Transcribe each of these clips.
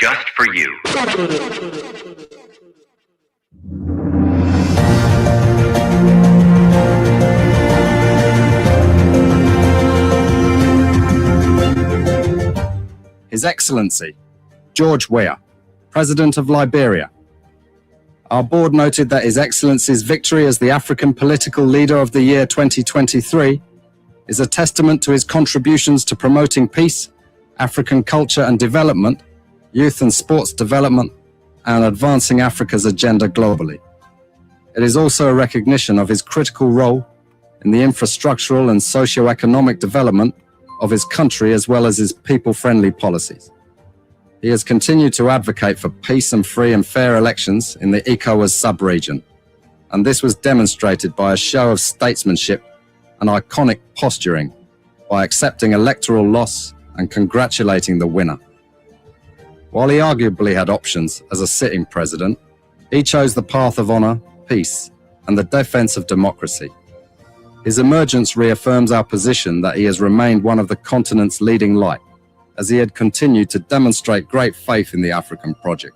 just for you. His Excellency, George Weah, President of Liberia. Our board noted that His Excellency's victory as the African Political Leader of the Year 2023 is a testament to his contributions to promoting peace, African culture and development, youth and sports development, and advancing Africa's agenda globally. It is also a recognition of his critical role in the infrastructural and socio-economic development of his country as well as his people-friendly policies. He has continued to advocate for peace and free and fair elections in the ECOWAS sub-region, and this was demonstrated by a show of statesmanship and iconic posturing by accepting electoral loss and congratulating the winner. While he arguably had options as a sitting president, he chose the path of honor, peace, and the defense of democracy. His emergence reaffirms our position that he has remained one of the continent's leading light, as he had continued to demonstrate great faith in the African project,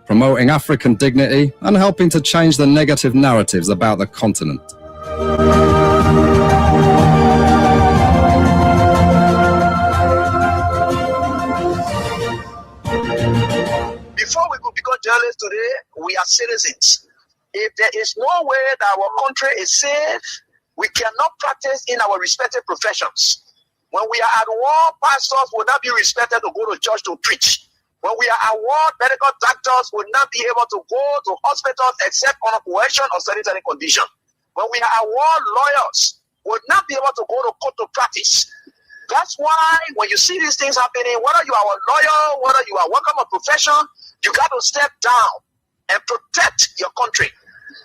promoting African dignity and helping to change the negative narratives about the continent. Before we could become journalists today, we are citizens. If there is no way that our country is safe, we cannot practice in our respective professions. When we are at war, pastors will not be respected to go to church to preach. When we are at war, medical doctors will not be able to go to hospitals except on a coercion or sanitary condition. When we are at war, lawyers will not be able to go to court to practice. That's why when you see these things happening, whether you are a lawyer, whether you are working a profession, you got to step down and protect your country,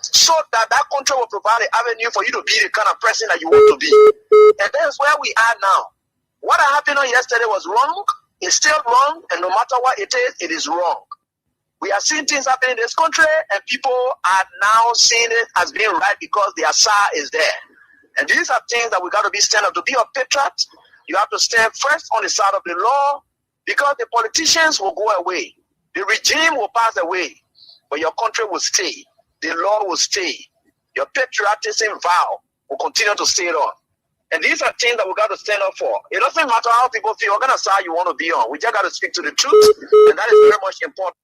so that that country will provide an avenue for you to be the kind of person that you want to be. And that's where we are now. What happened yesterday was wrong. It's still wrong, and no matter what it is wrong. We are seeing things happening in this country, and people are now seeing it as being right because the Asa is there. And these are things that we got to be stand up. To be a patriot, you have to stand first on the side of the law, because the politicians will go away. The regime will pass away, but your country will stay. The law will stay. Your patriotism vow will continue to stay on. And these are things that we got to stand up for. It doesn't matter how people feel, what kind of side you want to be on. We just got to speak to the truth, and that is very much important.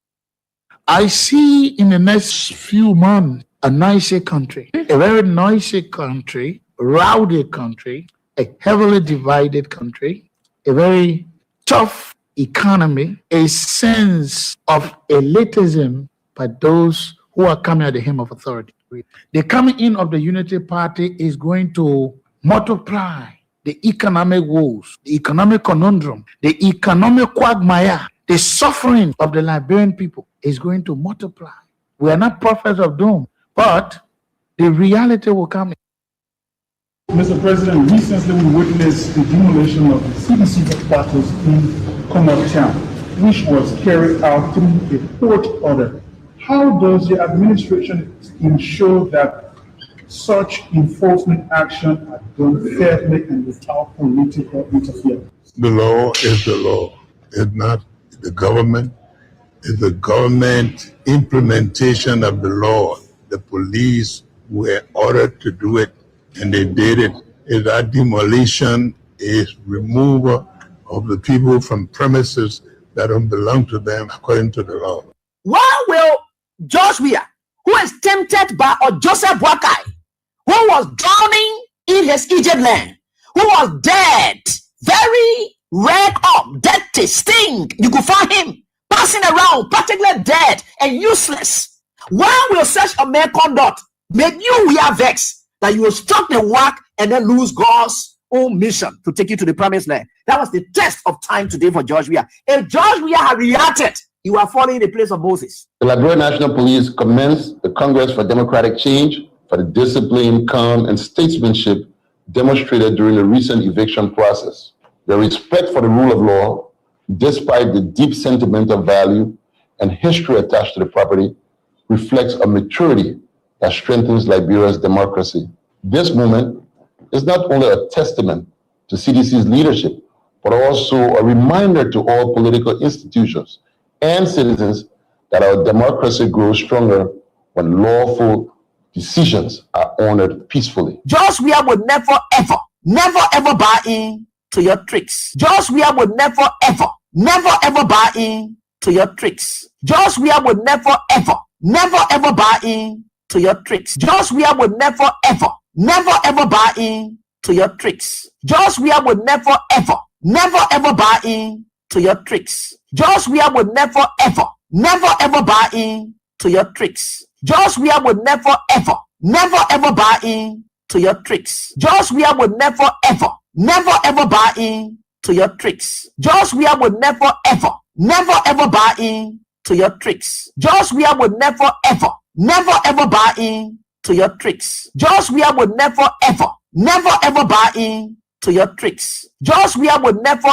I see in the next few months a noisy country, a very noisy country, rowdy country, a heavily divided country, a very tough economy, a sense of elitism by those who are coming at the hem of authority. The coming in of the Unity Party is going to multiply the economic woes, the economic conundrum, the economic quagmire, the suffering of the Liberian people is going to multiply. We are not prophets of doom, but the reality will come. Mr. President, recently we witnessed the demolition of the CDC headquarters in Connaught Town, which was carried out through a court order. How does the administration ensure that such enforcement action are done fairly and without political interference? The law is the law. It's not the government. It's the government implementation of the law. The police were ordered to do it, and they did it. If that demolition is removal of the people from premises that don't belong to them according to the law. Why will George Weah, who is tempted by Joseph Boakai, who was drowning in his Egypt land, who was dead, very red up, dirty, stink, you could find him passing around, practically dead and useless. Why will such a man conduct make you wear vex that you will struck the whack and then lose God's own mission to take you to the promised land? That was the test of time today for George Weah. If George Weah had reacted, you are falling in the place of Moses. The Liberian National Police commenced the Congress for Democratic Change for the discipline, calm, and statesmanship demonstrated during the recent eviction process. The respect for the rule of law, despite the deep sentimental value and history attached to the property, reflects a maturity that strengthens Liberia's democracy. This moment is not only a testament to CDC's leadership, but also a reminder to all political institutions and citizens that our democracy grows stronger when lawful decisions are honored peacefully. George Weah would never ever buy in to your tricks. George Weah would never ever buy in to your tricks. George Weah would never ever buy in to your tricks. George Weah would never ever buy in to your tricks. George Weah would never ever buy in to your tricks. George Weah would never ever buy in to your tricks. George Weah would never ever buy in to your tricks. George Weah would never ever buy in to your tricks. George Weah would never ever buy in to your tricks. George Weah would never ever buy in to your tricks. George Weah would never ever buy in to your tricks. George Weah would never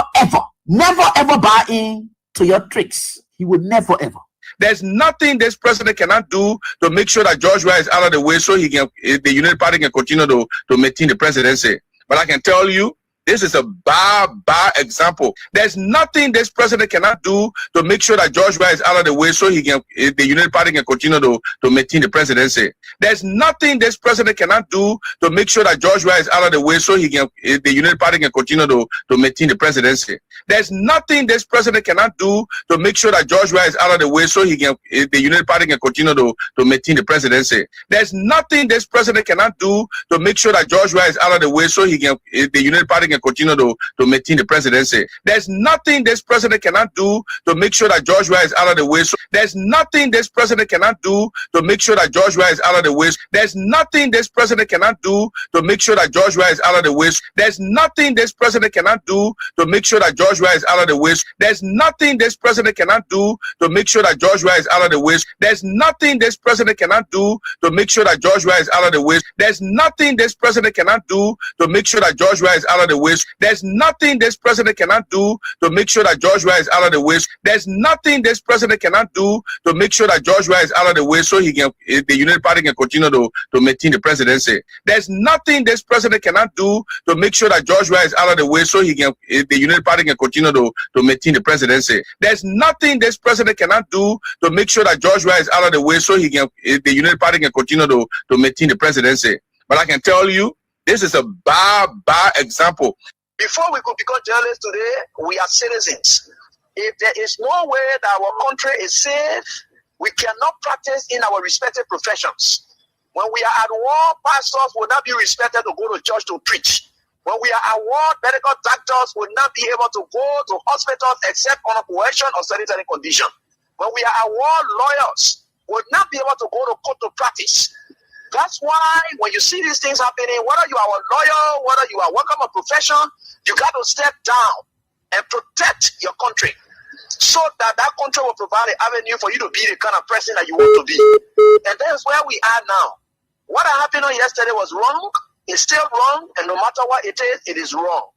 ever buy in to your tricks. He would never ever. There's nothing this president cannot do to make sure that George Weah is out of the way so the United Party can continue to maintain the presidency. But I can tell you, this is a bad example. There's nothing this president cannot do to make sure that George Weah is out of the way so the United Party can continue to maintain the presidency. There's nothing this president cannot do to make sure that George Weah is out of the way so the United Party can continue to maintain the presidency. There's nothing this president cannot do to make sure that George Weah is out of the way so the United Party can continue to maintain the presidency. There's nothing this president cannot do to make sure that George Weah is out of the way so the United Party can continue to maintain the presidency. There's nothing this president cannot do to make sure that George Weah is out of the way. So there's nothing this president cannot do to make sure that George Weah is out of the way. There's nothing this president cannot do to make sure that George Weah is out of the way. There's nothing this president cannot do to make sure that George Weah is out of the way. There's nothing this president cannot do to make sure that George Weah is out of the way. There's nothing this president cannot do to make sure that George Weah is out of the way. There's nothing this president cannot do to make sure that George Weah is out of the way. There's nothing this president cannot do to make sure that George Weah is out of the way. There's nothing this president cannot do to make sure that George Weah is out of the way so the United Party can continue to maintain the presidency. There's nothing this president cannot do to make sure that George Weah is out of the way so the United Party can continue to maintain the presidency. There's nothing this president cannot do to make sure that George Weah is out of the way so the United Party can continue to maintain the presidency. But I can tell you, this is a bad example. Before we could become journalists today, we are citizens. If there is no way that our country is safe, we cannot practice in our respective professions. When we are at war, pastors will not be respected to go to church to preach. When we are at war, medical doctors will not be able to go to hospitals except on a coercion or sanitary condition. When we are at war, lawyers will not be able to go to court to practice. That's why when you see these things happening, whether you are a lawyer, whether you are working a profession, you got to step down and protect your country so that that country will provide an avenue for you to be the kind of person that you want to be. And that's where we are now. What happened on yesterday was wrong. It's still wrong. And no matter what it is wrong.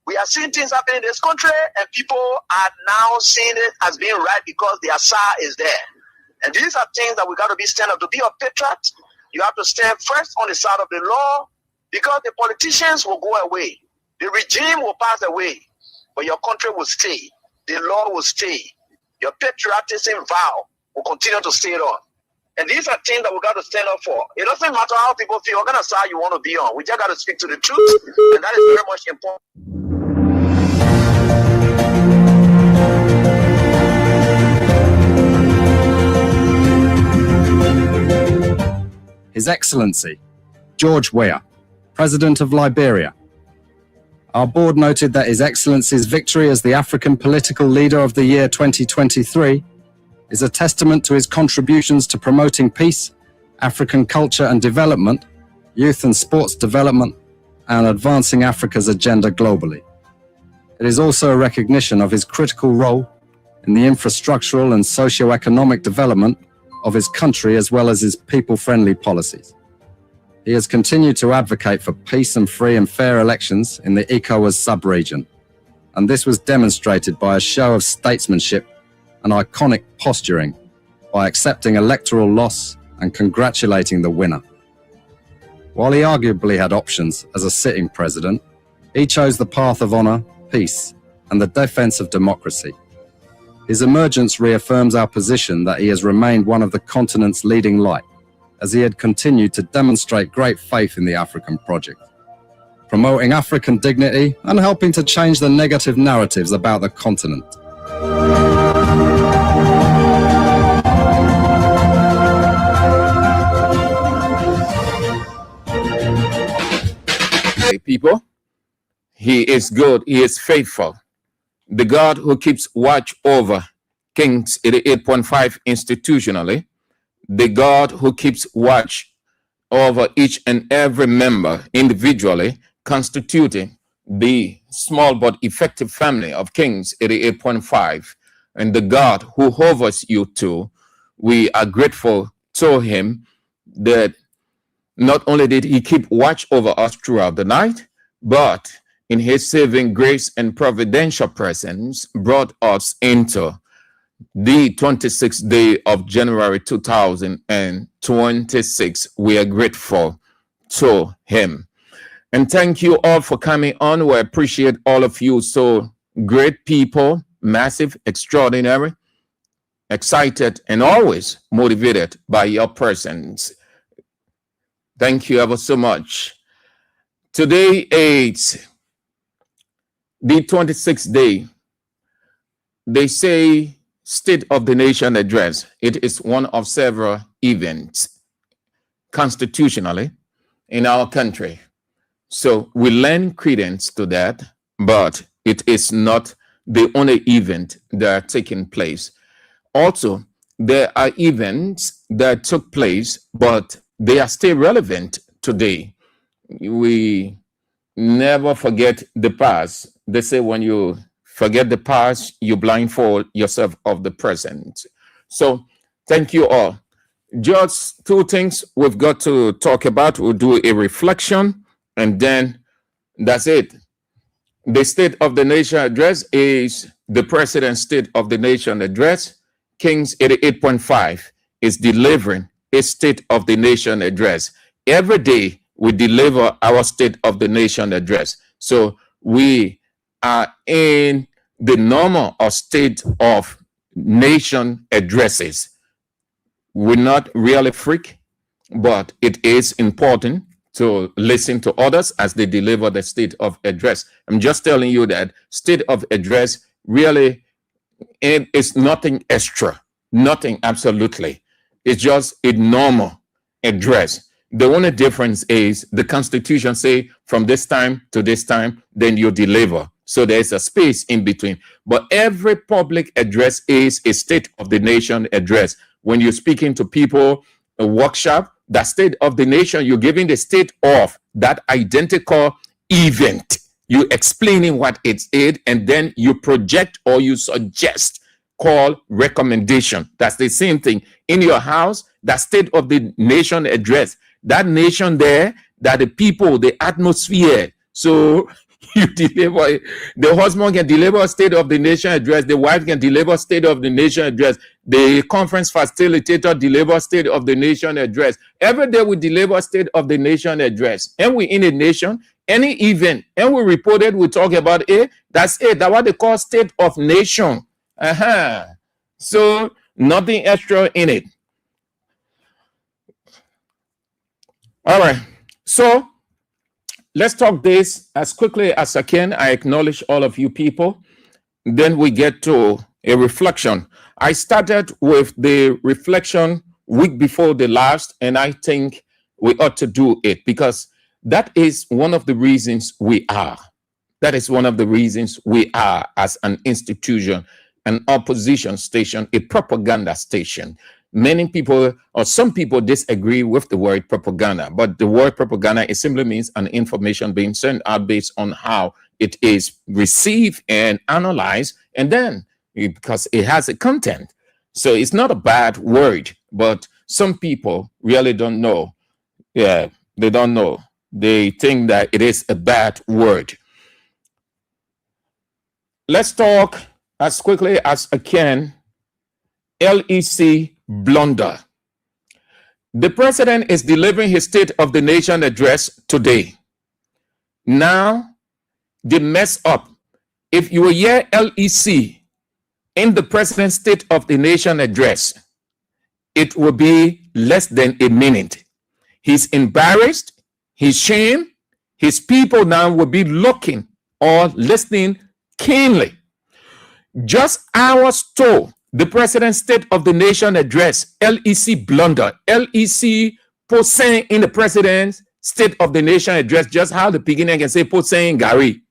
We are seeing things happening in this country and people are now seeing it as being right because their SAR is there. And these are things that we got to be stand up. To be a patriot, you have to stand first on the side of the law because the politicians will go away. The regime will pass away, but your country will stay. The law will stay. Your patriotism vow will continue to stay on. And these are things that we got to stand up for. It doesn't matter how people feel, what kind of side you want to be on. We just got to speak to the truth, and that is very much important. His Excellency, George Weah, President of Liberia. Our board noted that His Excellency's victory as the African Political Leader of the Year 2023 is a testament to his contributions to promoting peace, African culture and development, youth and sports development, and advancing Africa's agenda globally. It is also a recognition of his critical role in the infrastructural and socio-economic development of his country as well as his people-friendly policies. He has continued to advocate for peace and free and fair elections in the ECOWAS sub-region, and this was demonstrated by a show of statesmanship and iconic posturing by accepting electoral loss and congratulating the winner. While he arguably had options as a sitting president, he chose the path of honor, peace, and the defense of democracy. His emergence reaffirms our position that he has remained one of the continent's leading light, as he had continued to demonstrate great faith in the African project, promoting African dignity and helping to change the negative narratives about the continent. People, he is good, he is faithful. The God who keeps watch over Kings 88.5 institutionally, the God who keeps watch over each and every member individually, constituting the small but effective family of Kings 88.5, and the God who hovers you to, we are grateful to him that not only did he keep watch over us throughout the night, but in his saving grace and providential presence brought us into the 26th day of January 2026. We are grateful to him. And thank you all for coming on. We appreciate all of you. So great people, massive, extraordinary, excited, and always motivated by your presence. Thank you ever so much. Today is the 26th day. They say State of the Nation address. It is one of several events constitutionally in our country. So we lend credence to that, but it is not the only event that are taking place. Also, there are events that took place, but they are still relevant today. We never forget the past. They say when you forget the past, you blindfold yourself of the present. So thank you all. Just two things we've got to talk about. We'll do a reflection and then that's it. The State of the Nation address is the President's State of the Nation address. Kings 88.5 is delivering a State of the Nation address. Every day we deliver our State of the Nation address. So we are in the normal or State of Nation addresses. We're not really freak, but it is important to listen to others as they deliver the State of Address. I'm just telling you that State of Address really is nothing extra, nothing absolutely. It's just a normal address. The only difference is the Constitution say from this time to this time, then you deliver. So there's a space in between. But every public address is a State of the Nation address. When you're speaking to people, a workshop, the State of the Nation, you're giving the state of that identical event. You're explaining what it is, and then you project or you suggest, call recommendation. That's the same thing. In your house, the State of the Nation address, that nation there, that the people, the atmosphere. So you deliver, the husband can deliver a State of the Nation address, the wife can deliver State of the Nation address, the conference facilitator deliver State of the Nation address. Every day we deliver State of the Nation address, and we in a nation, any event, and we reported, we talk about it. That's it. That's what they call State of Nation. So nothing extra in it. All right. So let's talk this as quickly as I can. I acknowledge all of you people. Then we get to a reflection. I started with the reflection week before the last, and I think we ought to do it because that is one of the reasons we are. That is one of the reasons we are as an institution, an opposition station, a propaganda station. Many people or some people disagree with the word propaganda, but the word propaganda, it simply means an information being sent out based on how it is received and analyzed, and then because it has a content. So it's not a bad word, but some people really don't know. Yeah, they don't know. They think that it is a bad word. Let's talk as quickly as I can. LEC blunder. The president is delivering his State of the Nation address today. Now, they mess up. If you hear LEC in the president's State of the Nation address, it will be less than a minute. He's embarrassed, he's shamed, his people now will be looking or listening keenly. Just hours to the president's State of the Nation address, LEC blunder, LEC posing in the president's State of the Nation address, just how the beginning can say posing Gary.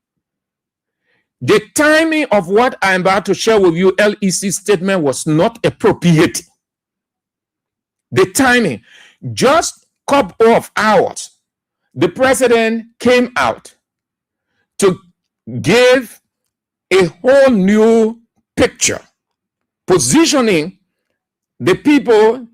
The timing of what I'm about to share with you, LEC statement, was not appropriate. The timing, just a couple of hours, the president came out to give a whole new picture, positioning the people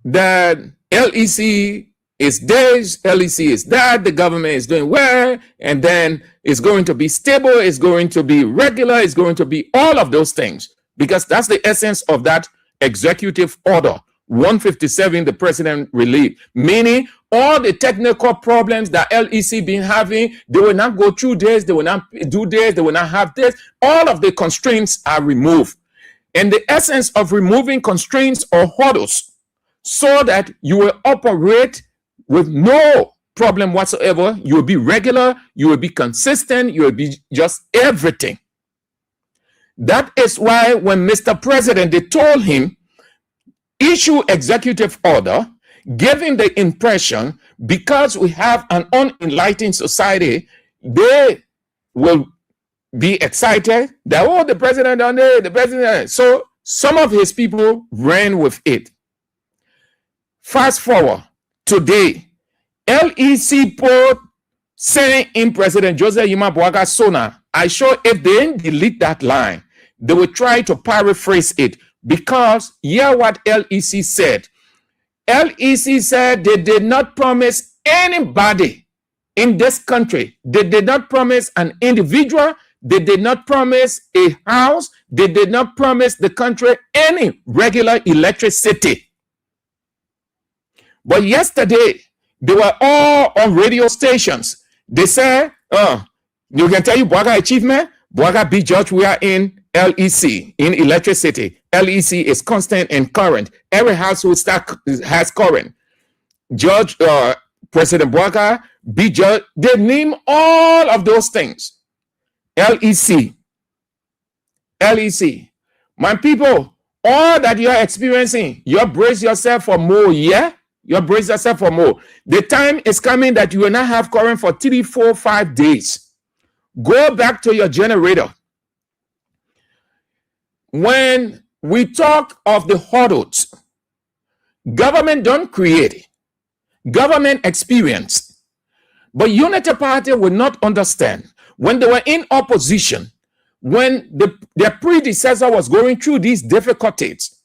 that LEC is this, LEC is that, the government is doing well, and then it's going to be stable, it's going to be regular, it's going to be all of those things, because that's the essence of that executive order 157 the president relieved, meaning all the technical problems that LEC been having, they will not go through this, they will not do this, they will not have this. All of the constraints are removed. And the essence of removing constraints or hurdles so that you will operate with no problem whatsoever. You will be regular, you will be consistent, you will be just everything. That is why when Mr. President, they told him, issue executive order, giving the impression, because we have an unenlightened society, they will be excited that, oh, the president on there, the president. So some of his people ran with it. Fast forward today, LEC put saying in President Joseph Yuma Boaga Sona, I sure if they didn't delete that line, they will try to paraphrase it, because hear what LEC said. LEC said they did not promise anybody in this country. They did not promise an individual. They did not promise a house. They did not promise the country any regular electricity. But yesterday, they were all on radio stations. They said, you can tell you Boaga achievement. Boaga beat George Weah in LEC, in electricity. LEC is constant and current. Every household has current. President Boaga beat George. They name all of those things. LEC. My people, all that you are experiencing, you brace yourself for more, yeah? You brace yourself for more. The time is coming that you will not have current for 3, 4, 5 days. Go back to your generator. When we talk of the hurdles, government don't create it. Government experience. But Unity Party will not understand. When they were in opposition, when their predecessor was going through these difficulties,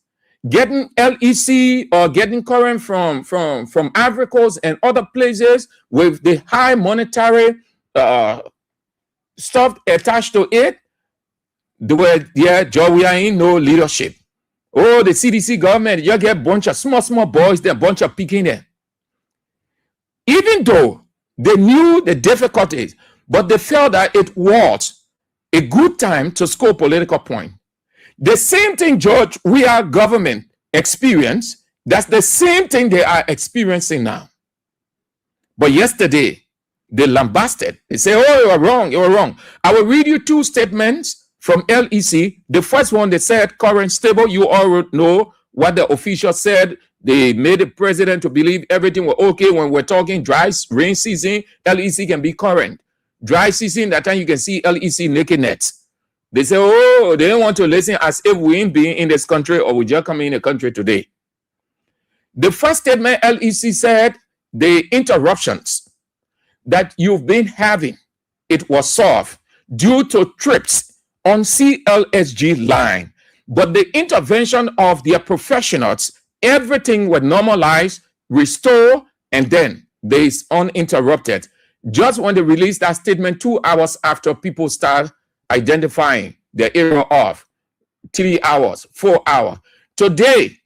getting LEC or getting current from Africa and other places with the high monetary stuff attached to it, they were there, George Weah in no leadership. Oh, the CDC government, you get a bunch of small boys, they're a bunch of picking them. Even though they knew the difficulties, but they felt that it was a good time to score political point. The same thing George Weah government experienced, that's the same thing they are experiencing now. But yesterday, they lambasted. They say, oh, you are wrong, you are wrong. I will read you 2 statements from LEC. The first one, they said current stable. You all know what the official said. They made the president to believe everything was okay. When we're talking dry rain season, LEC can be current. Dry season, that time you can see LEC naked nets. They say, oh, they don't want to listen as if we ain't being in this country or we just come in the country today. The first statement LEC said, the interruptions that you've been having, it was solved due to trips on CLSG line. But the intervention of their professionals, everything was normalized, restored, and then they is uninterrupted. Just when they released that statement 2 hours after people start identifying the area of 3 hours, 4 hours. Today,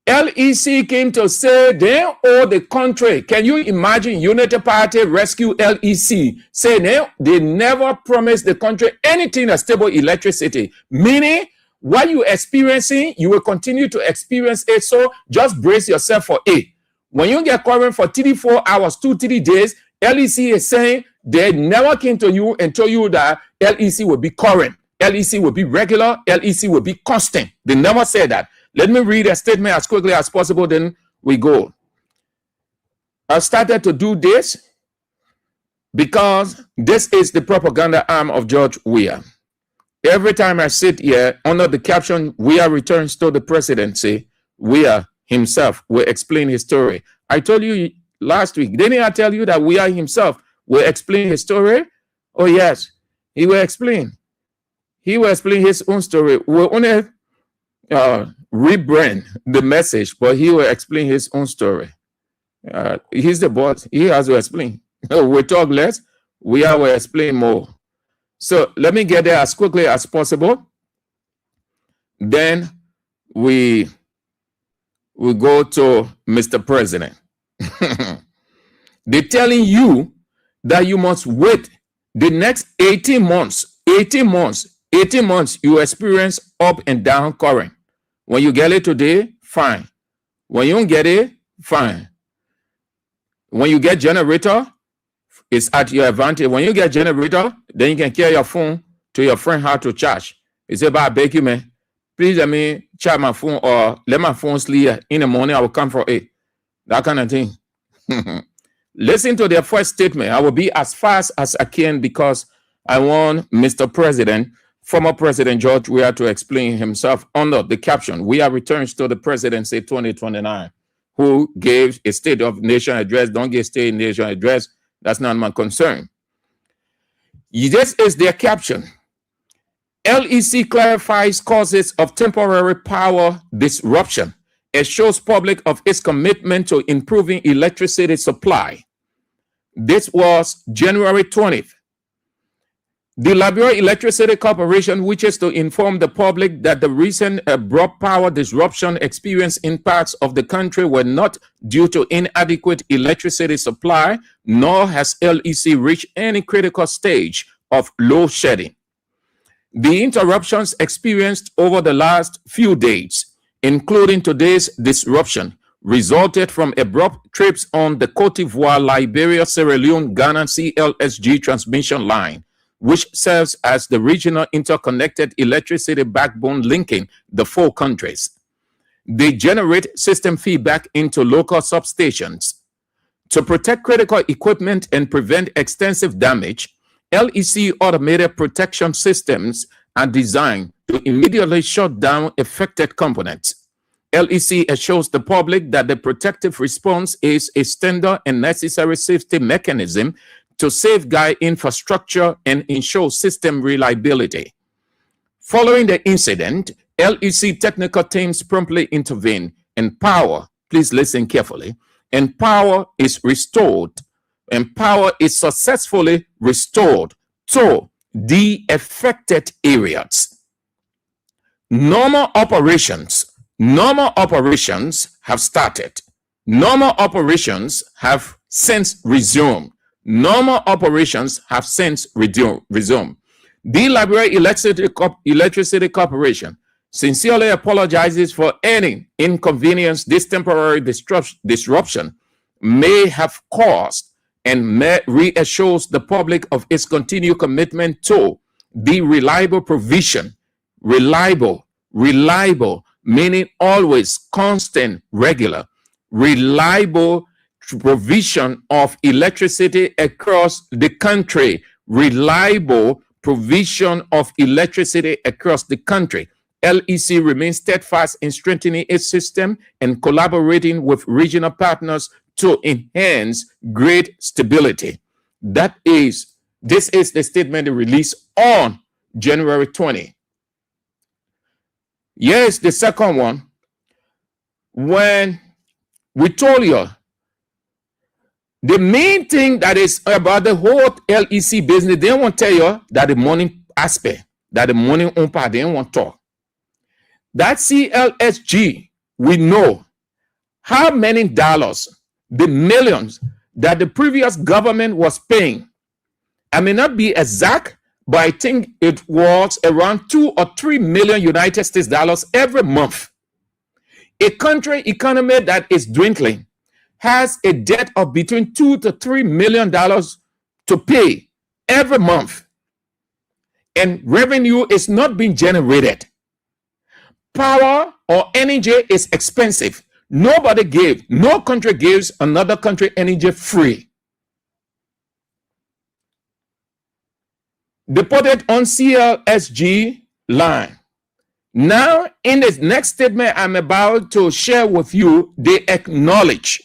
LEC came to say they owe the country. Can you imagine Unity Party rescue LEC? Say they never promised the country anything a stable electricity. Meaning, What you're experiencing, you will continue to experience it. So just brace yourself for it. When you get current for 3-4 hours, 2-3 days, LEC is saying they never came to you and told you that LEC will be current, LEC will be regular, LEC will be constant. They never said that. Let me read a statement as quickly as possible, then we go. I started to do this because this is the propaganda arm of George Weah. Every time I sit here under the caption, Weah returns to the presidency, Weah himself will explain his story. I told you last week, didn't I tell you that Weah himself will explain his story? Oh yes, he will explain. He will explain his own story. We'll only rebrand the message, but he will explain his own story. He's the boss. He has to explain. We talk less, Weah will explain more. So let me get there as quickly as possible. Then we go to Mr. President. They're telling you that you must wait the next 18 months. 18 months, you experience up and down current. When you get it today, fine. When you don't get it, fine. When you get generator, it's at your advantage. When you get generator, then you can carry your phone to your friend how to charge. You say, "Bah, beg you, man. Please let me charge my phone or let my phone sleep in the morning. I will come for it." That kind of thing. Listen to their first statement. I will be as fast as I can because I want Mr. President, former President George Weah, to explain himself under the caption, Weah returns to the presidency 2029. Who gave a State of Nation address? Don't give State of Nation address. That's not my concern. This is their caption. LEC clarifies causes of temporary power disruption. It shows public of its commitment to improving electricity supply. This was January 20th. The Liberia Electricity Corporation wishes to inform the public that the recent abrupt power disruption experienced in parts of the country were not due to inadequate electricity supply, nor has LEC reached any critical stage of load shedding. The interruptions experienced over the last few days, including today's disruption, resulted from abrupt trips on the Cote d'Ivoire, Liberia, Sierra Leone, Ghana CLSG transmission line, which serves as the regional interconnected electricity backbone linking the 4 countries. They generate system feedback into local substations. To protect critical equipment and prevent extensive damage, LEC automated protection systems are designed to immediately shut down affected components. LEC assures the public that the protective response is a standard and necessary safety mechanism to safeguard infrastructure and ensure system reliability. Following the incident, LEC technical teams promptly intervened and power, please listen carefully, and power is restored, and power is successfully restored to the affected areas. Normal operations have started. Normal operations have since resumed. Normal operations have since resumed. The Liberia Electricity Corporation sincerely apologizes for any inconvenience this temporary disruption may have caused and reassures the public of its continued commitment to the reliable provision, reliable, meaning always constant, regular, reliable provision of electricity across the country, reliable provision of electricity across the country. LEC remains steadfast in strengthening its system and collaborating with regional partners to enhance grid stability. This is the statement released on January 20. Yes, the second one, when we told you the main thing that is about the whole LEC business, they won't tell you that the money aspect, that the money on part, they won't talk. That CLSG, we know how many dollars, the millions that the previous government was paying. I may not be exact, but I think it was around 2 or 3 million United States dollars every month. A country economy that is dwindling has a debt of between $2 to $3 million to pay every month, and revenue is not being generated. Power or energy is expensive. No country gives another country energy free. They put it on CLSG line. Now, in this next statement I'm about to share with you, they acknowledge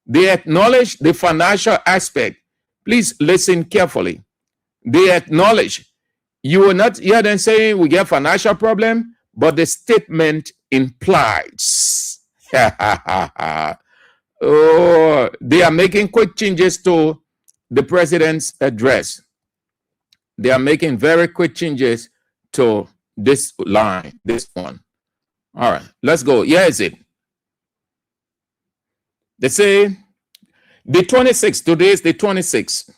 the financial aspect. Please listen carefully. They acknowledge. You will not hear them saying we get financial problem, but the statement implies. Oh, they are making quick changes to the president's address. They are making very quick changes to this line, this one. All right, let's go. Here is it. They say the 26th, today is the 26th.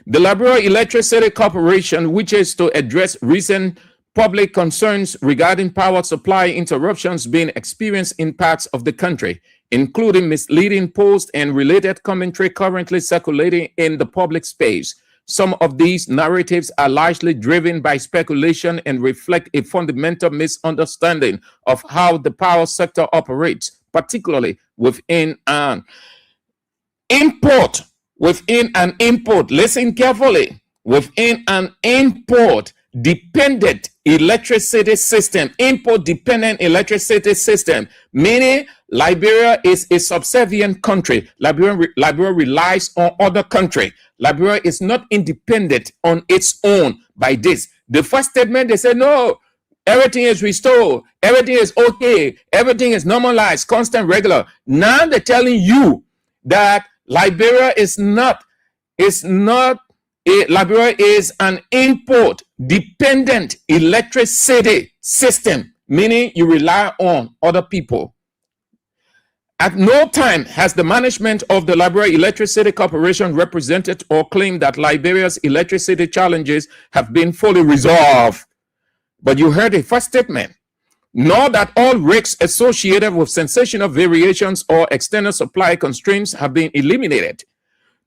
The Liberia Electricity Corporation, which is to address recent public concerns regarding power supply interruptions being experienced in parts of the country, including misleading posts and related commentary currently circulating in the public space. Some of these narratives are largely driven by speculation and reflect a fundamental misunderstanding of how the power sector operates, particularly within an import. Listen carefully. Within an import-dependent electricity system, meaning Liberia is a subservient country. Liberia relies on other country. Liberia is not independent on its own by this. The first statement, they said, no, everything is restored. Everything is okay. Everything is normalized, constant, regular. Now they're telling you that Liberia Liberia is an import-dependent electricity system, meaning you rely on other people. At no time has the management of the Liberia Electricity Corporation represented or claimed that Liberia's electricity challenges have been fully resolved. But you heard the first statement. Nor that all risks associated with sensational variations or external supply constraints have been eliminated.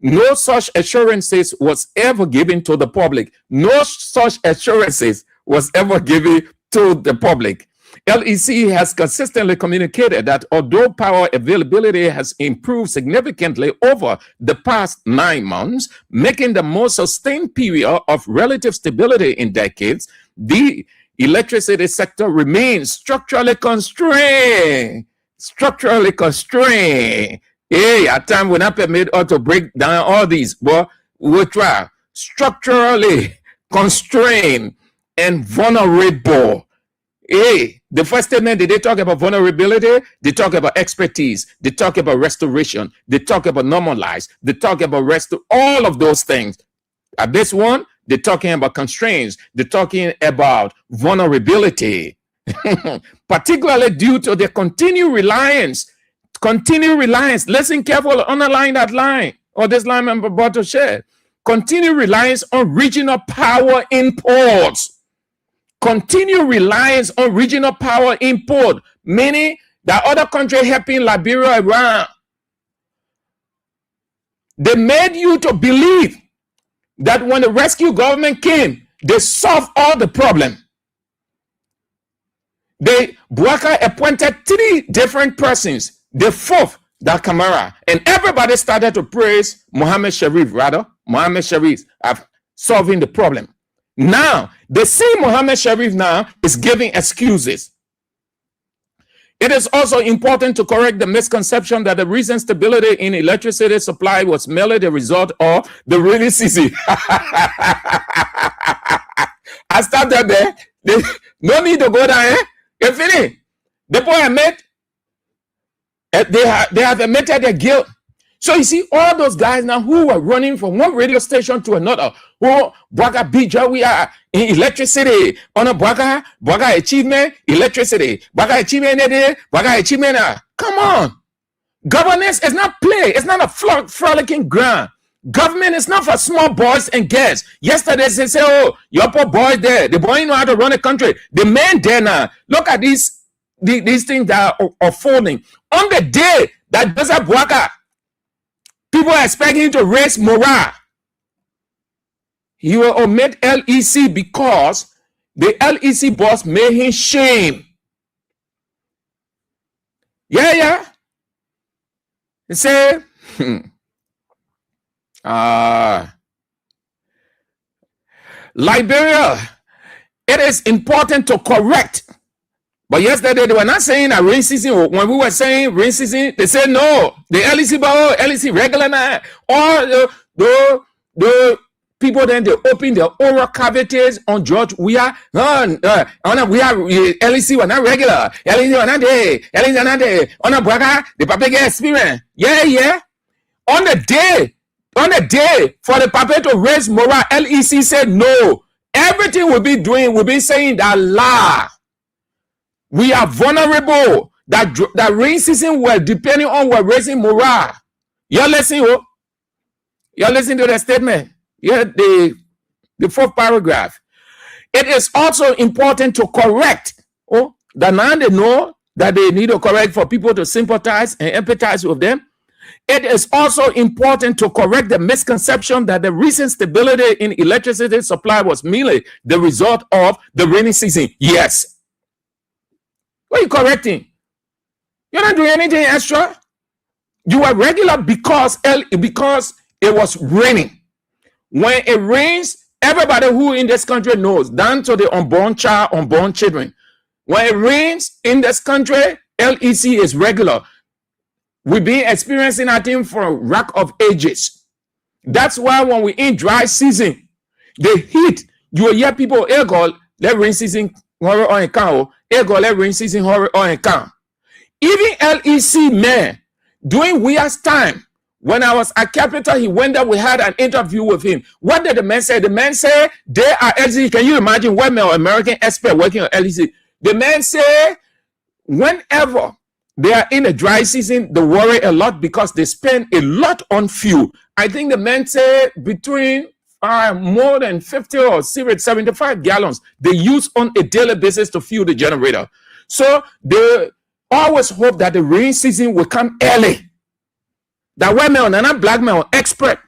No such assurances was ever given to the public. No such assurances was ever given to the public. LEC has consistently communicated that although power availability has improved significantly over the past 9 months, making the most sustained period of relative stability in decades, the electricity sector remains structurally constrained. Hey, at times we're not permitted to break down all these, but we'll try. Structurally constrained and vulnerable. Hey, the first statement, did they talk about vulnerability? They talk about expertise. They talk about restoration. They talk about normalize. They talk about all of those things. At this one, they're talking about constraints. They're talking about vulnerability, particularly due to their continued reliance. Listen carefully, underline that line, or this line I'm about to share. Continued reliance on regional power imports. Continue reliance on regional power import, meaning that other country helping Liberia around. They made you to believe that when the rescue government came, they solved all the problem. Bouakai appointed 3 different persons, the 4th, that Kamara, and everybody started to praise Mohammed Sharif of solving the problem. Now, they see Mohammed Sharif now is giving excuses. It is also important to correct the misconception that the recent stability in electricity supply was merely the result of the rainy season. I started there. No need to go down. You finish. The boy I met, they have admitted their guilt. So you see, all those guys now who were running from one radio station to another, who Bouakai Bija, we are in electricity. On a Bouakai achievement, electricity. Bouakai achievement. Come on. Governance is not play. It's not a frolicking ground. Government is not for small boys and girls. Yesterday they say, oh, your poor boy there. The boy know how to run a country. The man there now. Look at these things that are unfolding. On the day that Joseph Boakai, people are expecting to raise morale. He will omit LEC because the LEC boss made him shame. Yeah. He said, Liberia, it is important to correct. But yesterday they were not saying that racism. When we were saying racism, they said no. The LEC regular now. Or the people then they open their oral cavities on George. We are LEC were not regular. LEC were not there. LEC were not there. On a Boakai, the Papa get experience. Yeah. On the day for the Papa to raise morale, LEC said no. Everything we'll be saying that lie. We are vulnerable. That racism were depending on we're raising morale. You're listening, You're listening to the statement. Yeah, the fourth paragraph. It is also important to correct. That now they know that they need to correct for people to sympathize and empathize with them. It is also important to correct the misconception that the recent stability in electricity supply was merely the result of the rainy season. Yes. What are you correcting? You're not doing anything extra. You are regular because it was raining. When it rains, everybody who in this country knows, down to the unborn child, unborn children. When it rains in this country, LEC is regular. We've been experiencing that thing for a rack of ages. That's why when we in dry season, the heat, you will hear people, let rain season horror on account. Let rain season horror on account. Even LEC man, during Weah's time, when I was at Capitol, he went there, we had an interview with him. What did the man say? The man said, they are LEC. Can you imagine one American expert working on LEC? The man said, whenever they are in a dry season, they worry a lot because they spend a lot on fuel. I think the man said between more than 50 or 75 gallons they use on a daily basis to fuel the generator. So they always hope that the rain season will come early. That white man and not black man expert.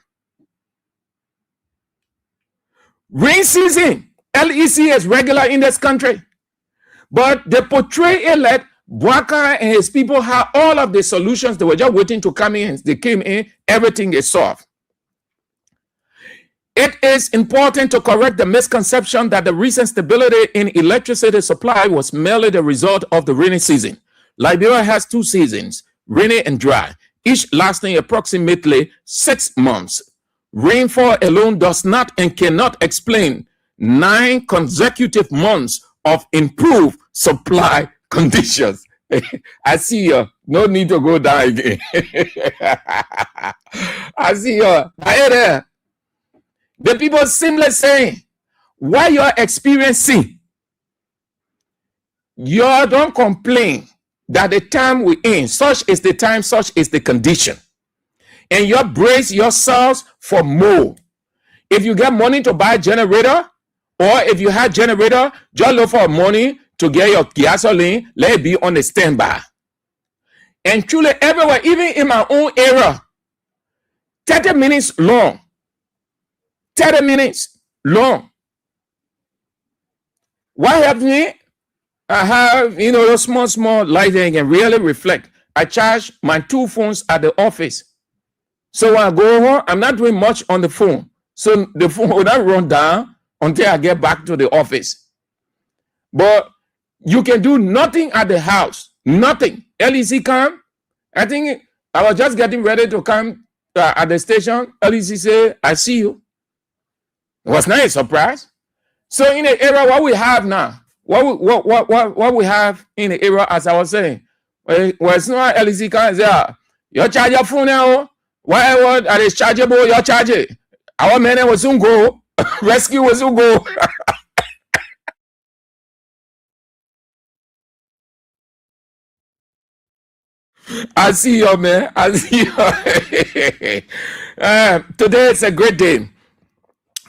Rain season, LEC is regular in this country. But they portray it like Boakai and his people had all of the solutions. They were just waiting to come in. They came in, everything is solved. It is important to correct the misconception that the recent stability in electricity supply was merely the result of the rainy season. Liberia has 2 seasons, rainy and dry, each lasting approximately 6 months. Rainfall alone does not and cannot explain 9 consecutive months of improved supply conditions. I see you. No need to go down again. I see you. Hey there. The people simply saying, what you're experiencing, you don't complain that the time we're in, such is the time, such is the condition. And you brace yourselves for more. If you get money to buy a generator, or if you have generator, just look for money to get your gasoline, let it be on the standby. And truly everywhere, even in my own area, 30 minutes long. 30 minutes long. What helps me? I have, a small lighting can really reflect. I charge my 2 phones at the office. So when I go home, I'm not doing much on the phone. So the phone will not run down until I get back to the office. But you can do nothing at the house. Nothing. LEC come. I think I was just getting ready to come at the station. LEC say, I see you. It was not a surprise. So in the era, what we have now, what we have in the era, as I was saying, it's not LEC can say, you charge your phone now. Whatever that is chargeable, you charge it. Our men will soon go. Rescue will soon go. I see you, man. I see you. Today is a great day.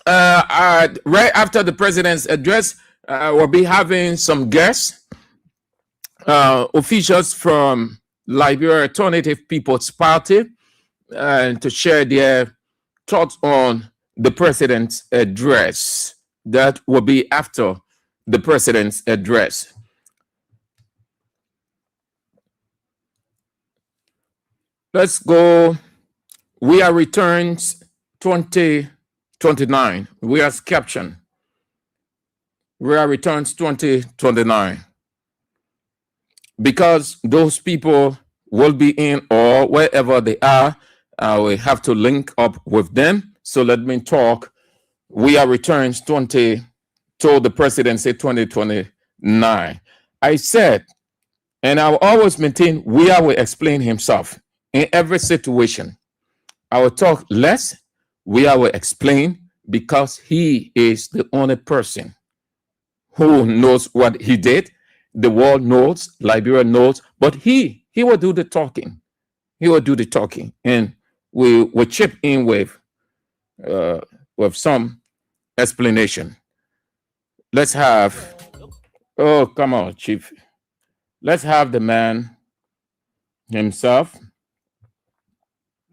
Right after the president's address, we'll be having some guests, officials from Liberia Alternative People's Party, to share their thoughts on the president's address. That will be after the president's address. Let's go. We are returns 2029. We are caption. We are returns 2029. Because those people will be in or wherever they are, we have to link up with them. So let me talk. We are returns 20 told the presidency 2029. I said, and I will always maintain, we will explain himself in every situation. I will talk less, we will explain, because he is the only person who knows what he did. The world knows, Liberia knows, but he will do the talking. He will do the talking, and we will chip in with some explanation. Let's have, oh, come on, Chief. Let's have the man himself.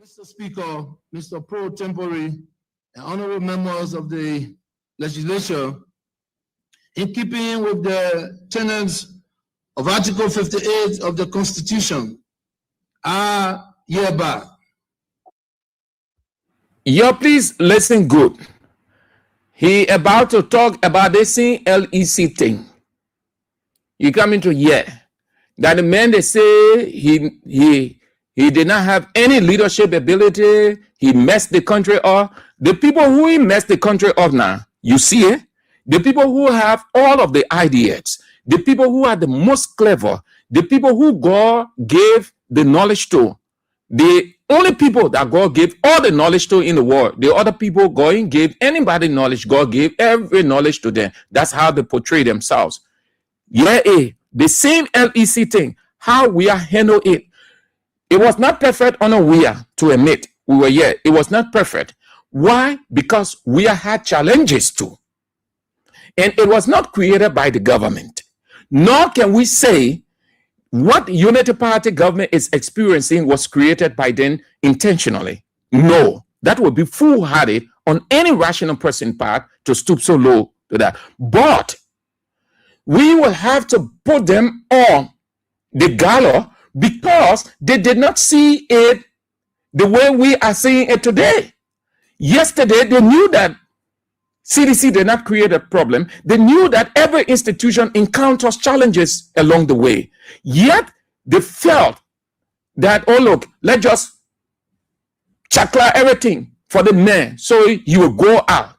Mr. Speaker, Mr. Pro Tempore, and honorable members of the legislature, in keeping with the tenets of Article 58 of the Constitution, I hereby. Yeah, please listen good. He about to talk about this LEC thing. You come into here that the man, they say he did not have any leadership ability. He messed the country up. The people who he messed the country up now, you see it? The people who have all of the ideas, the people who are the most clever, the people who God gave the knowledge to, the only people that God gave all the knowledge to in the world, the other people God gave anybody knowledge, God gave every knowledge to them. That's how they portray themselves. Yeah, the same LEC thing, how we are handle it. It was not perfect on a we are to admit we were here. It was not perfect. Why? Because we had challenges too. And it was not created by the government. Nor can we say what Unity Party government is experiencing was created by them intentionally. No, that would be foolhardy on any rational person part to stoop so low to that. But we will have to put them on the gallows because they did not see it the way we are seeing it today. Yesterday, they knew that CDC did not create a problem. They knew that every institution encounters challenges along the way. Yet, they felt that, oh, look, let's just chakla everything for the man so you will go out.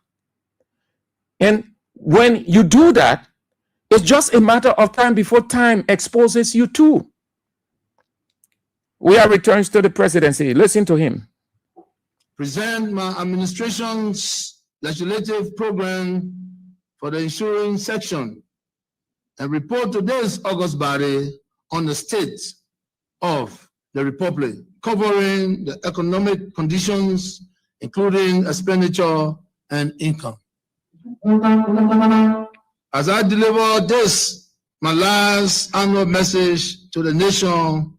And when you do that, it's just a matter of time before time exposes you too. We are returns to the presidency. Listen to him. Present my administration's legislative program for the ensuing section and report to this August body on the state of the Republic, covering the economic conditions, including expenditure and income. As I deliver this, my last annual message to the nation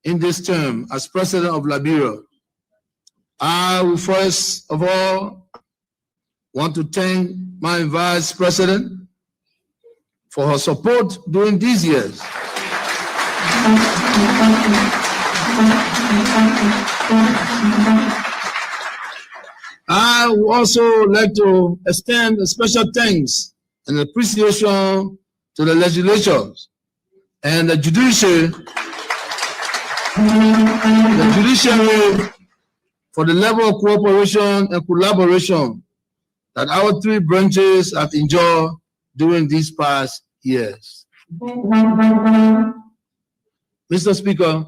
in this term as President of Liberia, I will first of all want to thank my Vice President for her support during these years. I would also like to extend a special thanks and appreciation to the legislatures and the judiciary for the level of cooperation and collaboration that our three branches have enjoyed during these past years. Mr. Speaker,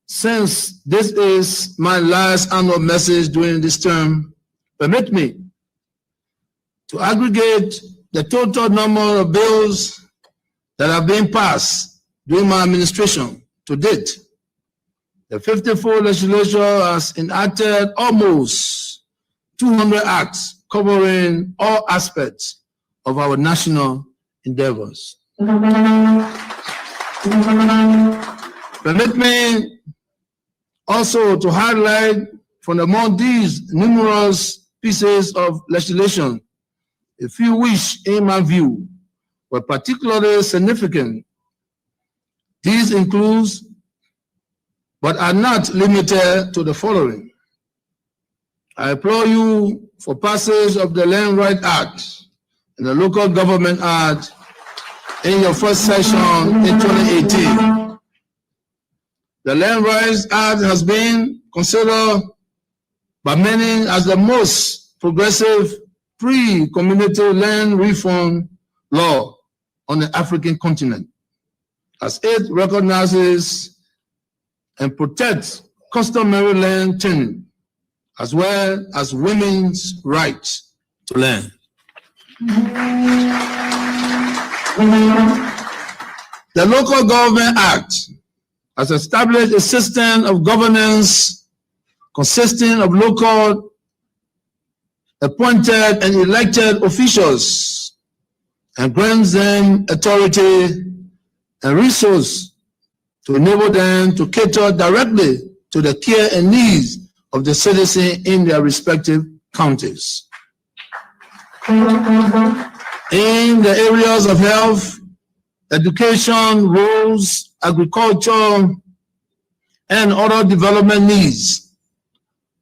since this is my last annual message during this term, permit me to aggregate the total number of bills that have been passed during my administration to date The 54 legislature has enacted almost 200 acts covering all aspects of our national endeavors. Permit me also to highlight from among these numerous pieces of legislation a few which, in my view, were particularly significant. These include, but are not limited to, the following. I applaud you for passage of the Land Rights Act and the Local Government Act in your first session in 2018. The Land Rights Act has been considered by many as the most progressive pre-community land reform law on the African continent, as it recognizes and protects customary land tenure, as well as women's rights to land. The Local Government Act has established a system of governance consisting of local appointed and elected officials and grants them authority and resources to enable them to cater directly to the care and needs of the citizen in their respective counties. In the areas of health, education, roads, agriculture, and other development needs,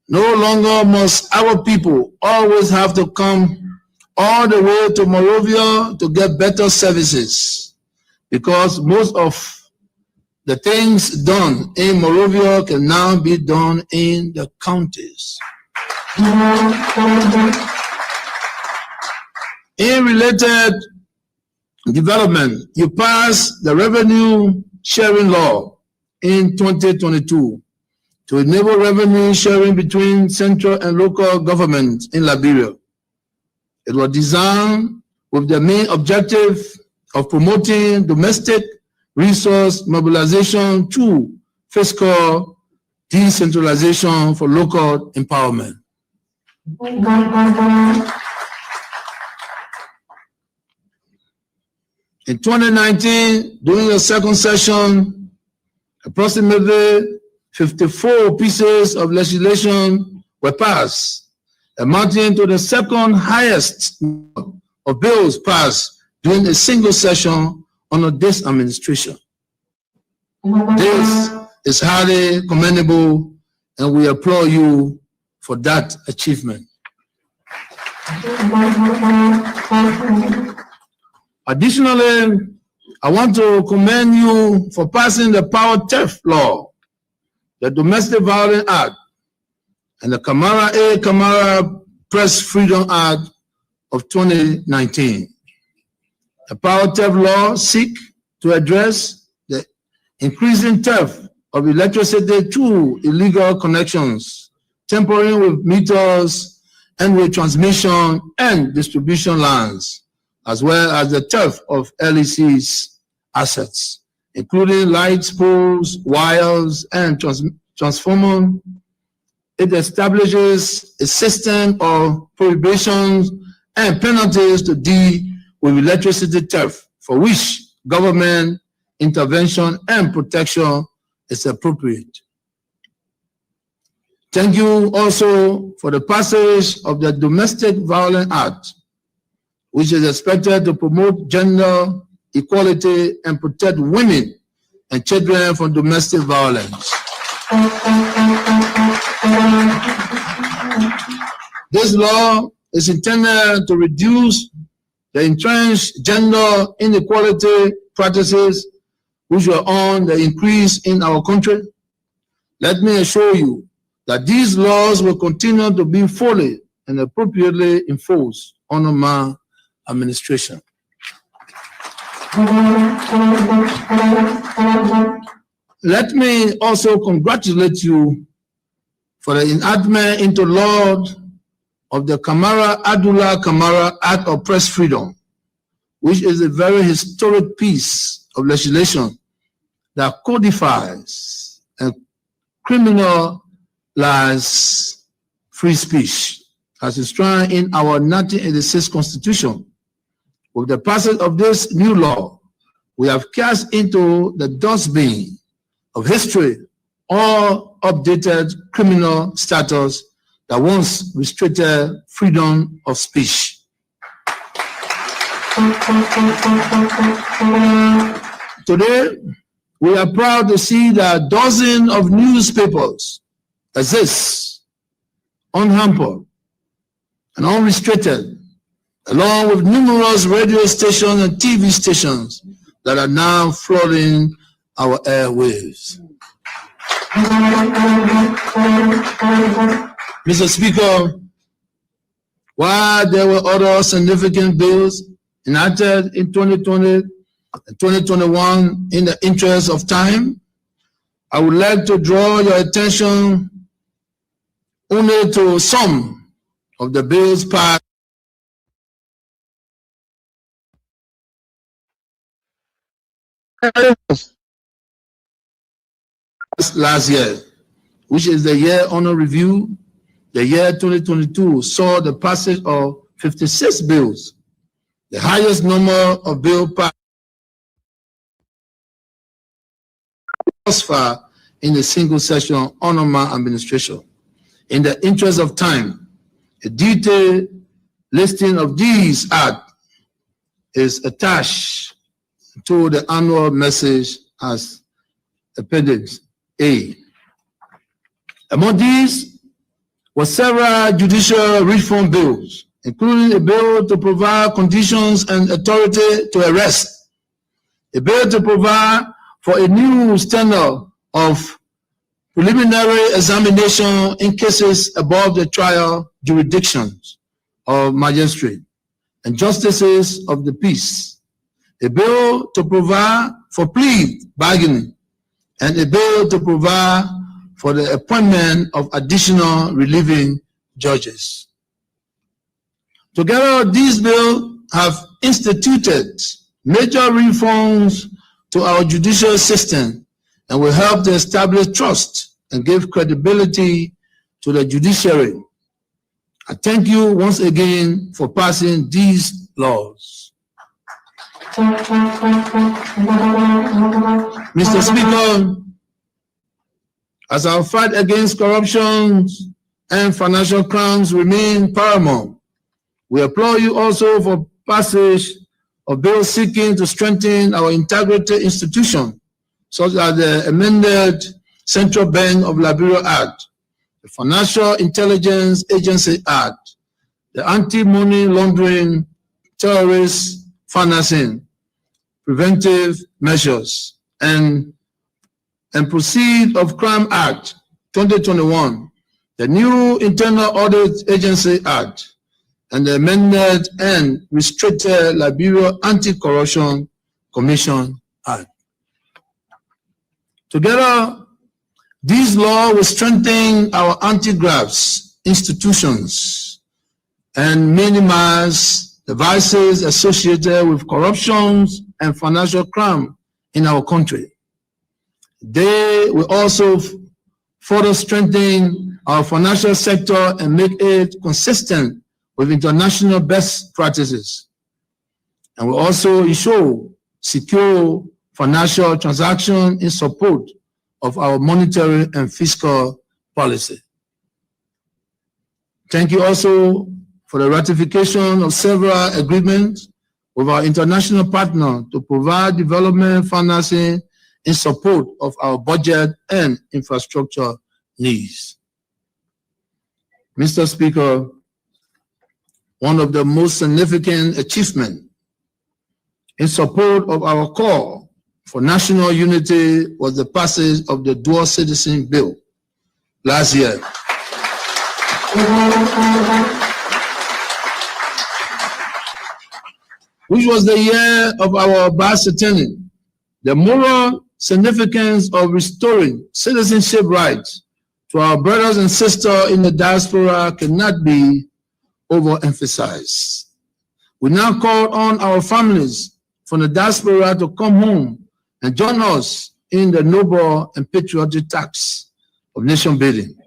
no longer must our people always have to come all the way to Monrovia to get better services, because most of the things done in Monrovia can now be done in the counties. In related development, you passed the revenue sharing law in 2022 to enable revenue sharing between central and local governments in Liberia. It was designed with the main objective of promoting domestic resource mobilization through fiscal decentralization for local empowerment. In 2019, during the second session, approximately 54 pieces of legislation were passed, amounting to the second highest of bills passed during a single session under this administration. This is highly commendable, and we applaud you for that achievement. Additionally, I want to commend you for passing the Power Theft Law, the Domestic Violence Act, and the Kamara Press Freedom Act of 2019. The Power Theft Law seeks to address the increasing theft of electricity through illegal connections, tampering with meters, and with transmission and distribution lines, as well as the theft of LEC's assets, including lights, poles, wires, and transformers. It establishes a system of prohibitions and penalties to deal with electricity theft, for which government intervention and protection is appropriate. Thank you also for the passage of the Domestic Violence Act, which is expected to promote gender equality and protect women and children from domestic violence. This law is intended to reduce the entrenched gender inequality practices which were on the increase in our country. Let me assure you that these laws will continue to be fully and appropriately enforced under my administration. Let me also congratulate you for the enactment into law of the Abdullah Kamara Act of Press Freedom, which is a very historic piece of legislation that codifies and criminalize free speech as enshrined in our 1986 Constitution. With the passage of this new law, we have cast into the dustbin of history all updated criminal status that once restricted freedom of speech. Today, we are proud to see that dozens of newspapers exist unhampered and unrestricted, along with numerous radio stations and TV stations that are now flooding our airwaves. Mr. Speaker, while there were other significant bills enacted in 2020 and 2021 in the interest of time, I would like to draw your attention only to some of the bills passed last year, which is the year under review. The year 2022 saw the passage of 56 bills, the highest number of bills passed thus far in a single session under my administration. In the interest of time, a detailed listing of these acts is attached to the annual message as Appendix A. Among these were several judicial reform bills, including a bill to provide conditions and authority to arrest, a bill to provide for a new standard of preliminary examination in cases above the trial jurisdictions of magistrates and justices of the peace, a bill to provide for plea bargaining, and a bill to provide for the appointment of additional relieving judges. Together, these bills have instituted major reforms to our judicial system and will help to establish trust and give credibility to the judiciary. I thank you once again for passing these laws. Mr. Speaker, as our fight against corruption and financial crimes remain paramount, we applaud you also for passage of bills seeking to strengthen our integrity institution, such as the amended Central Bank of Liberia Act, the Financial Intelligence Agency Act, the Anti-Money Laundering, Terrorist Financing, Preventive Measures, and Proceed of Crime Act 2021, the new Internal Audit Agency Act, and the amended and restricted Liberia Anti-Corruption Commission Act. Together, these laws will strengthen our anti-graft institutions and minimize the vices associated with corruption and financial crime in our country. They will also further strengthen our financial sector and make it consistent with international best practices, and will also ensure secure financial transactions in support of our monetary and fiscal policy. Thank you also for the ratification of several agreements with our international partner to provide development financing in support of our budget and infrastructure needs. Mr. Speaker, one of the most significant achievements in support of our call for national unity was the passage of the Dual Citizen Bill last year. Which was the year of our bicentennial. The moral significance of restoring citizenship rights to our brothers and sisters in the diaspora cannot be overemphasized. We now call on our families from the diaspora to come home and join us in the noble and patriotic task of nation building,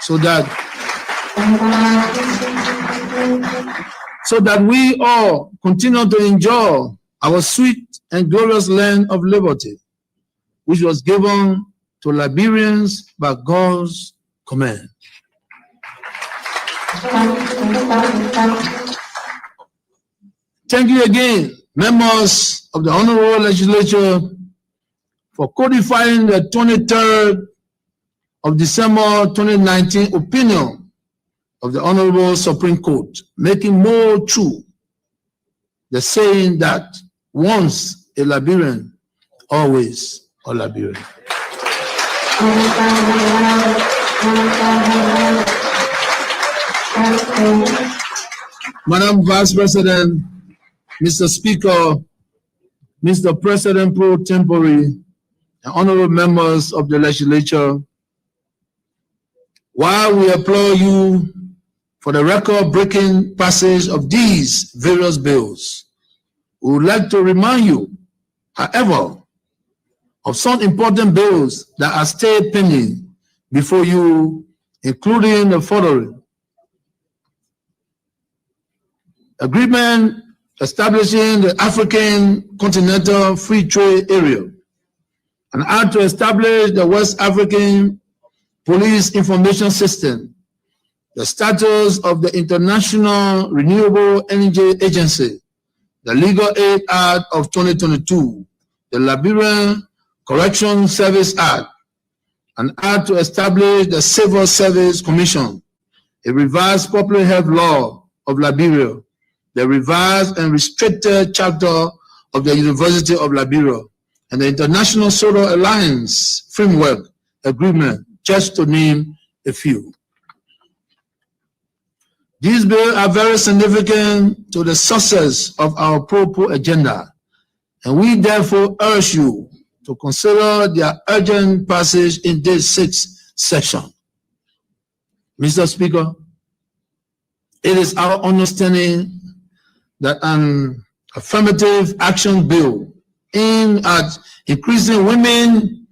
so that we all continue to enjoy our sweet and glorious land of liberty, which was given to Liberians by God's command. Thank you again, members of the Honorable Legislature, for codifying the 23rd of December 2019 opinion of the Honorable Supreme Court, making more true the saying that once a Liberian, always a Liberian. Madam Vice President, Mr. Speaker, Mr. President pro tempore, and honorable members of the legislature, while we applaud you for the record-breaking passage of these various bills, we would like to remind you, however, of some important bills that are still pending before you, including the following: agreement establishing the African Continental Free Trade Area, an act to establish the West African Police Information System, the status of the International Renewable Energy Agency, the Legal Aid Act of 2022, the Liberian Correction Service Act, an act to establish the Civil Service Commission, a revised public health law of Liberia, the revised and restricted charter of the University of Liberia, and the International Solar Alliance Framework Agreement, just to name a few. These bills are very significant to the success of our pro-poor agenda, and we therefore urge you to consider their urgent passage in this 6th section. Mr. Speaker, it is our understanding that an affirmative action bill aimed at increasing women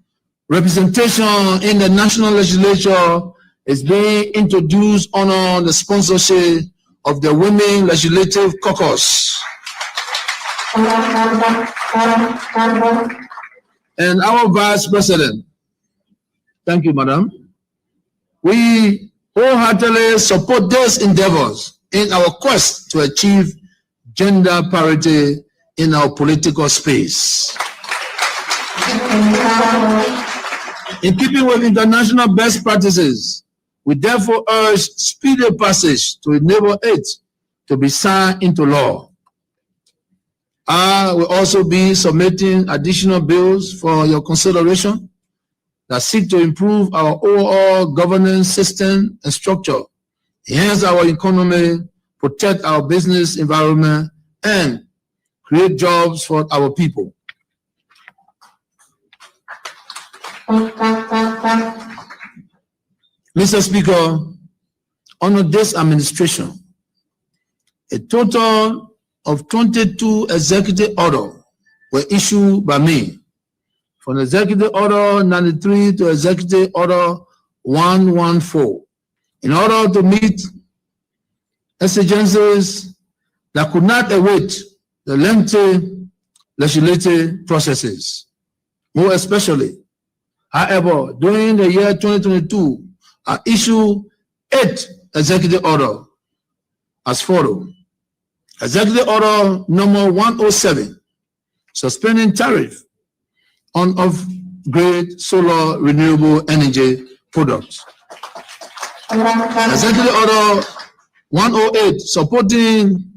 representation in the national legislature is being introduced under the sponsorship of the Women Legislative Caucus. And our Vice President, thank you, Madam, we wholeheartedly support these endeavors in our quest to achieve gender parity in our political space. In keeping with international best practices, we therefore urge speedy passage to enable it to be signed into law. I will also be submitting additional bills for your consideration that seek to improve our overall governance system and structure, enhance our economy, protect our business environment, and create jobs for our people. Mr. Speaker, under this administration, a total of 22 executive orders were issued by me, from Executive Order 93 to Executive Order 114, in order to meet exigencies that could not await the lengthy legislative processes. More especially, however, during the year 2022, I issued 8 executive orders as follows. Executive Order number 107, suspending tariff on off-grid solar renewable energy products. Executive Order 108, supporting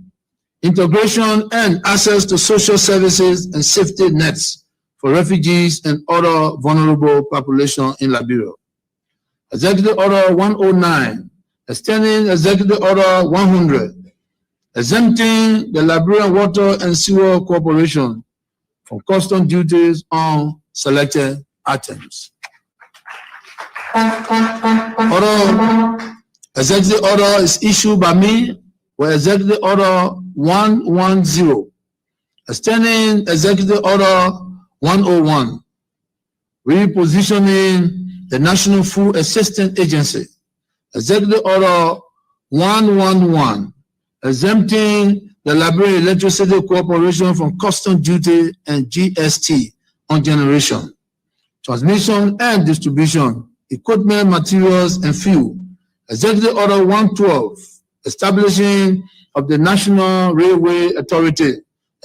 integration and access to social services and safety nets for refugees and other vulnerable populations in Liberia. Executive Order 109, extending Executive Order 100, exempting the Liberian Water and Sewer Corporation from custom duties on selected items. Executive Order is issued by me with Executive Order 110, extending Executive Order 101, repositioning the National Food Assistance Agency, Executive Order 111, exempting the Liberia Electricity Corporation from custom duty and GST on generation, transmission and distribution, equipment, materials, and fuel. Executive Order 112, establishing of the National Railway Authority.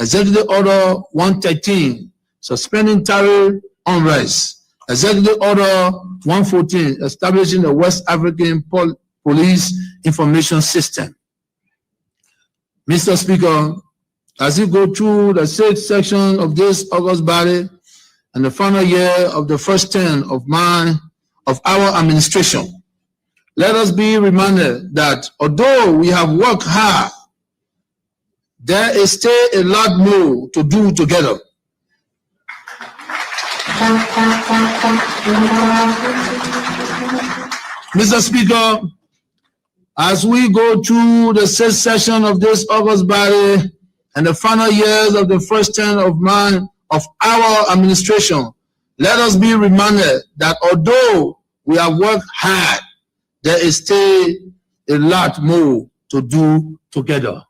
Executive Order 113, suspending tariff on rice. Executive Order 114, establishing the West African Police Information System. Mr. Speaker, as you go through the 6th section of this August body and the final year of the first term of our administration, let us be reminded that although we have worked hard, there is still a lot more to do together. Mr. Speaker, as we go through the 6th session of this August body and the final years of the first term of our administration, let us be reminded that although we have worked hard, there is still a lot more to do together.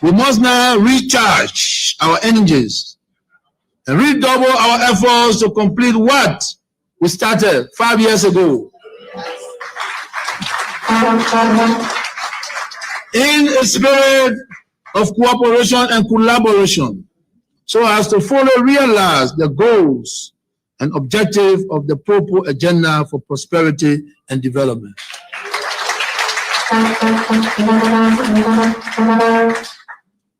We must now recharge our energies and redouble our efforts to complete what we started 5 years ago. In a spirit of cooperation and collaboration, so as to fully realize the goals and objectives of the Purple Agenda for Prosperity and Development.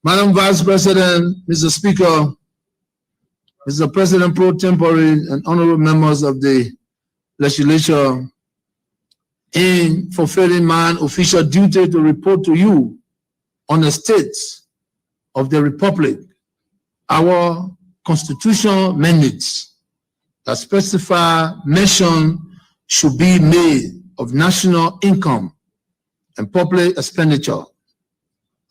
Madam Vice President, Mr. Speaker, Mr. President pro tempore, and honorable members of the legislature, in fulfilling my official duty to report to you on the state of the Republic, our constitutional mandates that specify mention should be made of national income and public expenditure.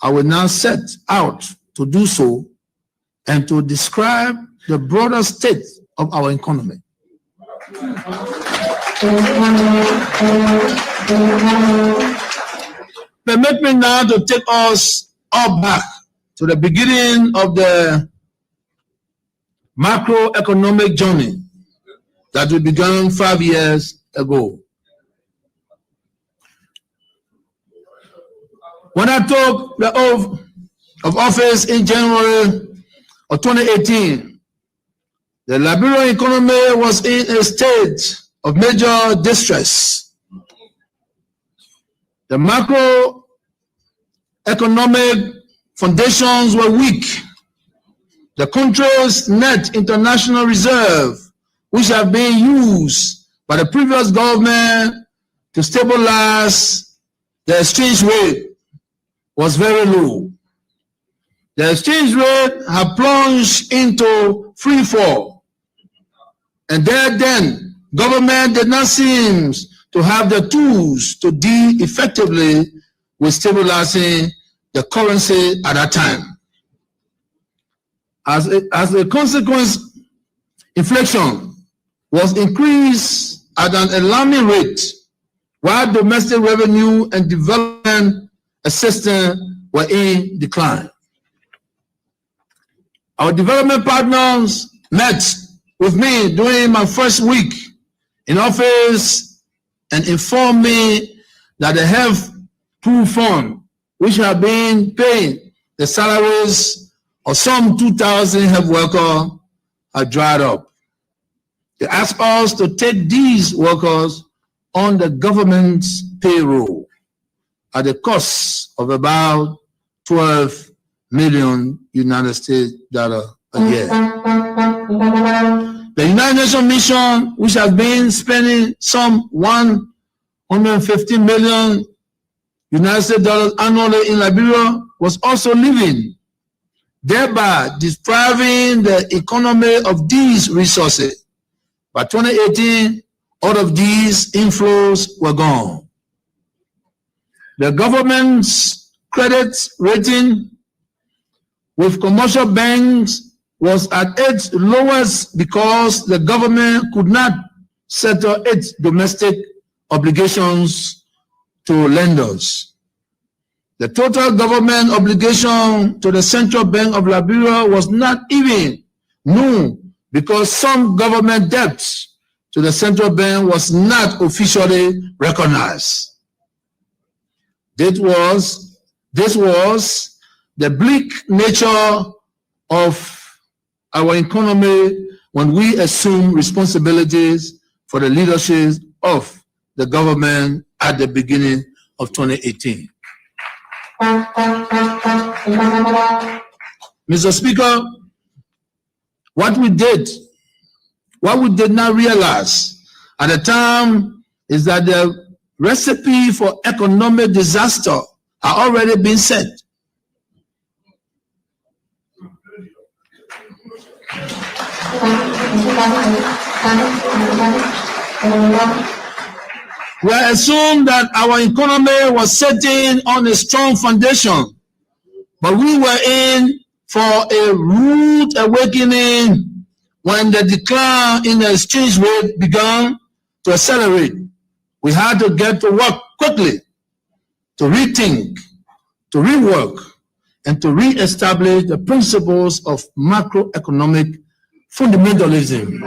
I will now set out to do so and to describe the broader state of our economy. Permit me now to take us all back to the beginning of the macroeconomic journey that we began 5 years ago. When I took the oath of office in January of 2018, the Liberian economy was in a state of major distress. The macroeconomic foundations were weak. The country's net international reserve, which have been used by the previous government to stabilize the exchange rate, was very low. The exchange rate had plunged into free fall. And there then, government did not seem to have the tools to deal effectively with stabilizing the currency at that time. As a consequence, inflation was increased at an alarming rate, while domestic revenue and development assistance were in decline. Our development partners met with me during my first week in office and informed me that the health pool fund, which had been paying the salaries of some 2,000 health workers, had dried up. They asked us to take these workers on the government's payroll at a cost of about 12 million United States dollars a year. The United Nations mission, which has been spending some 150 million United States dollars annually in Liberia, was also leaving, thereby depriving the economy of these resources. By 2018, all of these inflows were gone. The government's credit rating with commercial banks was at its lowest because the government could not settle its domestic obligations to lenders. The total government obligation to the Central Bank of Liberia was not even known because some government debts to the Central Bank was not officially recognized. This was the bleak nature of our economy when we assume responsibilities for the leadership of the government at the beginning of 2018. Mr. Speaker, what we did not realize at the time is that the recipe for economic disaster had already been set. We assumed that our economy was sitting on a strong foundation, but we were in for a rude awakening when the decline in the exchange rate began to accelerate. We had to get to work quickly to rethink, to rework, and to re-establish the principles of macroeconomic fundamentalism.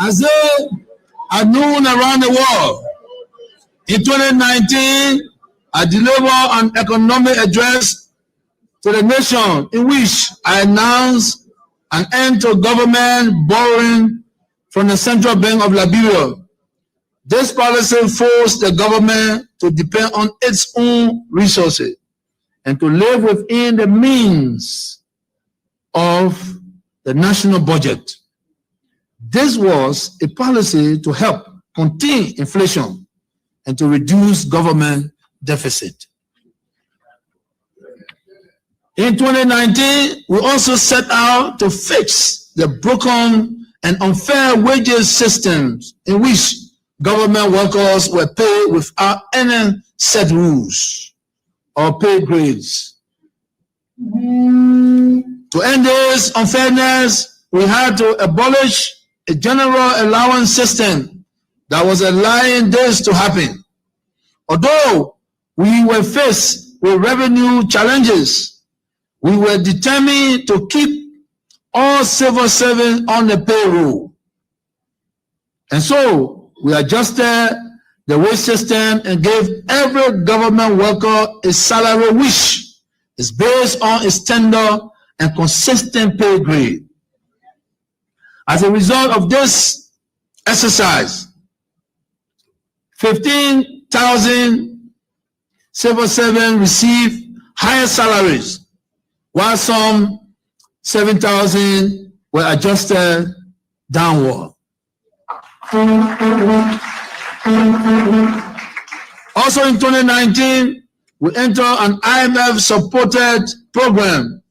As at noon around the world, in 2019, I delivered an economic address to the nation in which I announced an end to government borrowing from the Central Bank of Liberia. This policy forced the government to depend on its own resources and to live within the means of the national budget. This was a policy to help contain inflation and to reduce government deficit. In 2019, we also set out to fix the broken and unfair wages systems in which government workers were paid without any set rules or pay grades. To end this unfairness, we had to abolish a general allowance system that was allowing this to happen. Although we were faced with revenue challenges, we were determined to keep all civil servants on the payroll. And so we adjusted the wage system and gave every government worker a salary which is based on a standard and consistent pay grade. As a result of this exercise, 15,000 civil servants received higher salaries, while some 7,000 were adjusted downward. Also in 2019, we entered an IMF-supported program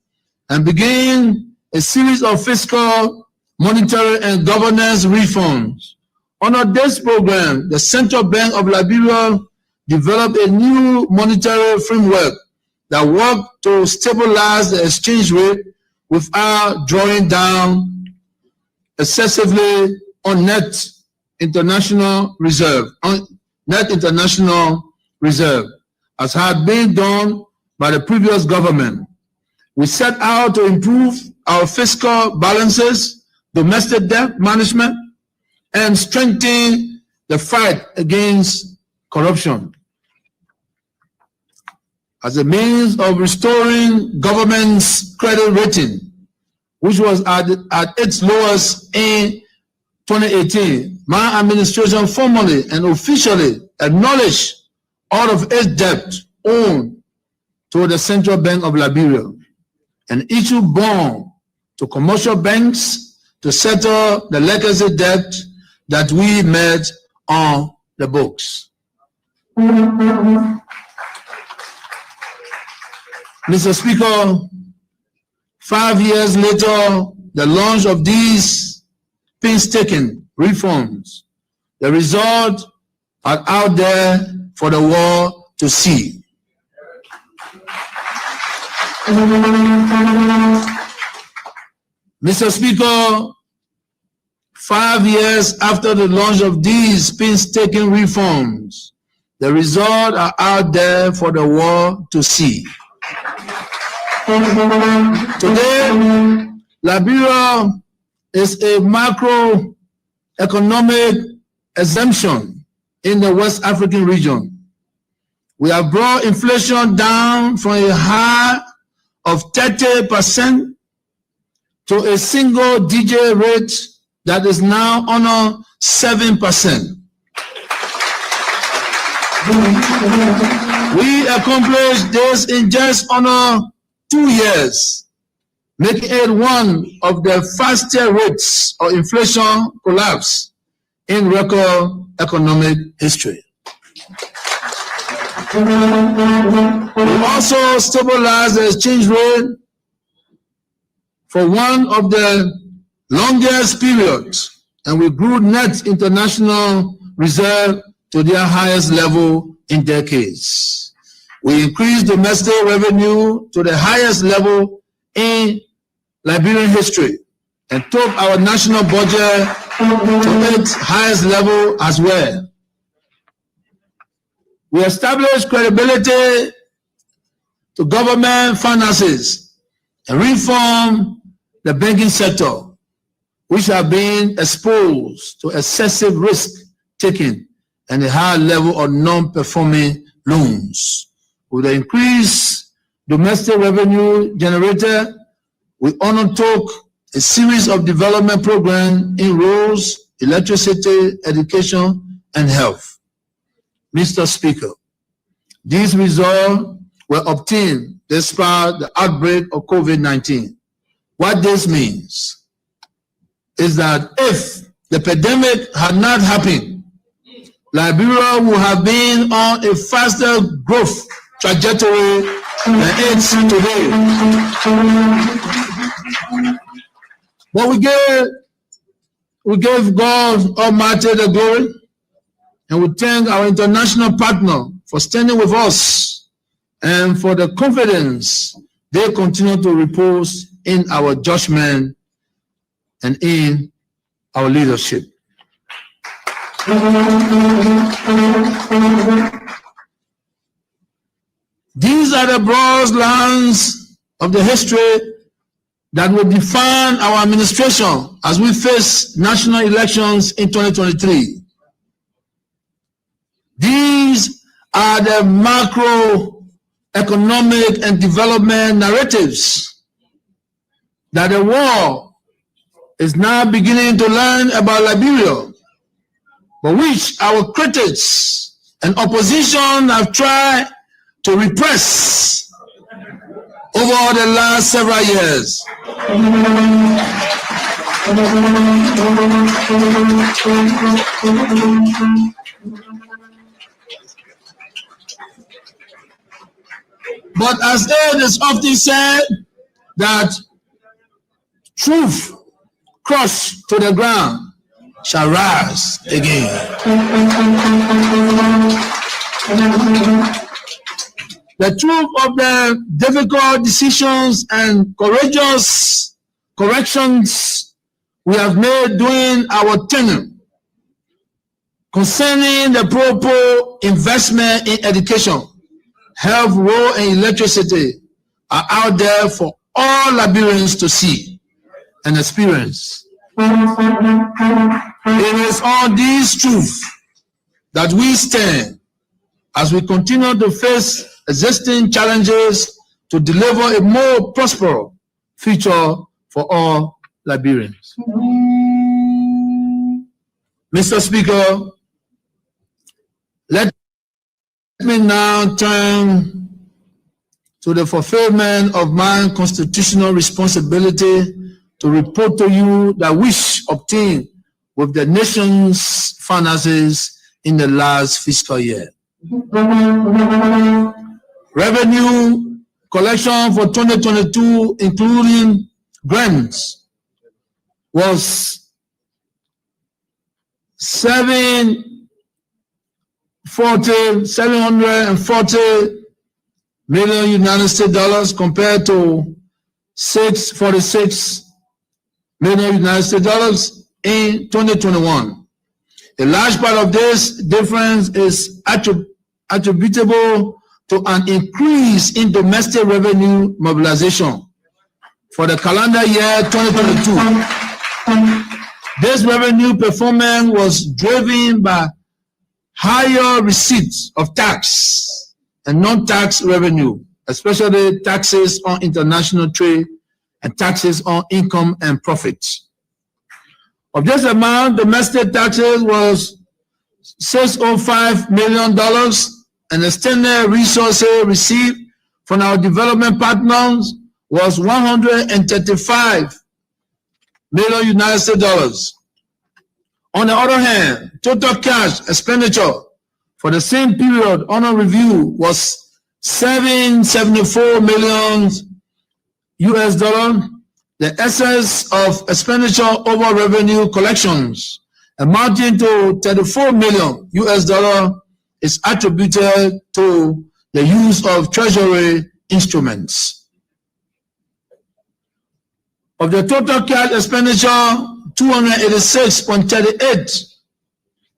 and began a series of fiscal, monetary, and governance reforms. Under this program, the Central Bank of Liberia developed a new monetary framework that worked to stabilize the exchange rate without drawing down excessively on net international reserve, as had been done by the previous government. We set out to improve our fiscal balances, domestic debt management, and strengthen the fight against corruption. As a means of restoring government's credit rating, which was at its lowest in 2018, my administration formally and officially acknowledged all of its debt owed to the Central Bank of Liberia and issued bonds to commercial banks to settle the legacy debt that we made on the books. Mr. Speaker, 5 years later, the launch of these painstaking reforms, the result are out there for the world to see. Mr. Speaker, 5 years after the launch of these painstaking reforms, the results are out there for the world to see. Today, Liberia is a macroeconomic exemption in the West African region. We have brought inflation down from a high of 30% to a single-digit rate that is now under 7%. We accomplished this in just under 2 years, making it one of the fastest rates of inflation collapse in record economic history. We also stabilized the exchange rate for one of the longest periods, and we grew net international reserve to their highest level in decades. We increased domestic revenue to the highest level in Liberian history and took our national budget to its highest level as well. We established credibility to government finances and reformed the banking sector, which have been exposed to excessive risk-taking and a high level of non-performing loans. With the increased domestic revenue generated, we undertook a series of development programs in roads, electricity, education, and health. Mr. Speaker, these results were obtained despite the outbreak of COVID-19. What this means is that if the pandemic had not happened, Liberia would have been on a faster growth trajectory than it's today. But we gave God Almighty the glory, and we thank our international partner for standing with us and for the confidence they continue to repose in our judgment and in our leadership. These are the broad lines of the history that will define our administration as we face national elections in 2023. These are the macroeconomic and development narratives that the world is now beginning to learn about Liberia, but which our critics and opposition have tried to repress over the last several years. But as it is often said, that truth crushed to the ground shall rise again. The truth of the difficult decisions and courageous corrections we have made during our tenure concerning the proper investment in education, health, road, and electricity are out there for all Liberians to see and experience. It is on these truths that we stand as we continue to face existing challenges to deliver a more prosperous future for all Liberians. Mr. Speaker, let me now turn to the fulfillment of my constitutional responsibility to report to you that which obtained with the nation's finances in the last fiscal year. Revenue collection for 2022, including grants, was $740 million United States dollars compared to $646 million United States dollars in 2021. A large part of this difference is attributable to an increase in domestic revenue mobilization for the calendar year 2022. This revenue performance was driven by higher receipts of tax and non-tax revenue, especially taxes on international trade and taxes on income and profits. Of this amount, domestic taxes was $605 million, and extended resources received from our development partners was $135 million United States dollars. On the other hand, total cash expenditure for the same period under review was $774 million US dollar. The excess of expenditure over revenue collections amounting to $34 million US dollar is attributed to the use of treasury instruments. Of the total cash expenditure, $286.38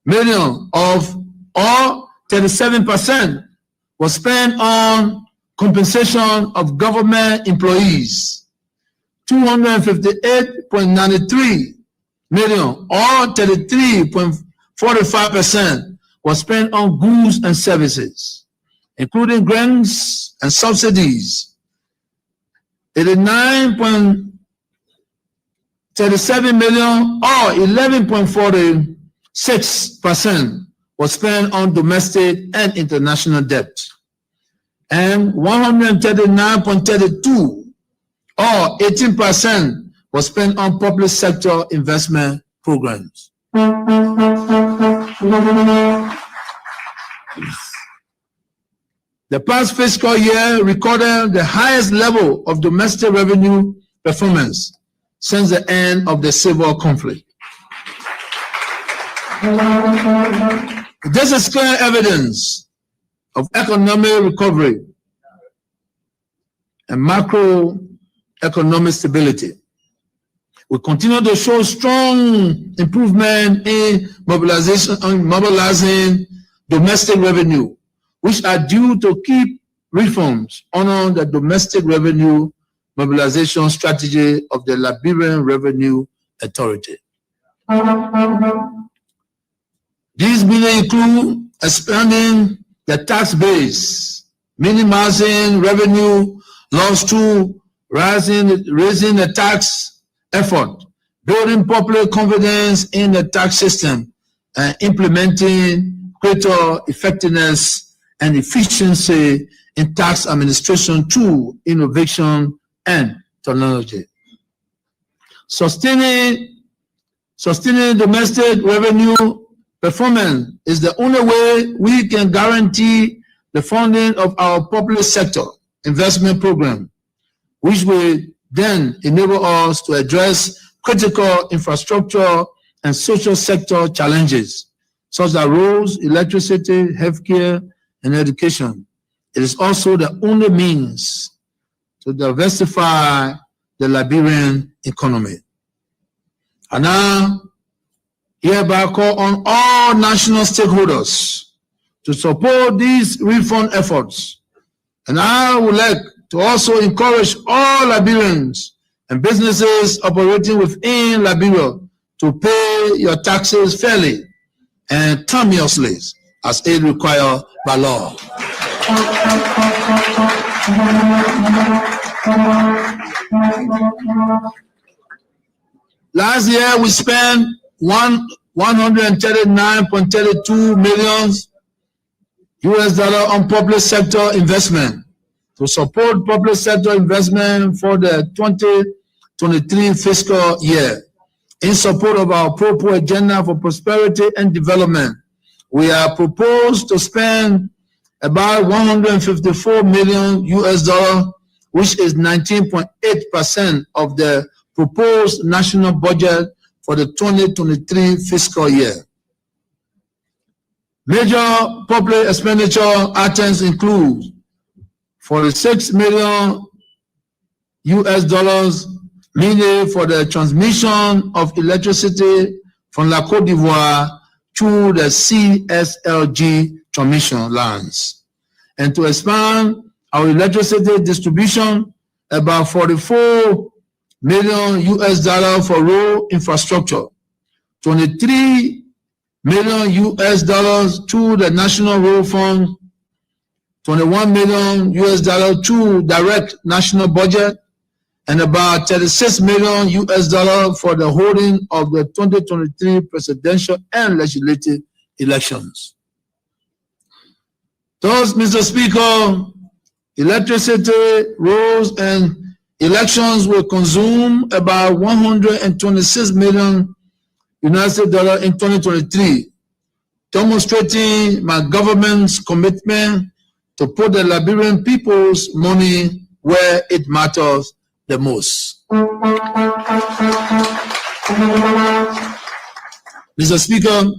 million or 37% was spent on compensation of government employees. $258.93 million or 33.45% was spent on goods and services, including grants and subsidies. $89.37 million or 11.46% was spent on domestic and international debt, and $139.32 or 18% was spent on public sector investment programs. The past fiscal year recorded the highest level of domestic revenue performance since the end of the civil conflict. This is clear evidence of economic recovery and macroeconomic stability. We continue to show strong improvement in mobilizing domestic revenue, which are due to key reforms under the domestic revenue mobilization strategy of the Liberian Revenue Authority. These may include expanding the tax base, minimizing revenue loss through raising the tax effort, building public confidence in the tax system, and implementing greater effectiveness and efficiency in tax administration through innovation and technology. Sustaining domestic revenue performance is the only way we can guarantee the funding of our public sector investment program, which will then enable us to address critical infrastructure and social sector challenges, such as roads, electricity, healthcare, and education. It is also the only means to diversify the Liberian economy. And now, hereby call on all national stakeholders to support these reform efforts. And I would like to also encourage all Liberians and businesses operating within Liberia to pay your taxes fairly and timeously as is required by law. Last year, we spent $139.32 million US dollar on public sector investment to support public sector investment for the 2023 fiscal year. In support of our Pro-Po agenda for prosperity and development, we are proposed to spend about $154 million US dollar which is 19.8% of the proposed national budget for the 2023 fiscal year. Major public expenditure items include $46 million mainly for the transmission of electricity from La Côte d'Ivoire through the CSLG transmission lines, and to expand our electricity distribution, about $44 million for road infrastructure, $23 million to the National Road Fund, $21 million to direct national budget, and about $36 million for the holding of the 2023 presidential and legislative elections. Thus, Mr. Speaker, electricity, roads, and elections will consume about $126 million in 2023, demonstrating my government's commitment to put the Liberian people's money where it matters the most. Mr. Speaker,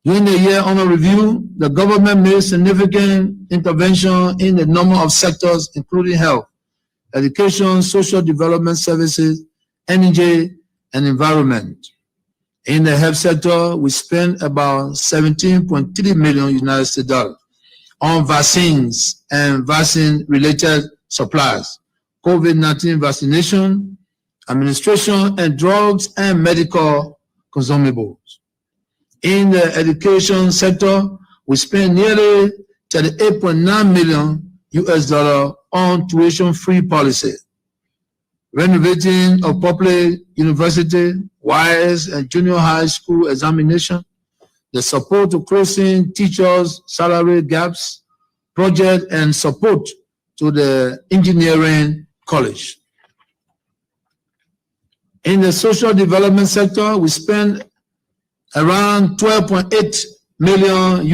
during the year under review, the government made significant intervention in a number of sectors, including health, education, social development services, energy, and environment. In the health sector, we spent about $17.3 million on vaccines and vaccine-related supplies, COVID-19 vaccination, administration, and drugs and medical consumables. In the education sector, we spent nearly $38.9 million on tuition-free policy, renovating of public university, WISE, and junior high school examination, the support to closing teachers' salary gaps, project and support to the engineering college. In the social development sector, we spent around $12.8 million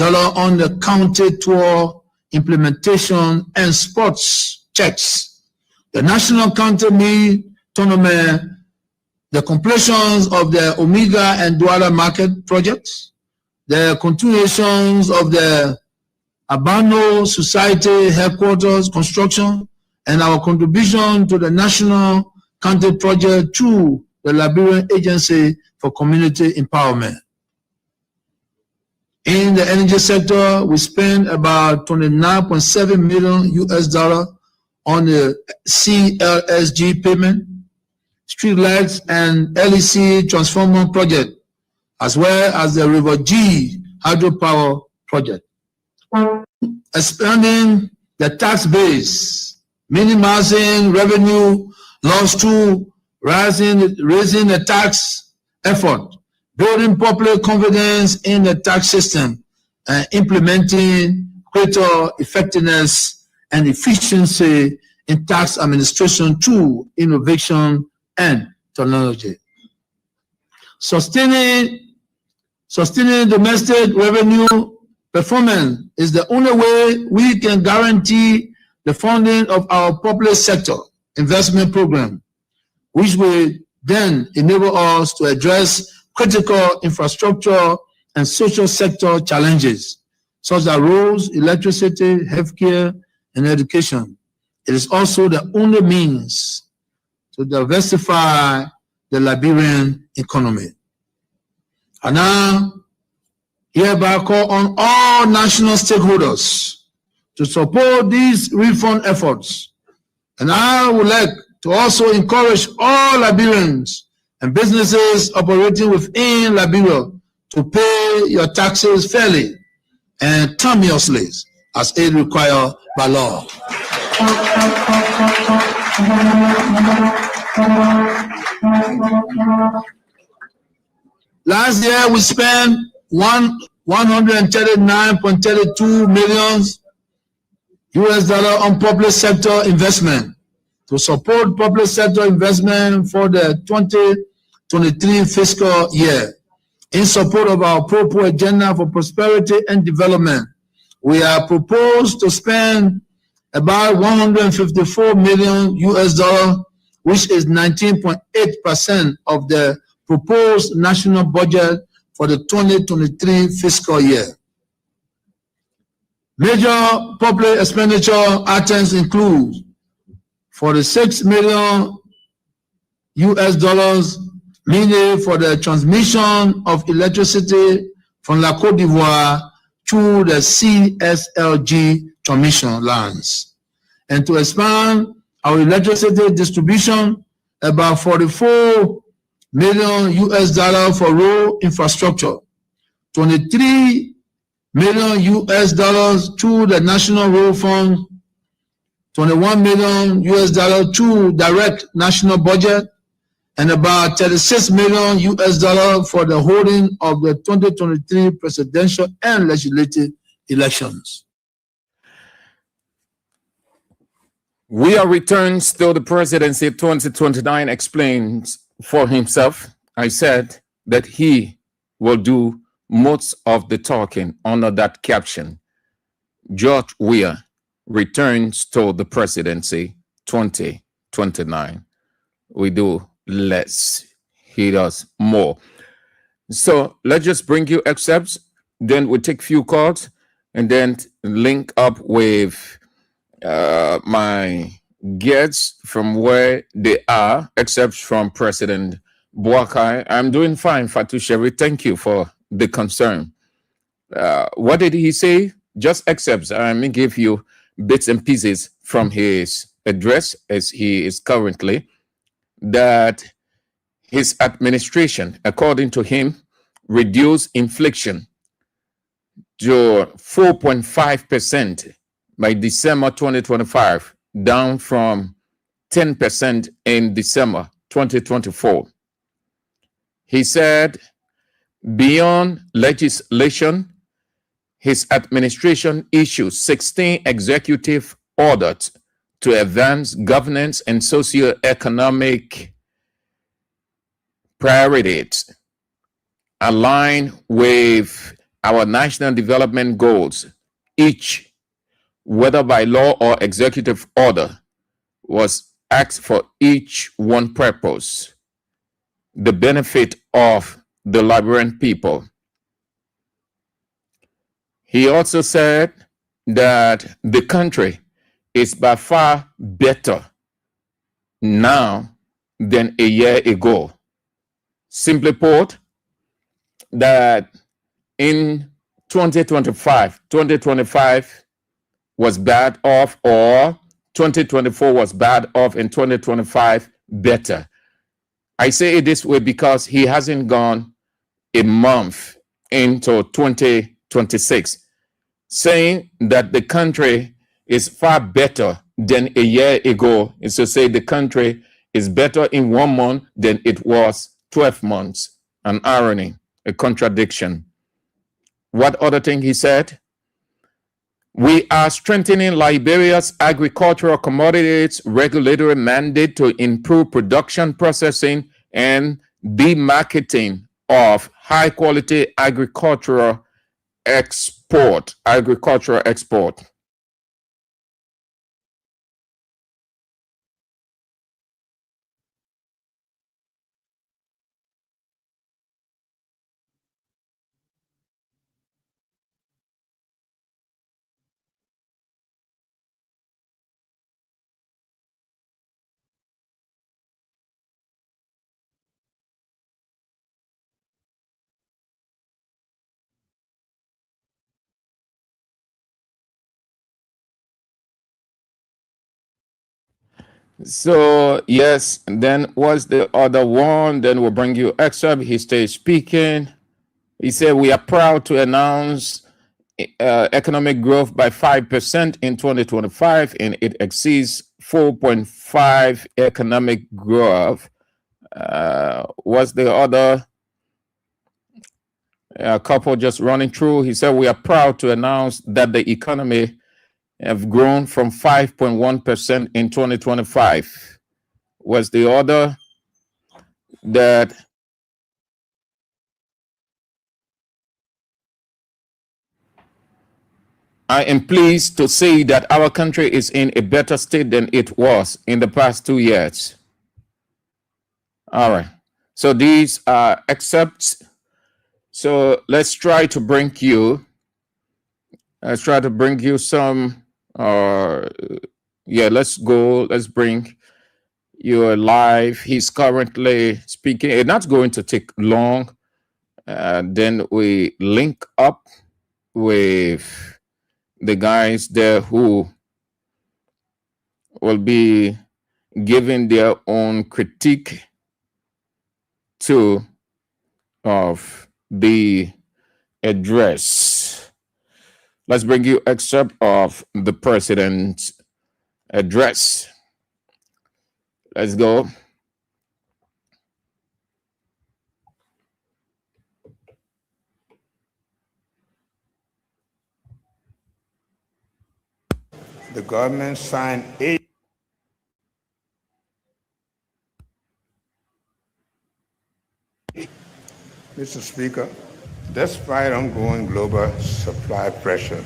on the county tour implementation and sports checks, the national county meet tournament, the completions of the Omega and Douala market projects, the continuations of the Abano Society headquarters construction, and our contribution to the national county project through the Liberian Agency for Community Empowerment. In the energy sector, we spent about $29.7 million on the CLSG payment, streetlights, and LEC transformer project, as well as the River G hydropower project. Expanding the tax base, minimizing revenue loss through raising the tax effort, building public confidence in the tax system, and implementing greater effectiveness and efficiency in tax administration through innovation and technology. Sustaining domestic revenue performance is the only way we can guarantee the funding of our public sector investment program, which will then enable us to address critical infrastructure and social sector challenges, such as roads, electricity, healthcare, and education. It is also the only means to diversify the Liberian economy. And now, hereby call on all national stakeholders to support these reform efforts. And I would like to also encourage all Liberians and businesses operating within Liberia to pay your taxes fairly and timeously as is required by law. Last year, we spent $139.32 million on public sector investment to support public sector investment for the 2023 fiscal year. In support of our Pro agenda for prosperity and development, we are proposed to spend about 154 million US dollar, which is 19.8% of the proposed national budget for the 2023 fiscal year. Major public expenditure items include 46 million US dollars, mainly for the transmission of electricity from La Côte d'Ivoire through the CSLG transmission lines, and to expand our electricity distribution, about 44 million US dollars for road infrastructure, 23 million US dollars through the National Road Fund, 21 million US dollars through direct national budget, and about 36 million US dollars for the holding of the 2023 presidential and legislative elections. We are returns to the presidency 2029 explains for himself. I said that he will do most of the talking under that caption. George Weah returns to the presidency 2029. We do less, he does more. So let's just bring you excerpts, then we take few calls, and then link up with my guests from where they are, except from President Boakai. I'm doing fine, Fatou Sherry. Thank you for the concern. What did he say? Just excerpts. I may give you bits and pieces from his address as he is currently, that his administration, according to him, reduced inflation to 4.5% by December 2025, down from 10% in December 2024. He said, beyond legislation, his administration issued 16 executive orders to advance governance and socio-economic priorities align with our national development goals. Each, whether by law or executive order, was asked for each one purpose: the benefit of the Liberian people. He also said that the country is by far better now than a year ago. Simply put, that in 2025 was bad off, or 2024 was bad off, and 2025 better. I say it this way because he hasn't gone a month into 2026 saying that the country is far better than a year ago. Is to say the country is better in 1 month than it was 12 months. An irony, a contradiction. What other thing he said? We are strengthening Liberia's agricultural commodities regulatory mandate to improve production, processing, and the marketing of high-quality agricultural export. So yes, and then what's the other one? Then we'll bring you excerpt. He stays speaking. He said, we are proud to announce economic growth by 5% in 2025, and it exceeds 4.5 economic growth. What's the other? A couple just running through. He said, we are proud to announce that the economy have grown from 5.1% in 2025. Was the order that I am pleased to say that our country is in a better state than it was in the past 2 years. All right. So these are excerpts. So let's try to bring you some, let's bring you live. He's currently speaking. It's not going to take long. Then we link up with the guys there who will be giving their own critique of the address. Let's bring you excerpt of the president's address. Let's go. The government signed 8 Mr. Speaker, despite ongoing global supply pressure,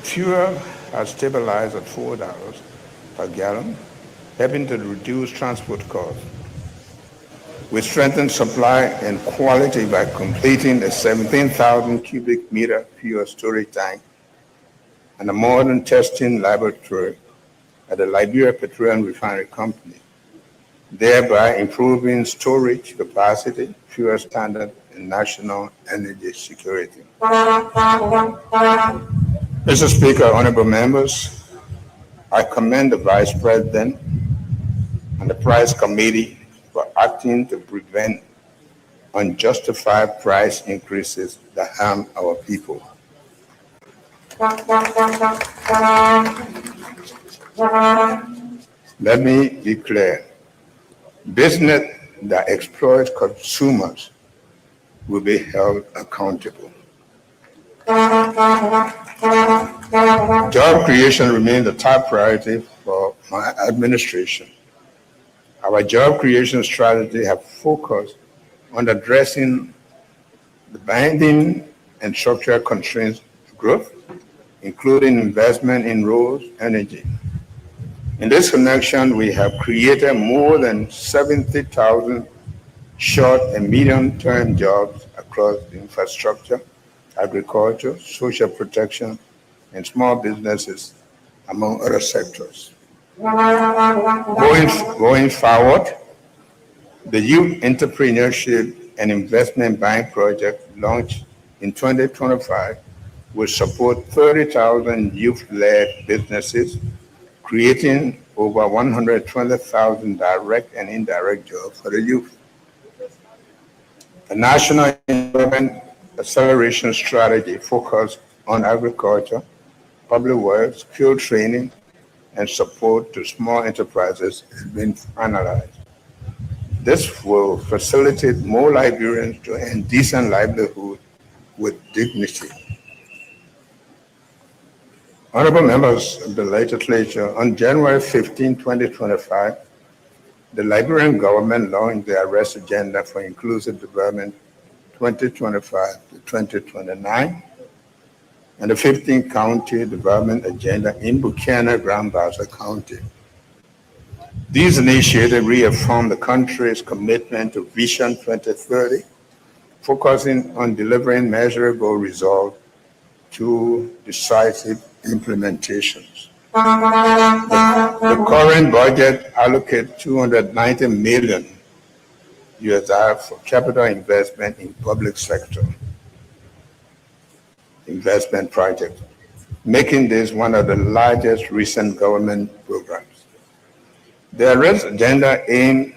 fuel has stabilized at $4 per gallon, helping to reduce transport costs. We strengthened supply and quality by completing a 17,000 cubic meter fuel storage tank and a modern testing laboratory at the Liberia Petroleum Refinery Company, thereby improving storage capacity, fuel standard, and national energy security. Mr. Speaker, honorable members, I commend the Vice President and the Price Committee for acting to prevent unjustified price increases that harm our people. Let me be clear. Business that exploits consumers will be held accountable. Job creation remains a top priority for my administration. Our job creation strategy has focused on addressing the binding and structural constraints to growth, including investment in roads, energy. In this connection, we have created more than 70,000 short and medium-term jobs across infrastructure, agriculture, social protection, and small businesses, among other sectors. Going forward, the Youth Entrepreneurship and Investment Bank project launched in 2025 will support 30,000 youth-led businesses, creating over 120,000 direct and indirect jobs for the youth. The National Employment Acceleration Strategy focused on agriculture, public works, skill training, and support to small enterprises has been finalized. This will facilitate more Liberians to earn decent livelihood with dignity. Honorable members of the legislature, on January 15, 2025, the Liberian government launched the Arrest Agenda for Inclusive Development 2025 to 2029 and the 15th County Development Agenda in Buchanan-Grand-Bassa County. These initiatives reaffirm the country's commitment to Vision 2030, focusing on delivering measurable results through decisive implementations. The current budget allocates $290 million for capital investment in public sector investment projects, making this one of the largest recent government programs. The Arrest Agenda aims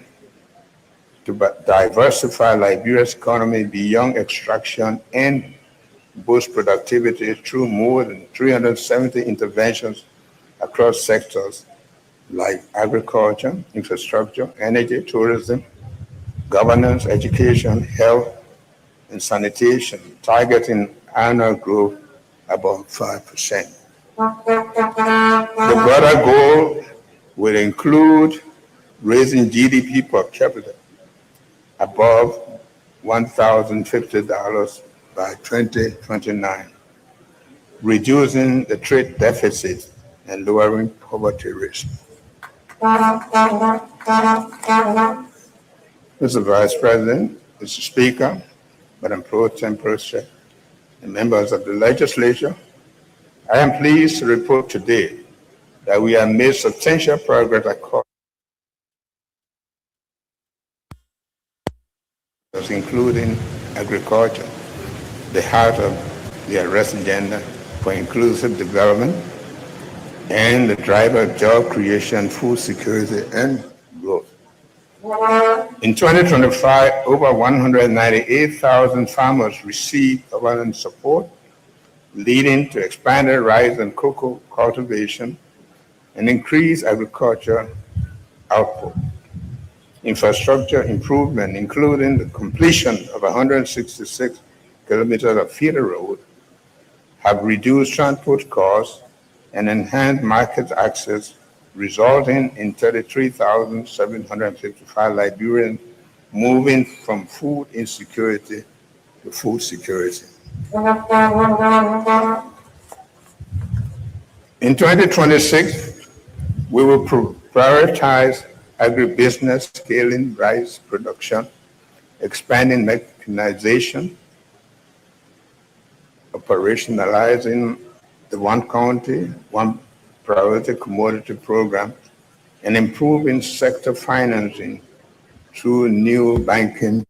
to diversify Liberia's economy beyond extraction and boost productivity through more than 370 interventions across sectors like agriculture, infrastructure, energy, tourism, governance, education, health, and sanitation, targeting annual growth above 5%. The broader goal will include raising GDP per capita above $1,050 by 2029, reducing the trade deficit and lowering poverty risk. Mr. Vice President, Mr. Speaker, Madam Pro Temperature, and members of the legislature, I am pleased to report today that we have made substantial progress across, including agriculture, the heart of the arrest agenda for inclusive development, and the driver of job creation, food security, and growth. In 2025, over 198,000 farmers received government support, leading to expanded rice and cocoa cultivation and increased agriculture output. Infrastructure improvement, including the completion of 166 kilometers of feeder road, have reduced transport costs and enhanced market access, resulting in 33,755 Liberians moving from food insecurity to food security. In 2026, we will prioritize agribusiness, scaling rice production, expanding mechanization, operationalizing the One County, One Priority Commodity Program, and improving sector financing through new banking.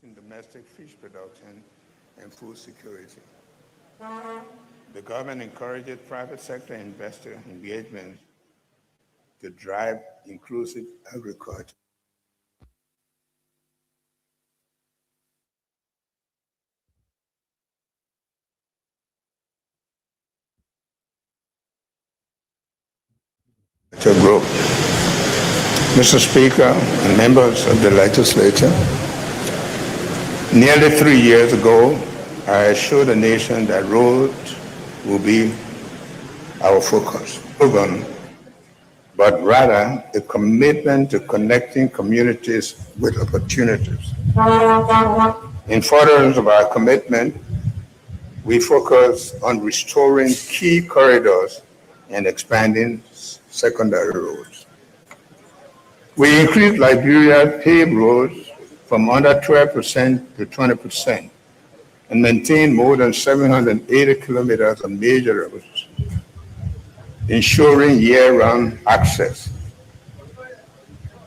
In domestic fish production and food security. The government encourages private sector investor engagement to drive inclusive agriculture. Growth. Mr. Speaker and members of the legislature, nearly 3 years ago, I assured the nation that roads will be our focus, but rather a commitment to connecting communities with opportunities. In furtherance of our commitment, we focus on restoring key corridors and expanding secondary roads. We increased Liberia's paved roads from under 12% to 20%, and maintain more than 780 kilometers of major roads, ensuring year-round access.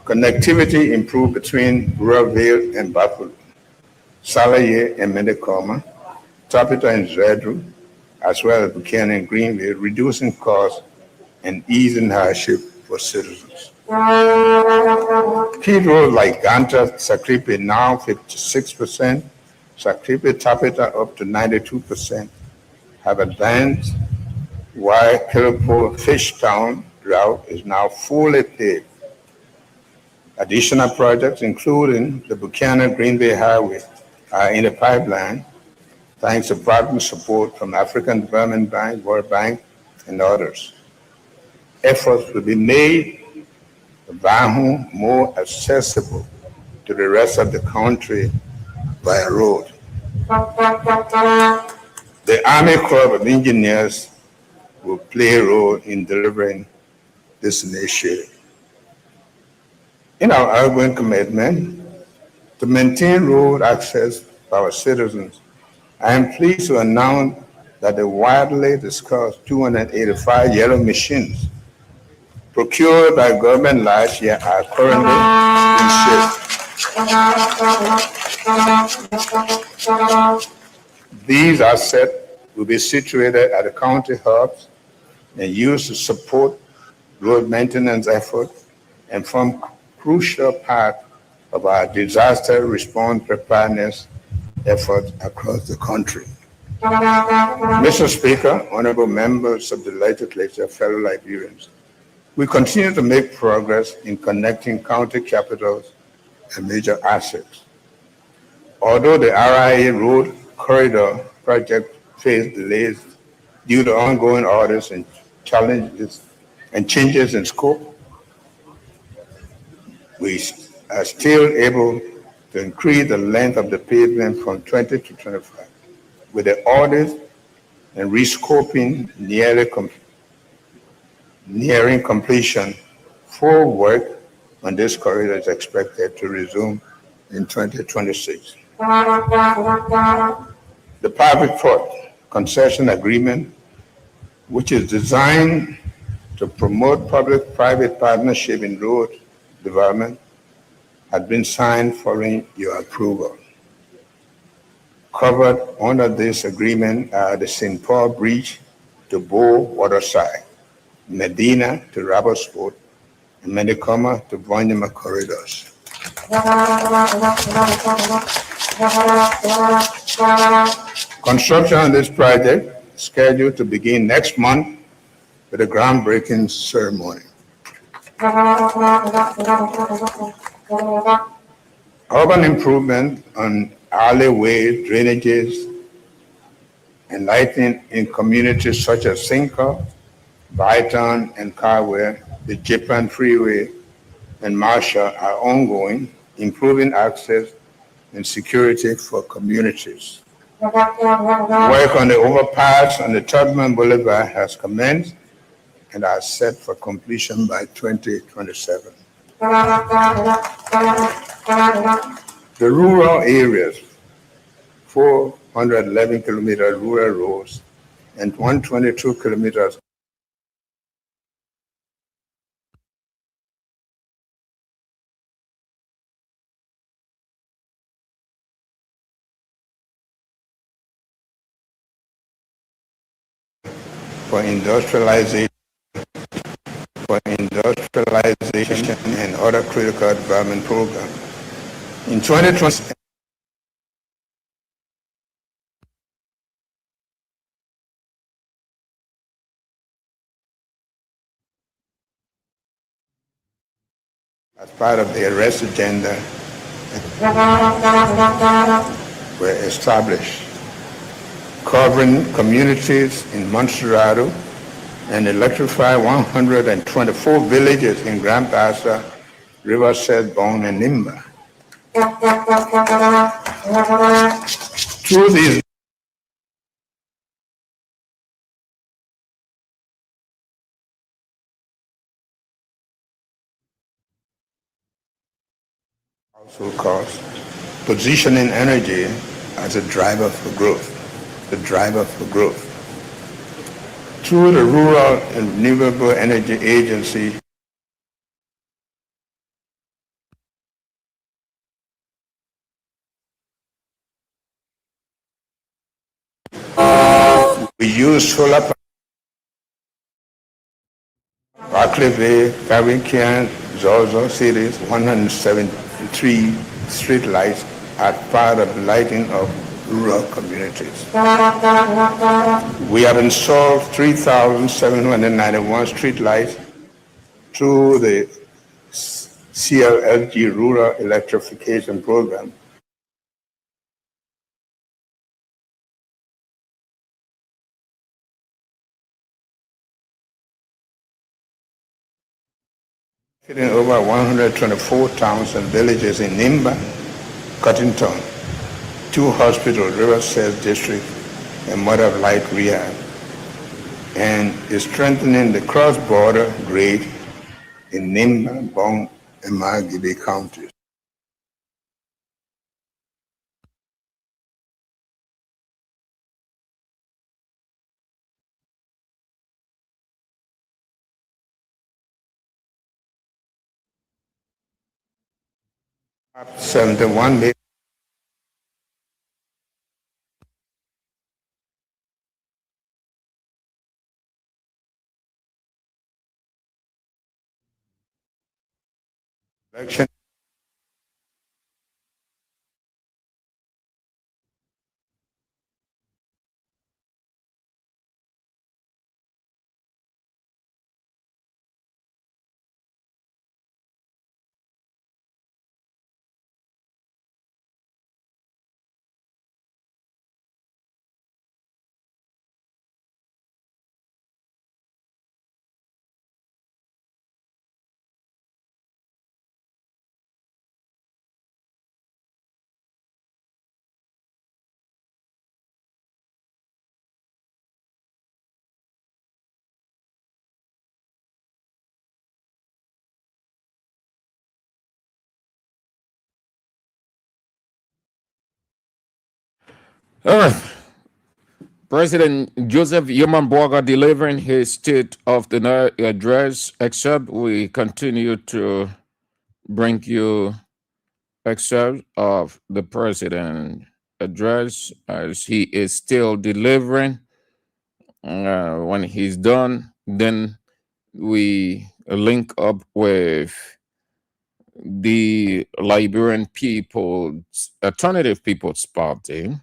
Connectivity improved between Ruralville and Buffalo, Salaye and Medekoma, Topita and Zedru, as well as Buchanan and Greenville, reducing costs and easing hardship for citizens. Key roads like Ganta, Sakripe now 56%, Sakripe Topita up to 92%, have advanced, while Kilipo Fishtown route is now fully paved. Additional projects, including the Buchanan Green Bay Highway, are in the pipeline, thanks to partner support from African Development Bank, World Bank, and others. Efforts will be made to Vahu more accessible to the rest of the country via road. The Army Corps of Engineers will play a role in delivering this initiative. In our ongoing commitment to maintain road access for our citizens, I am pleased to announce that the widely discussed 285 yellow machines procured by government last year are currently in shape. These assets will be situated at the county hubs and used to support road maintenance efforts and form crucial part of our disaster response preparedness efforts across the country. Mr. Speaker, honorable members of the legislature, fellow Liberians, we continue to make progress in connecting county capitals and major assets. Although the RIA Road Corridor project faced delays due to ongoing orders and challenges and changes in scope, we are still able to increase the length of the pavement from 20 to 25. With the orders and rescoping nearing completion, full work on this corridor is expected to resume in 2026. The Private Port Concession Agreement, which is designed to promote public-private partnership in road development, has been signed following your approval. Covered under this agreement are the St. Paul Bridge to Bow Waterside, Medina to Robertsport, and Medicoma to Boinema corridors. Construction on this project is scheduled to begin next month with a groundbreaking ceremony. Urban improvement on alleyways, drainages, and lighting in communities such as Cinco, Bytown, and Carway, the Japan Freeway, and Marshall are ongoing, improving access and security for communities. Work on the overpass on the Tubman Boulevard has commenced and are set for completion by 2027. The rural areas, 411 kilometer rural roads and 122 kilometers for industrialization and other critical development programs. In 2020, as part of the arrest agenda, were established, covering communities in Montserrado and electrify 124 villages in Grand Bassa, Riverside, Bone, and Nimba. Through these household costs, positioning energy as a driver for growth, Through the Rural and Renewable Energy Agency, we use solar power. Barclay Bay, Caribbean, Zozo cities, 173 street lights are part of the lighting of rural communities. We have installed 3,791 street lights through the CLSG Rural Electrification Program. Hitting over 124 towns and villages in Nimba, Cottington, 2 hospitals, Riverside District, and Mother of Light Rehab, and is strengthening the cross-border grid in Nimba, Bong, and Margibi counties. $71 million Election. All right. President Joseph Yomamboga delivering his State of the Night address, except we continue to bring you excerpt of the president address as he is still delivering. When he's done, then we link up with the Liberian People's Alternative People's Party.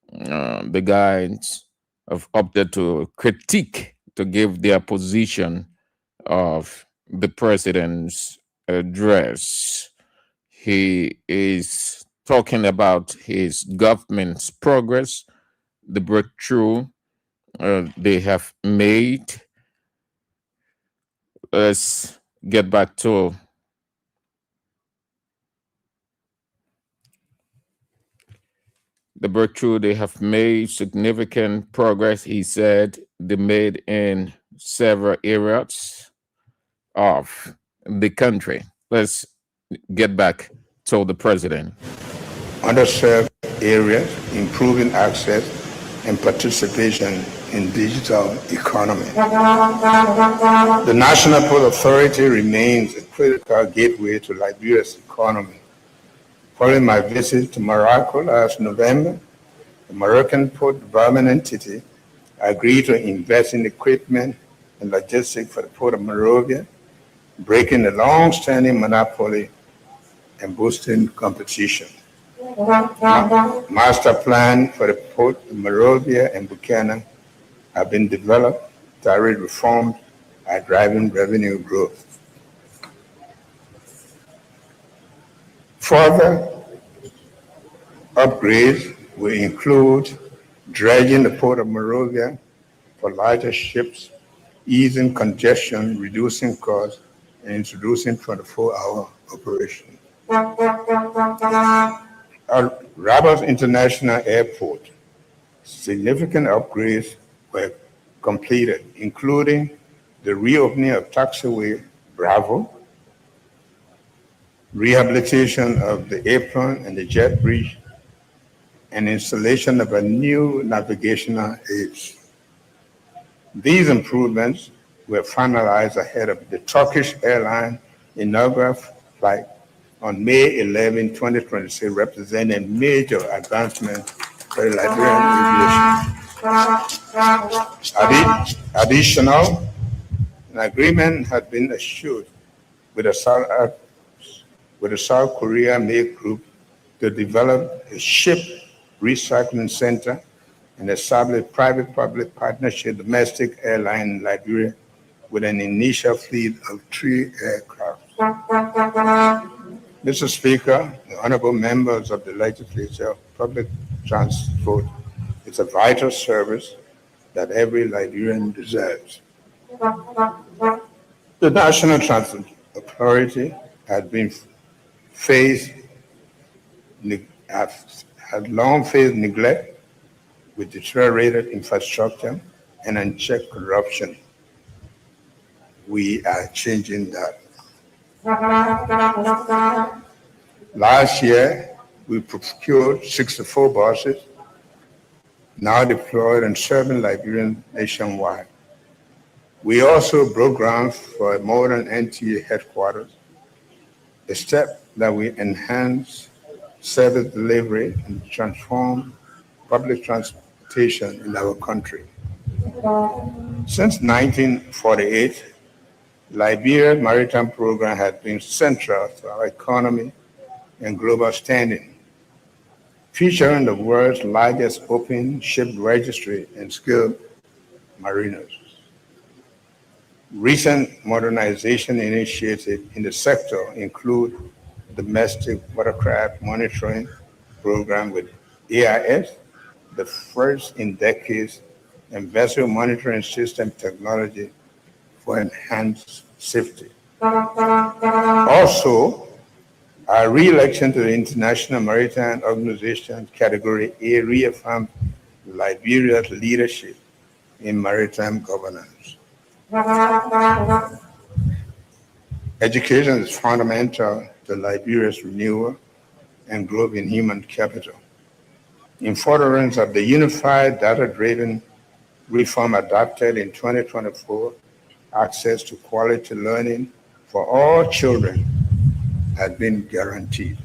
The guys have opted to critique, to give their position of the president's address. He is talking about his government's progress, the breakthrough they have made. Let's get back to the breakthrough they have made. Significant progress, he said, they made in several areas of the country. Let's get back to the president. Underserved areas, improving access and participation in digital economy. The National Port Authority remains a critical gateway to Liberia's economy. Following my visit to Morocco last November, the Moroccan Port Development Entity agreed to invest in equipment and logistics for the Port of Monrovia, breaking a long-standing monopoly and boosting competition. Master plan for the Port of Monrovia and Buchanan have been developed. Tariff reforms are driving revenue growth. Further upgrades will include dredging the Port of Monrovia for larger ships, easing congestion, reducing costs, and introducing 24-hour operation. Rabat International Airport, significant upgrades were completed, including the reopening of taxiway Bravo, rehabilitation of the apron and the jet bridge, and installation of a new navigational aids. These improvements were finalized ahead of the Turkish Airlines inaugural flight on May 11, 2026, representing major advancement for Liberian aviation. Additional, an agreement had been assured with a South Korea-made group to develop a ship recycling center and establish private-public partnership domestic airline in Liberia with an initial fleet of 3 aircraft. Mr. Speaker, the honorable members of the legislature, public transport is a vital service that every Liberian deserves. The National Transport Authority had long faced neglect with deteriorated infrastructure and unchecked corruption. We are changing that. Last year, we procured 64 buses, now deployed and serving Liberians nationwide. We also broke ground for a modern NTA headquarters, a step that will enhance service delivery and transform public transportation in our country. Since 1948, Liberia's maritime program has been central to our economy and global standing, featuring the world's largest open ship registry and skilled mariners. Recent modernization initiatives in the sector include domestic watercraft monitoring program with AIS, the first in decades, and vessel monitoring system technology for enhanced safety. Also, our re-election to the International Maritime Organization Category A reaffirmed Liberia's leadership in maritime governance. Education is fundamental to Liberia's renewal and growth in human capital. In furtherance of the unified data-driven reform adopted in 2024, access to quality learning for all children has been guaranteed.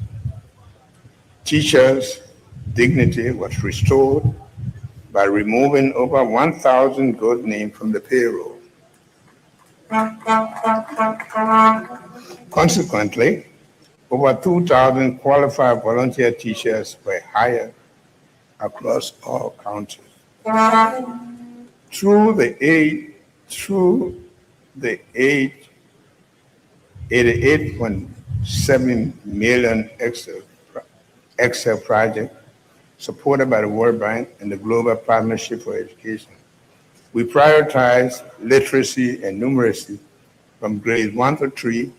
Teachers' dignity was restored by removing over 1,000 good names from the payroll. Consequently, over 2,000 qualified volunteer teachers were hired across all counties. Through the 88.7 million Excel project supported by the World Bank and the Global Partnership for Education, we prioritize literacy and numeracy from grades 1 to 3,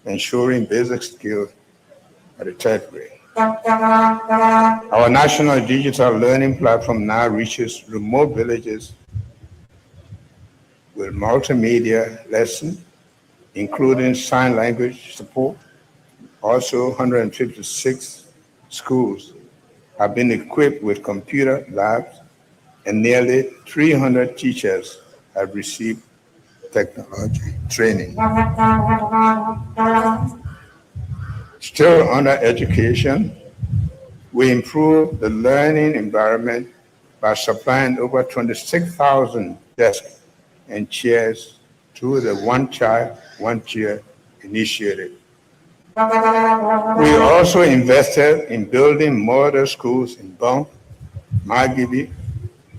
ensuring basic skills at the third grade. Our national digital learning platform now reaches remote villages with multimedia lessons, including sign language support. Also, 156 schools have been equipped with computer labs, and nearly 300 teachers have received technology training. Still under education, we improve the learning environment by supplying over 26,000 desks and chairs through the One Child, One Chair initiative. We also invested in building model schools in Bunk, Margibi,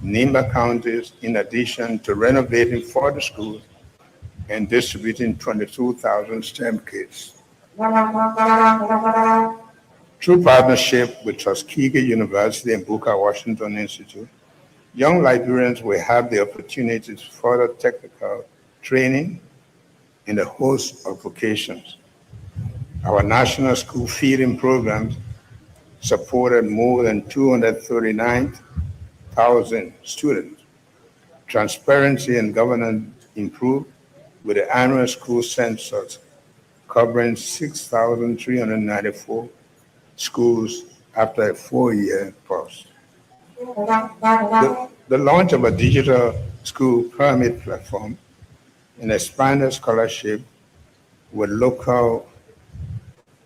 Nimba counties, in addition to renovating 40 schools and distributing 22,000 STEM kits. Through partnership with Tuskegee University and Booker Washington Institute, young Liberians will have the opportunity to further technical training in a host of vocations. Our national school feeding programs supported more than 239,000 students. Transparency and governance improved with the annual school census covering 6,394 schools after a 4-year pause. The launch of a digital school pyramid platform and expanded scholarship with local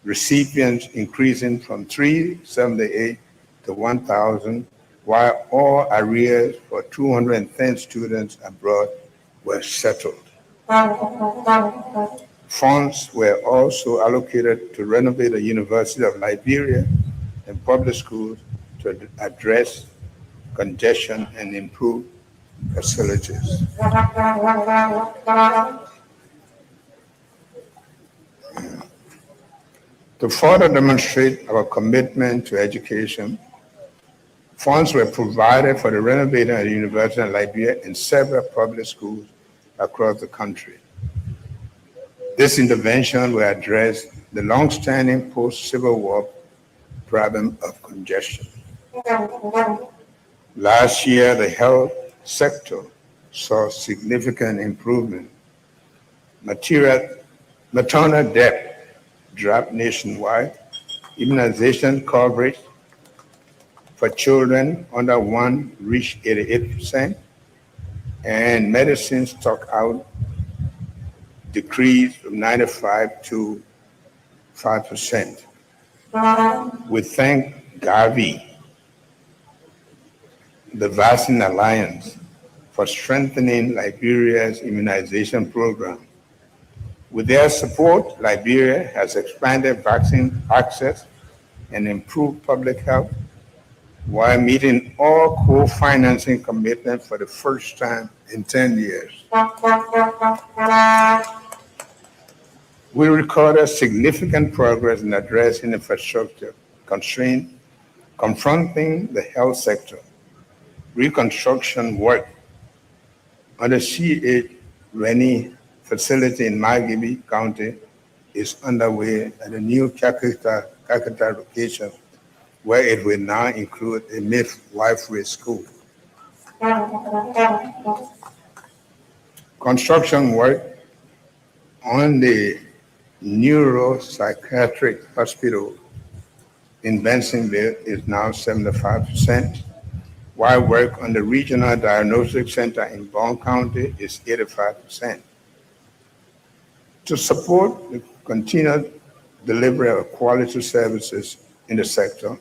recipients increasing from 378 to 1,000, while all arrears for 210 students abroad were settled. Funds were also allocated to renovate the University of Liberia and public schools to address congestion and improve facilities. To further demonstrate our commitment to education, funds were provided for the renovating of the University of Liberia and several public schools across the country. This intervention will address the long-standing post-Civil War problem of congestion. Last year, the health sector saw significant improvement. Maternal death dropped nationwide. Immunization coverage for children under 1 reached 88%, and medicine stock out decreased from 95 to 5%. We thank Gavi, the Vaccine Alliance, for strengthening Liberia's immunization program. With their support, Liberia has expanded vaccine access and improved public health while meeting all co-financing commitments for the first time in 10 years. We recorded significant progress in addressing infrastructure constraints confronting the health sector. Reconstruction work on the C.H. Rennie facility in Margibi County is underway at a new Calcutta location, where it will now include a midwifery school. Construction work on the neuropsychiatric hospital in Bensonville is now 75%, while work on the regional diagnostic center in Bond County is 85%. To support the continued delivery of quality services in the sector,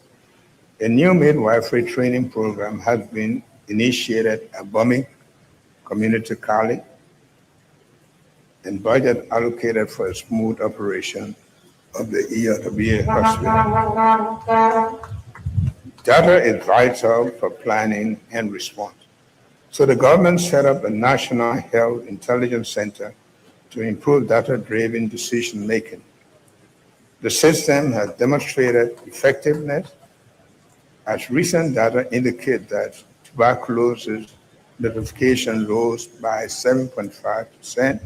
a new midwifery training program has been initiated at Bumming Community College and budget allocated for a smooth operation of the ERWA hospital. Data is vital for planning and response. So the government set up a National Health Intelligence Center to improve data-driven decision-making. The system has demonstrated effectiveness, as recent data indicate that tuberculosis notification rose by 7.5%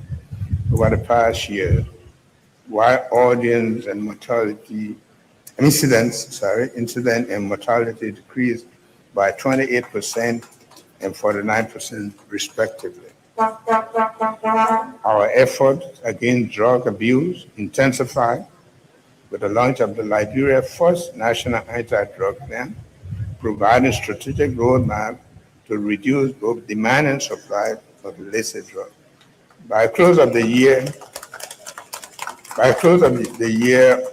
over the past year, while incident and mortality decreased by 28% and 49% respectively. Our efforts against drug abuse intensified with the launch of the Liberia first national anti-drug plan, providing strategic roadmap to reduce both demand and supply of illicit drugs. By close of the year,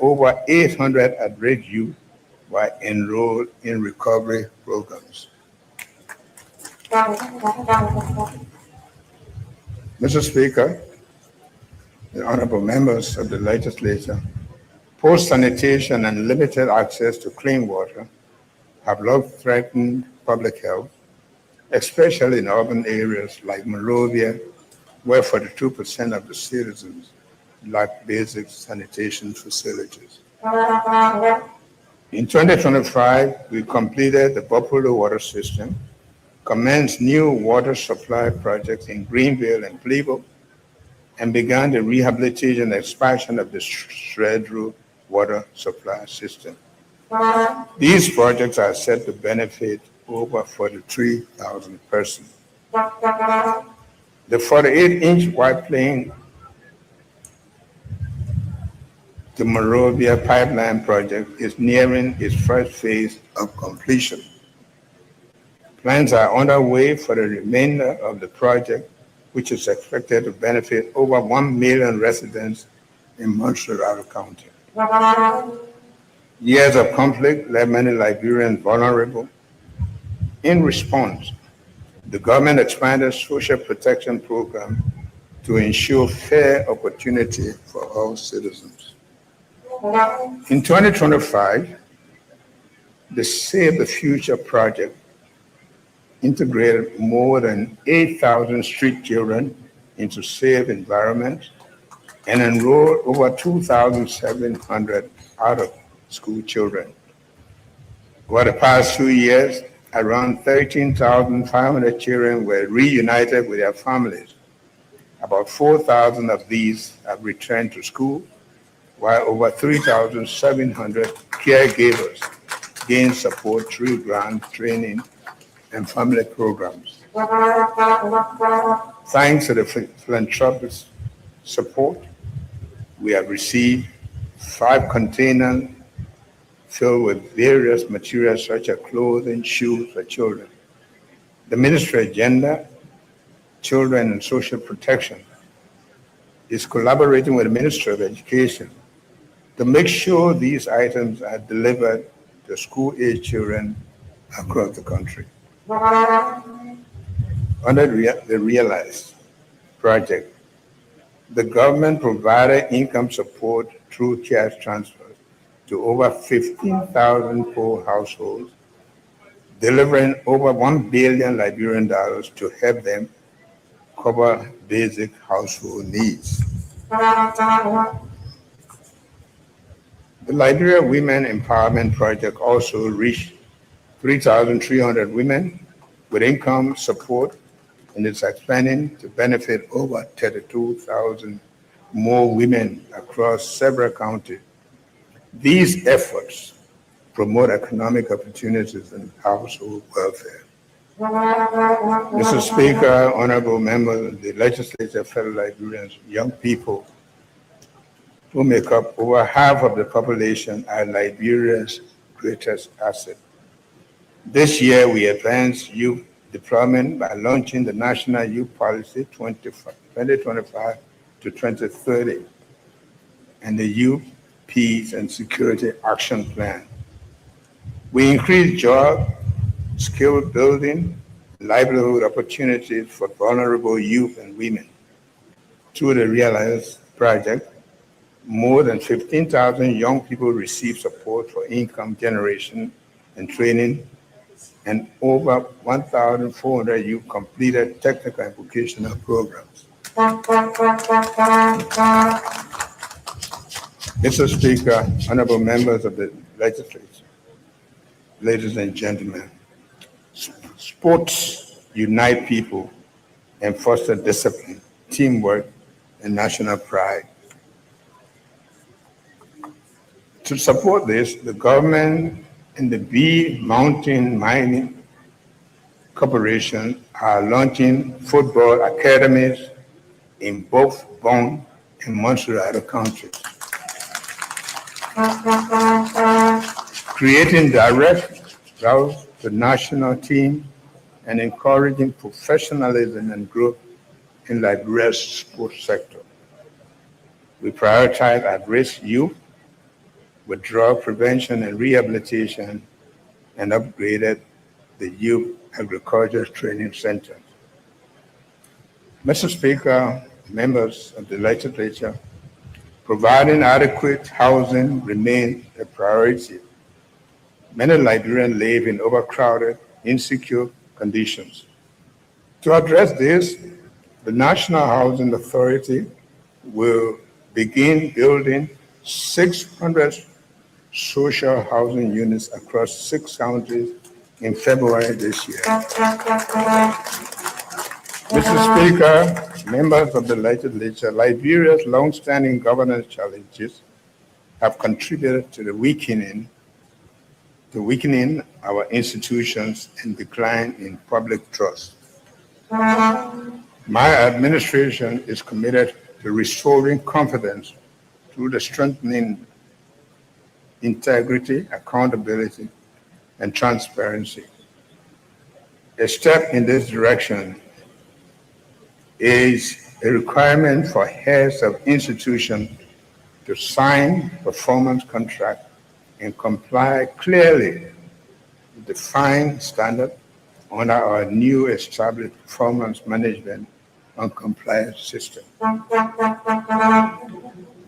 over 800 at-risk youth were enrolled in recovery programs. Mr. Speaker, the honorable members of the legislature, poor sanitation and limited access to clean water have long threatened public health, especially in urban areas like Monrovia, where 42% of the citizens lack basic sanitation facilities. In 2025, we completed the Buffalo Water System, commenced new water supply projects in Greenville and Cleveland, and began the rehabilitation and expansion of the Shredru water supply system. These projects are set to benefit over 43,000 persons. The 48-inch White Plain to Monrovia pipeline project is nearing its first phase of completion. Plans are underway for the remainder of the project, which is expected to benefit over 1 million residents in Montserrat County. Years of conflict left many Liberians vulnerable. In response, the government expanded social protection program to ensure fair opportunity for all citizens. In 2025, the Save the Future project integrated more than 8,000 street children into safe environments and enrolled over 2,700 out-of-school children. Over the past 2 years, around 13,500 children were reunited with their families. About 4,000 of these have returned to school, while over 3,700 caregivers gained support through grant training and family programs. Thanks to the philanthropic support, we have received 5 containers filled with various materials such as clothing, shoes for children. The Ministry of Gender, Children and Social Protection is collaborating with the Ministry of Education to make sure these items are delivered to school-age children across the country. Under the Realize project, The government provided income support through cash transfers to over 15,000 poor households, delivering over $1 billion Liberian dollars to help them cover basic household needs. The Liberia Women Empowerment Project also reached 3,300 women with income support, and it's expanding to benefit over 32,000 more women across several counties. These efforts promote economic opportunities and household welfare. Mr. Speaker, honorable members of the legislature, fellow Liberians, young people who make up over half of the population are Liberia's greatest asset. This year, we advanced youth deployment by launching the National Youth Policy 2025 to 2030 and the Youth Peace and Security Action Plan. We increased job, skill building, livelihood opportunities for vulnerable youth and women. Through the Realize project, more than 15,000 young people received support for income generation and training, and over 1,400 youth completed technical and vocational programs. Mr. Speaker, honorable members of the legislature, ladies and gentlemen, sports unite people and foster discipline, teamwork, and national pride. To support this, the government and the Bee Mountain Mining Corporation are launching football academies in both Bon and Montserrat counties, creating direct routes to national teams and encouraging professionalism and growth in Liberia's sports sector. We prioritize at-risk youth with drug prevention and rehabilitation, and upgraded the Youth Agriculture Training Center. Mr. Speaker, members of the legislature, providing adequate housing remains a priority. Many Liberians live in overcrowded, insecure conditions. To address this, the National Housing Authority will begin building 600 social housing units across 6 counties in February this year. Mr. Speaker, members of the legislature, Liberia's long-standing governance challenges have contributed to weakening our institutions and decline in public trust. My administration is committed to restoring confidence through the strengthening integrity, accountability, and transparency. A step in this direction is a requirement for heads of institutions to sign performance contracts and comply clearly with defined standards under our new established performance management and compliance system.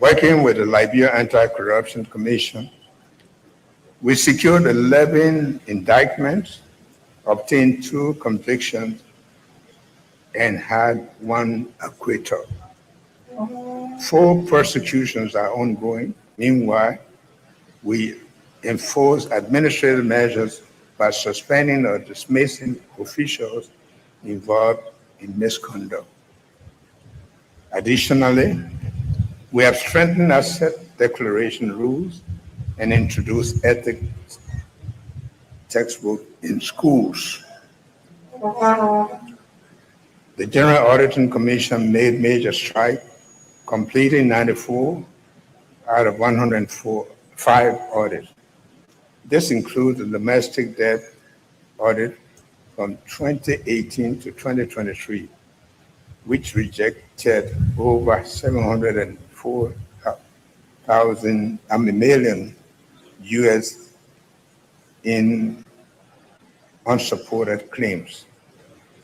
Working with the Liberia Anti-Corruption Commission, we secured 11 indictments, obtained 2 convictions, and had 1 acquittal. 4 prosecutions are ongoing. Meanwhile, we enforce administrative measures by suspending or dismissing officials involved in misconduct. Additionally, we have strengthened asset declaration rules and introduced ethics textbook in schools. The General Auditing Commission made major strides, completing 94 out of 105 audits. This includes the domestic debt audit from 2018 to 2023, which rejected over 704 million US in unsupported claims.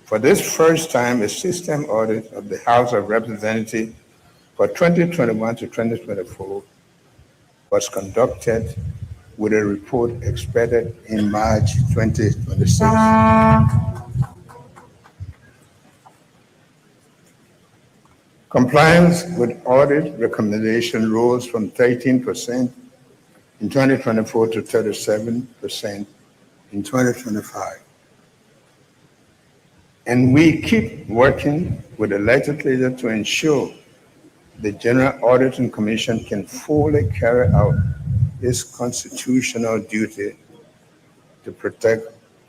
For this first time, a system audit of the House of Representatives for 2021 to 2024 was conducted with a report expected in March 2026. Compliance with audit recommendation rose from 13% in 2024 to 37% in 2025. And we keep working with the legislature to ensure the General Auditing Commission can fully carry out its constitutional duty to protect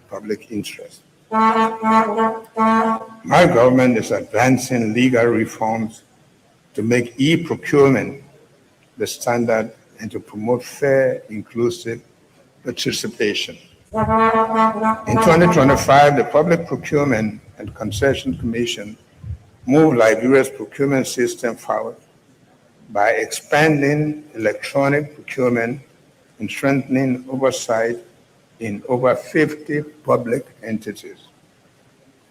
public interest. My government is advancing legal reforms to make e-procurement the standard and to promote fair, inclusive participation. In 2025, the Public Procurement and Concession Commission moved Liberia's procurement system forward by expanding electronic procurement and strengthening oversight in over 50 public entities.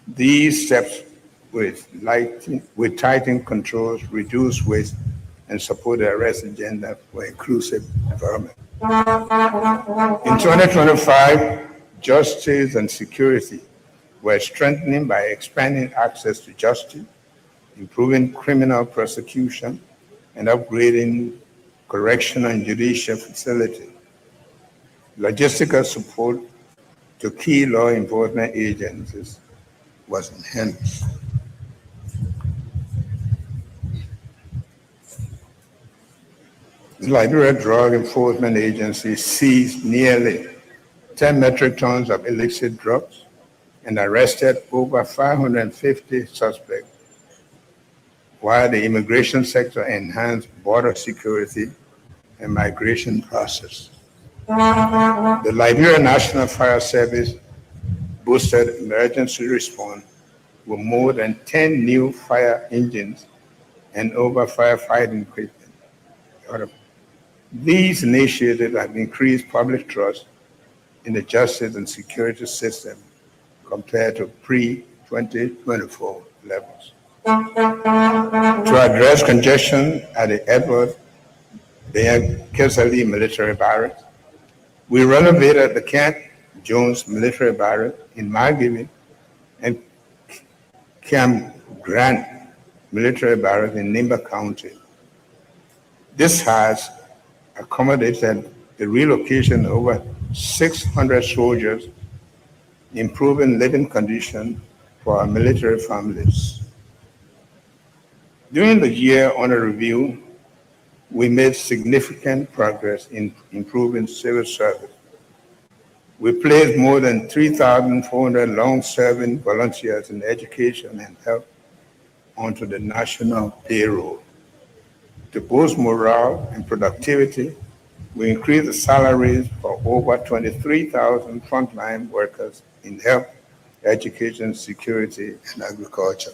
These steps with tightened controls, reduce waste, and support the arrest agenda for inclusive development. In 2025, justice and security were strengthening by expanding access to justice, improving criminal prosecution, and upgrading correctional and judicial facilities. Logistical support to key law enforcement agencies was enhanced. The Liberia Drug Enforcement Agency seized nearly 10 metric tons of illicit drugs and arrested over 550 suspects, while the immigration sector enhanced border security and migration process. The Liberia National Fire Service boosted emergency response with more than 10 new fire engines and over firefighting equipment. These initiatives have increased public trust in the justice and security system compared to pre-2024 levels. To address congestion at the Edward Kesali Military Barracks, we renovated the Kent Jones Military Barracks in Margibi and Camp Grant Military Barracks in Nimba County. This has accommodated the relocation of over 600 soldiers, improving living conditions for our military families. During the year under review, we made significant progress in improving civil service. We placed more than 3,400 long-serving volunteers in education and health onto the national payroll. To boost morale and productivity, we increased the salaries for over 23,000 frontline workers in health, education, security, and agriculture.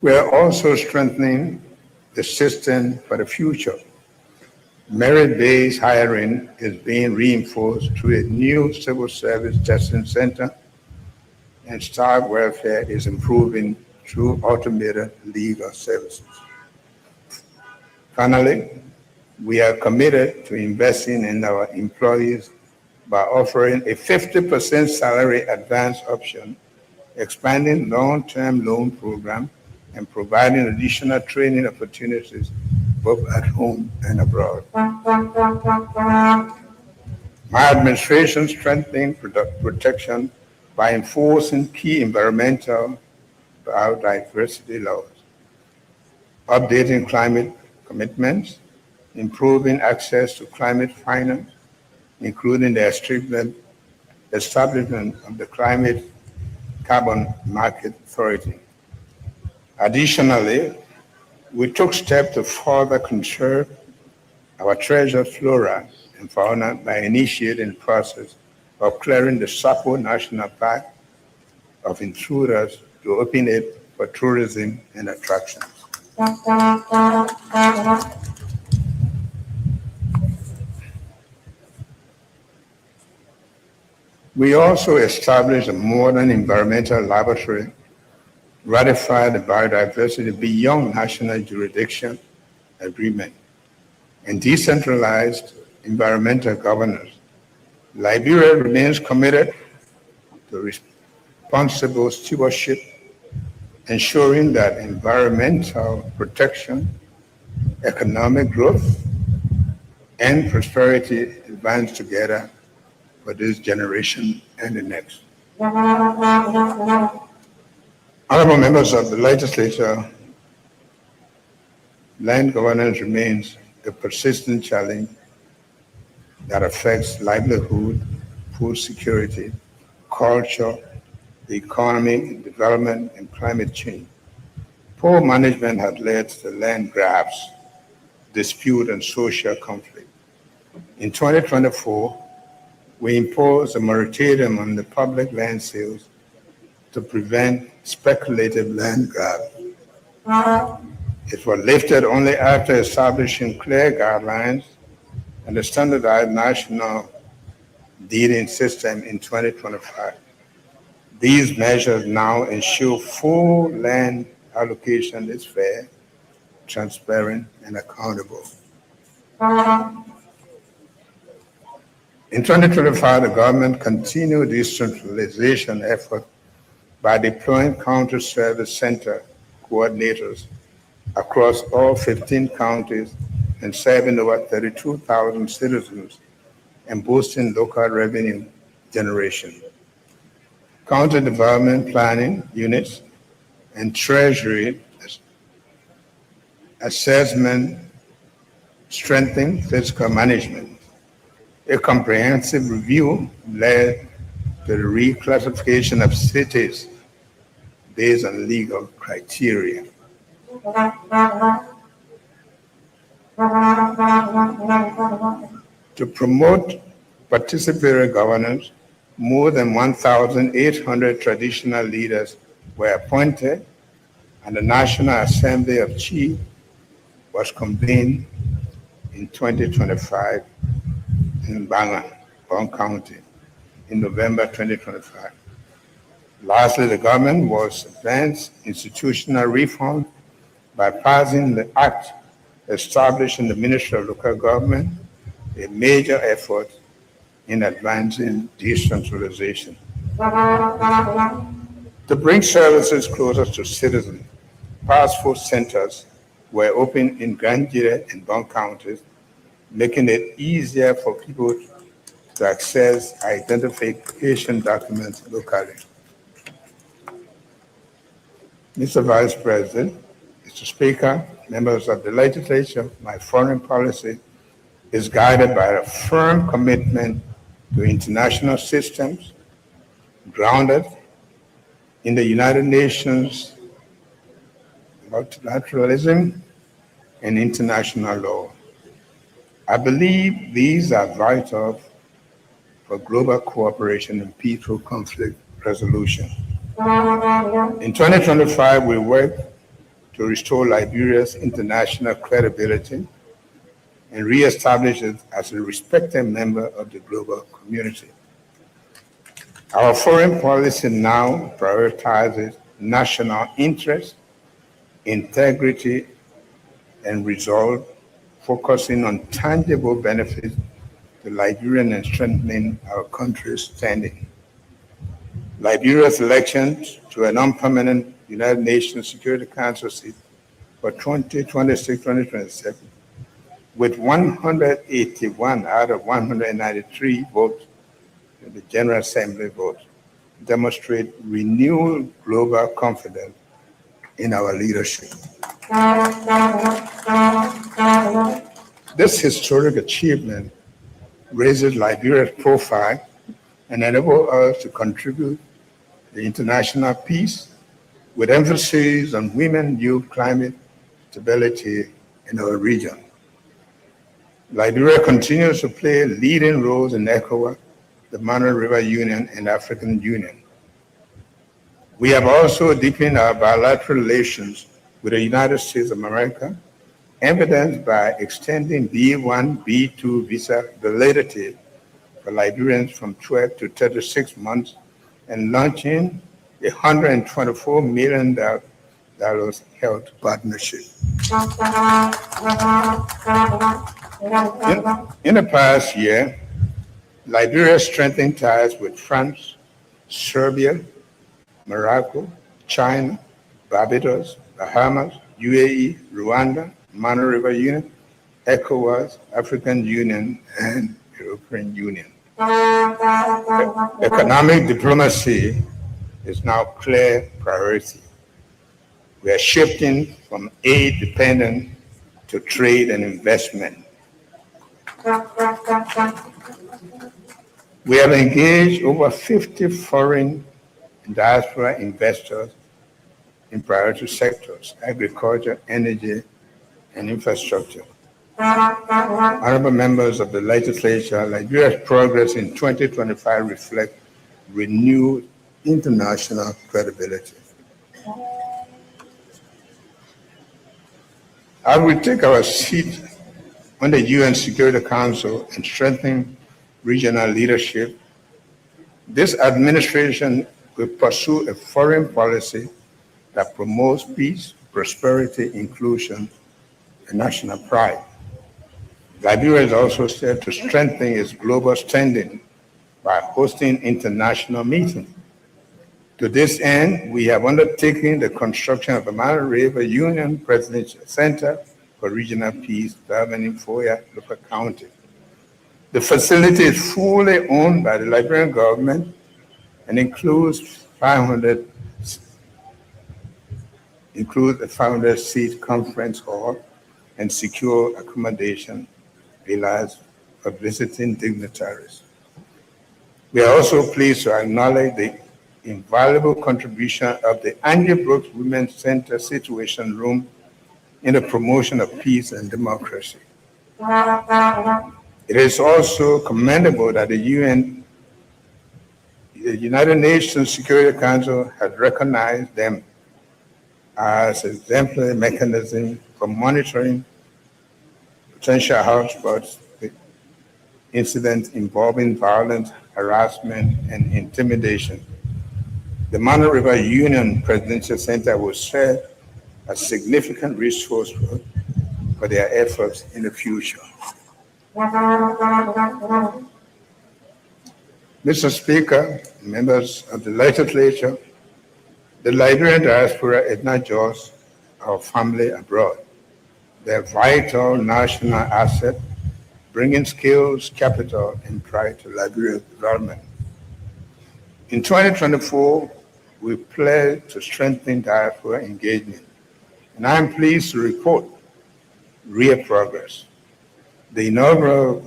We are also strengthening the system for the future. Merit-based hiring is being reinforced through a new civil service testing center, and staff welfare is improving through automated legal services. Finally, we are committed to investing in our employees by offering a 50% salary advance option, expanding long-term loan program, and providing additional training opportunities both at home and abroad. My administration strengthening protection by enforcing key environmental biodiversity laws, updating climate commitments, improving access to climate finance, including the establishment of the Climate Carbon Market Authority. Additionally, we took steps to further conserve our treasured flora and fauna by initiating the process of clearing the Sapo National Park of intruders to open it for tourism and attractions. We also established a modern environmental laboratory ratify the biodiversity beyond national jurisdiction agreement, and decentralized environmental governance. Liberia remains committed to responsible stewardship, ensuring that environmental protection, economic growth, and prosperity advance together for this generation and the next. Honorable members of the legislature, land governance remains a persistent challenge that affects livelihood, food security, culture, the economy, development, and climate change. Poor management has led to land grabs, dispute, and social conflict. In 2024, we imposed a moratorium on the public land sales to prevent speculative land grabs. It was lifted only after establishing clear guidelines and a standardized national deeding system in 2025. These measures now ensure full land allocation is fair, transparent, and accountable. In 2025, the government continued this centralization effort by deploying county service center coordinators across all 15 counties and serving over 32,000 citizens and boosting local revenue generation. County development planning units and treasury assessment strengthening fiscal management. A comprehensive review led to the reclassification of cities based on legal criteria. To promote participatory governance, more than 1,800 traditional leaders were appointed, and the National Assembly of Chiefs was convened in 2025 in Bang County in November 2025. Lastly, the government was advanced institutional reform by passing the act establishing the Ministry of Local Government, a major effort in advancing decentralization. To bring services closer to citizens, passport centers were opened in Granjere and Bong counties, making it easier for people to access identification documents locally. Mr. Vice President, Mr. Speaker, members of the legislature, my foreign policy is guided by a firm commitment to international systems grounded in the United Nations multilateralism and international law. I believe these are vital for global cooperation and peaceful conflict resolution. In 2025, we worked to restore Liberia's international credibility and reestablish it as a respected member of the global community. Our foreign policy now prioritizes national interest, integrity, and resolve, focusing on tangible benefits to Liberian and strengthening our country's standing. Liberia's election to a non-permanent United Nations Security Council seat for 2026-2027, with 181 out of 193 votes in the General Assembly vote, demonstrate renewed global confidence in our leadership. This historic achievement raises Liberia's profile and enables us to contribute to international peace with emphasis on women, youth, climate, stability in our region. Liberia continues to play leading roles in ECOWAS, the Mano River Union, and African Union. We have also deepened our bilateral relations with the United States of America, evidenced by extending B1, B2 visa validity for Liberians from 12 to 36 months and launching $124 million health partnership. In the past year, Liberia strengthened ties with France, Serbia, Morocco, China, Barbados, Bahamas, UAE, Rwanda, Mano River Union, ECOWAS, African Union, and European Union. Economic diplomacy is now clear priority. We are shifting from aid dependent to trade and investment. We have engaged over 50 foreign and diaspora investors in priority sectors, agriculture, energy, and infrastructure. Honorable members of the legislature, Liberia's progress in 2025 reflects renewed international credibility. As we take our seat on the UN Security Council and strengthen regional leadership, this administration will pursue a foreign policy that promotes peace, prosperity, inclusion, and national pride. Liberia is also set to strengthen its global standing by hosting international meetings. To this end, we have undertaken the construction of the Mano River Union Presidential Center for Regional Peace Development in Foya, Local County. The facility is fully owned by the Liberian government and includes a 500-seat conference hall and secure accommodation villas for visiting dignitaries. We are also pleased to acknowledge the invaluable contribution of the Angie Brooks Women's Center Situation Room in the promotion of peace and democracy. It is also commendable that the United Nations Security Council has recognized them as an exemplary mechanism for monitoring potential hotspots, incidents involving violence, harassment, and intimidation. The Mano River Union Presidential Center will serve as a significant resource for their efforts in the future. Mr. Speaker, members of the legislature, the Liberian diaspora is not just our family abroad. They're a vital national asset, bringing skills, capital, and pride to Liberia's development. In 2024, we pledged to strengthen diaspora engagement, and I am pleased to report real progress. The inaugural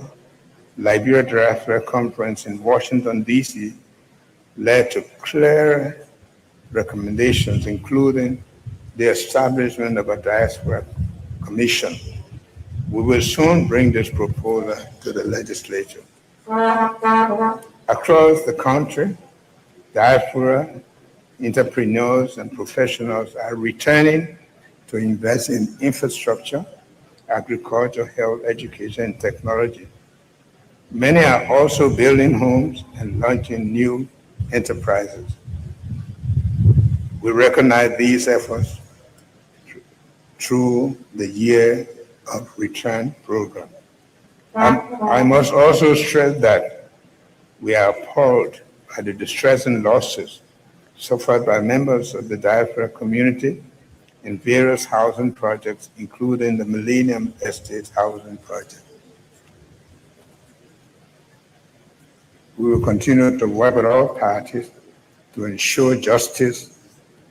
Liberia Diaspora Conference in Washington, D.C. led to clear recommendations, including the establishment of a diaspora commission. We will soon bring this proposal to the legislature. Across the country, diaspora entrepreneurs and professionals are returning to invest in infrastructure, agriculture, health, education, and technology. Many are also building homes and launching new enterprises. We recognize these efforts through the Year of Return program. I must also stress that we are appalled by the distressing losses suffered by members of the diaspora community in various housing projects, including the Millennium Estate housing project. We will continue to work with all parties to ensure justice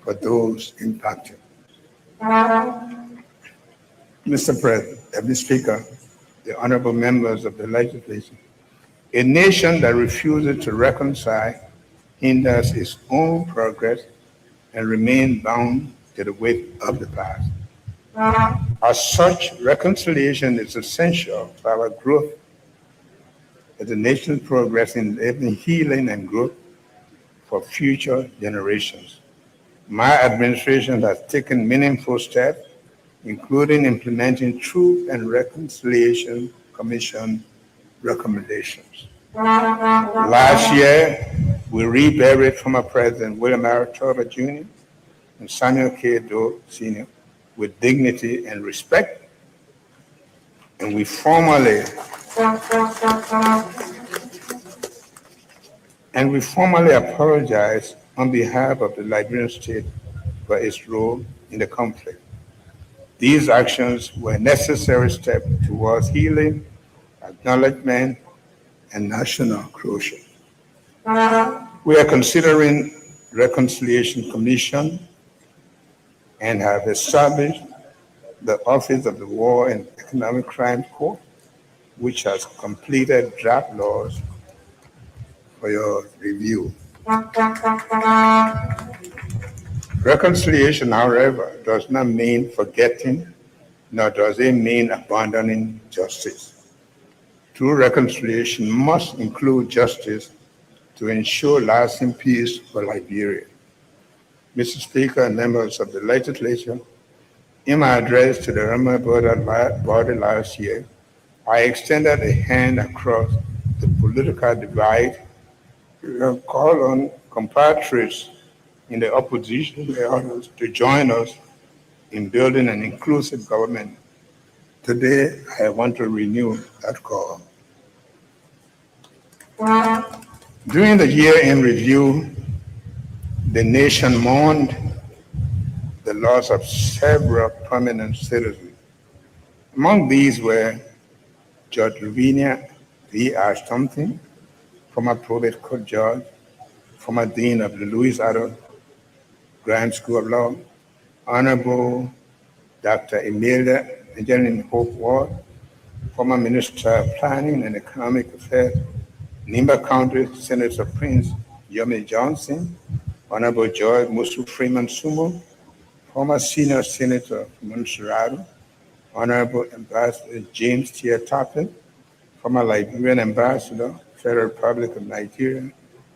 for those impacted. Mr. Speaker, the honorable members of the legislature, a nation that refuses to reconcile hinders its own progress and remains bound to the weight of the past. As such, reconciliation is essential for our growth as the nation's progress in healing and growth for future generations. My administration has taken meaningful steps, including implementing Truth and Reconciliation Commission recommendations. Last year, We reburied former President William R. Tolbert Jr. and Samuel K. Doe Sr. with dignity and respect, and we formally apologize on behalf of the Liberian state for its role in the conflict. These actions were necessary steps towards healing, acknowledgement, and national closure. We are considering Reconciliation Commission and have established the Office of the War and Economic Crime Court, which has completed draft laws for your review. Reconciliation, however, does not mean forgetting, nor does it mean abandoning justice. True reconciliation must include justice to ensure lasting peace for Liberia. Mr. Speaker and members of the legislature, in my address to the Rama body last year, I extended a hand across the political divide to call on compatriots in the opposition and others to join us in building an inclusive government. Today, I want to renew that call. During the year-end review, the nation mourned the loss of several prominent citizens. Among these were Judge Lavinia V. Ashton, former probate court judge, former dean of the Louis Addo Grant School of Law, Honorable Dr. Emilia Angeline Hope Ward, former Minister of Planning and Economic Affairs, Nimba County Senator Prince Yomi Johnson, Honorable George Musu Freeman Sumo, former Senior Senator from Montserrat, Honorable Ambassador James T. Toppin, former Liberian Ambassador, Federal Republic of Nigeria,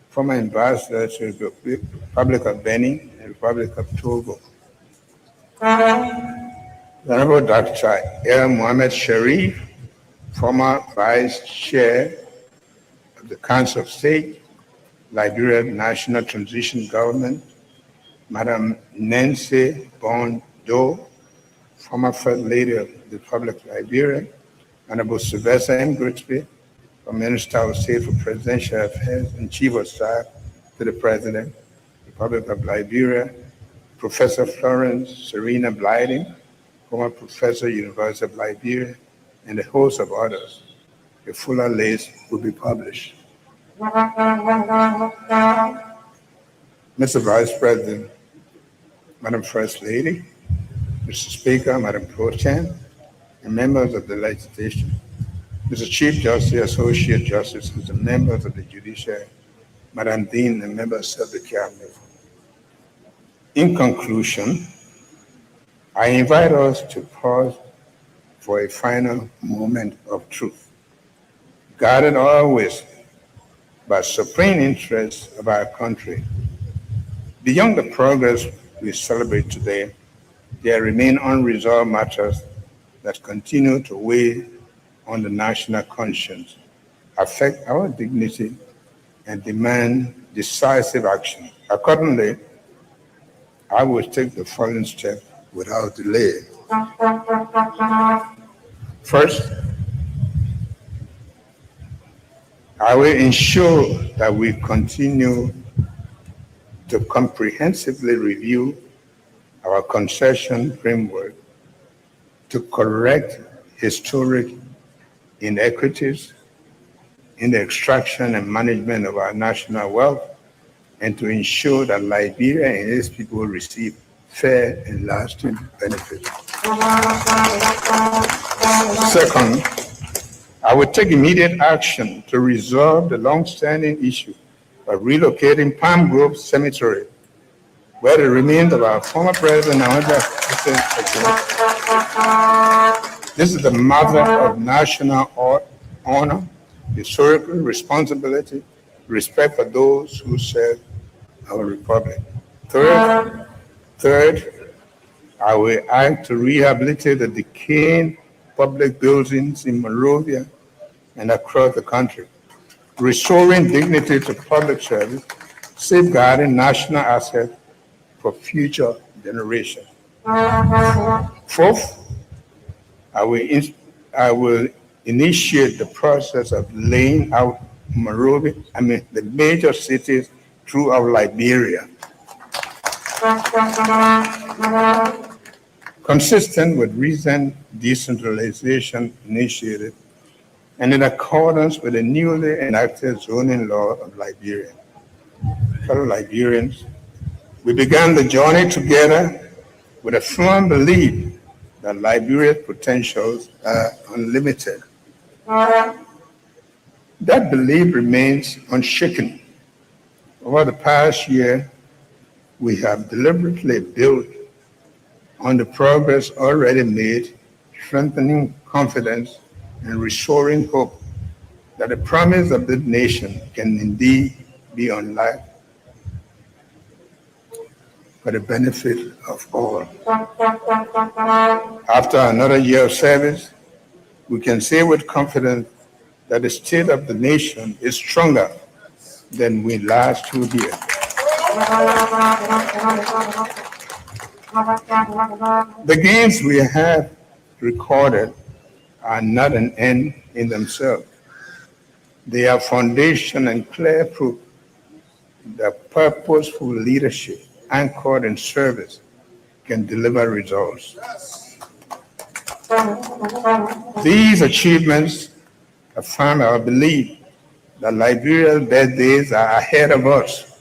former Ambassador to the Republic of Benin and Republic of Togo. Honorable Dr. El Mohamed Sharif, former Vice Chair of the Council of State, Liberia National Transition Government, Madam Nancy Bondo, former First Lady of the Republic of Liberia, Honorable Sylvester M. Grigsby, Minister of State for Presidential Affairs and Chief of Staff to the President, Republic of Liberia, Professor Florence Serena Blyden, former Professor, University of Liberia, and a host of others. A fuller list will be published. Mr. Vice President, Madam First Lady, Mr. Speaker, Madam Pro Tem, and members of the legislation, Mr. Chief Justice, Associate Justices, and members of the Judiciary, Madam Dean, and members of the Cabinet. In conclusion, I invite us to pause for a final moment of truth, guided always by supreme interests of our country. Beyond the progress we celebrate today, there remain unresolved matters that continue to weigh on the national conscience, affect our dignity, and demand decisive action. Accordingly, I will take the following steps without delay. First, I will ensure that we continue to comprehensively review our concession framework to correct historic inequities in the extraction and management of our national wealth, and to ensure that Liberia and its people receive fair and lasting benefits. Second, I will take immediate action to resolve the long-standing issue of relocating Palm Grove Cemetery, where the remains of our former president, this is the mother of national honor, historical responsibility, respect for those who serve our republic. Third, I will act to rehabilitate the decaying public buildings in Monrovia and across the country, restoring dignity to public service safeguarding national assets for future generations. Fourth, I will initiate the process of laying out the major cities throughout Liberia, consistent with recent decentralization initiatives and in accordance with the newly enacted zoning law of Liberia. Fellow Liberians, we began the journey together with a firm belief that Liberia's potentials are unlimited. That belief remains unshaken. Over the past year, we have deliberately built on the progress already made, strengthening confidence and restoring hope that the promise of the nation can indeed be unlocked for the benefit of all. After another year of service, we can say with confidence that the state of the nation is stronger than we last 2 years. The gains we have recorded are not an end in themselves. They are foundation and clear proof that purposeful leadership anchored in service can deliver results. These achievements affirm our belief that Liberia's best days are ahead of us.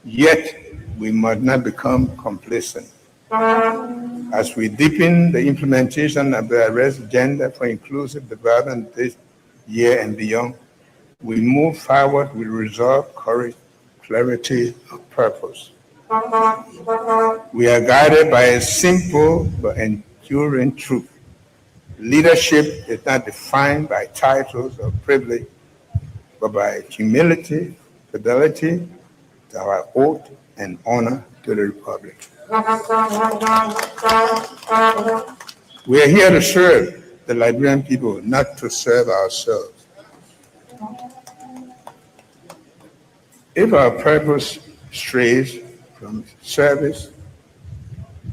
Yet, we must not become complacent. As we deepen the implementation of the Arrest Agenda for Inclusive Development this year and beyond, we move forward with resolve, courage, clarity of purpose. We are guided by a simple but enduring truth. Leadership is not defined by titles or privilege, but by humility, fidelity to our oath, and honor to the Republic. We are here to serve the Liberian people, not to serve ourselves. If our purpose strays from service,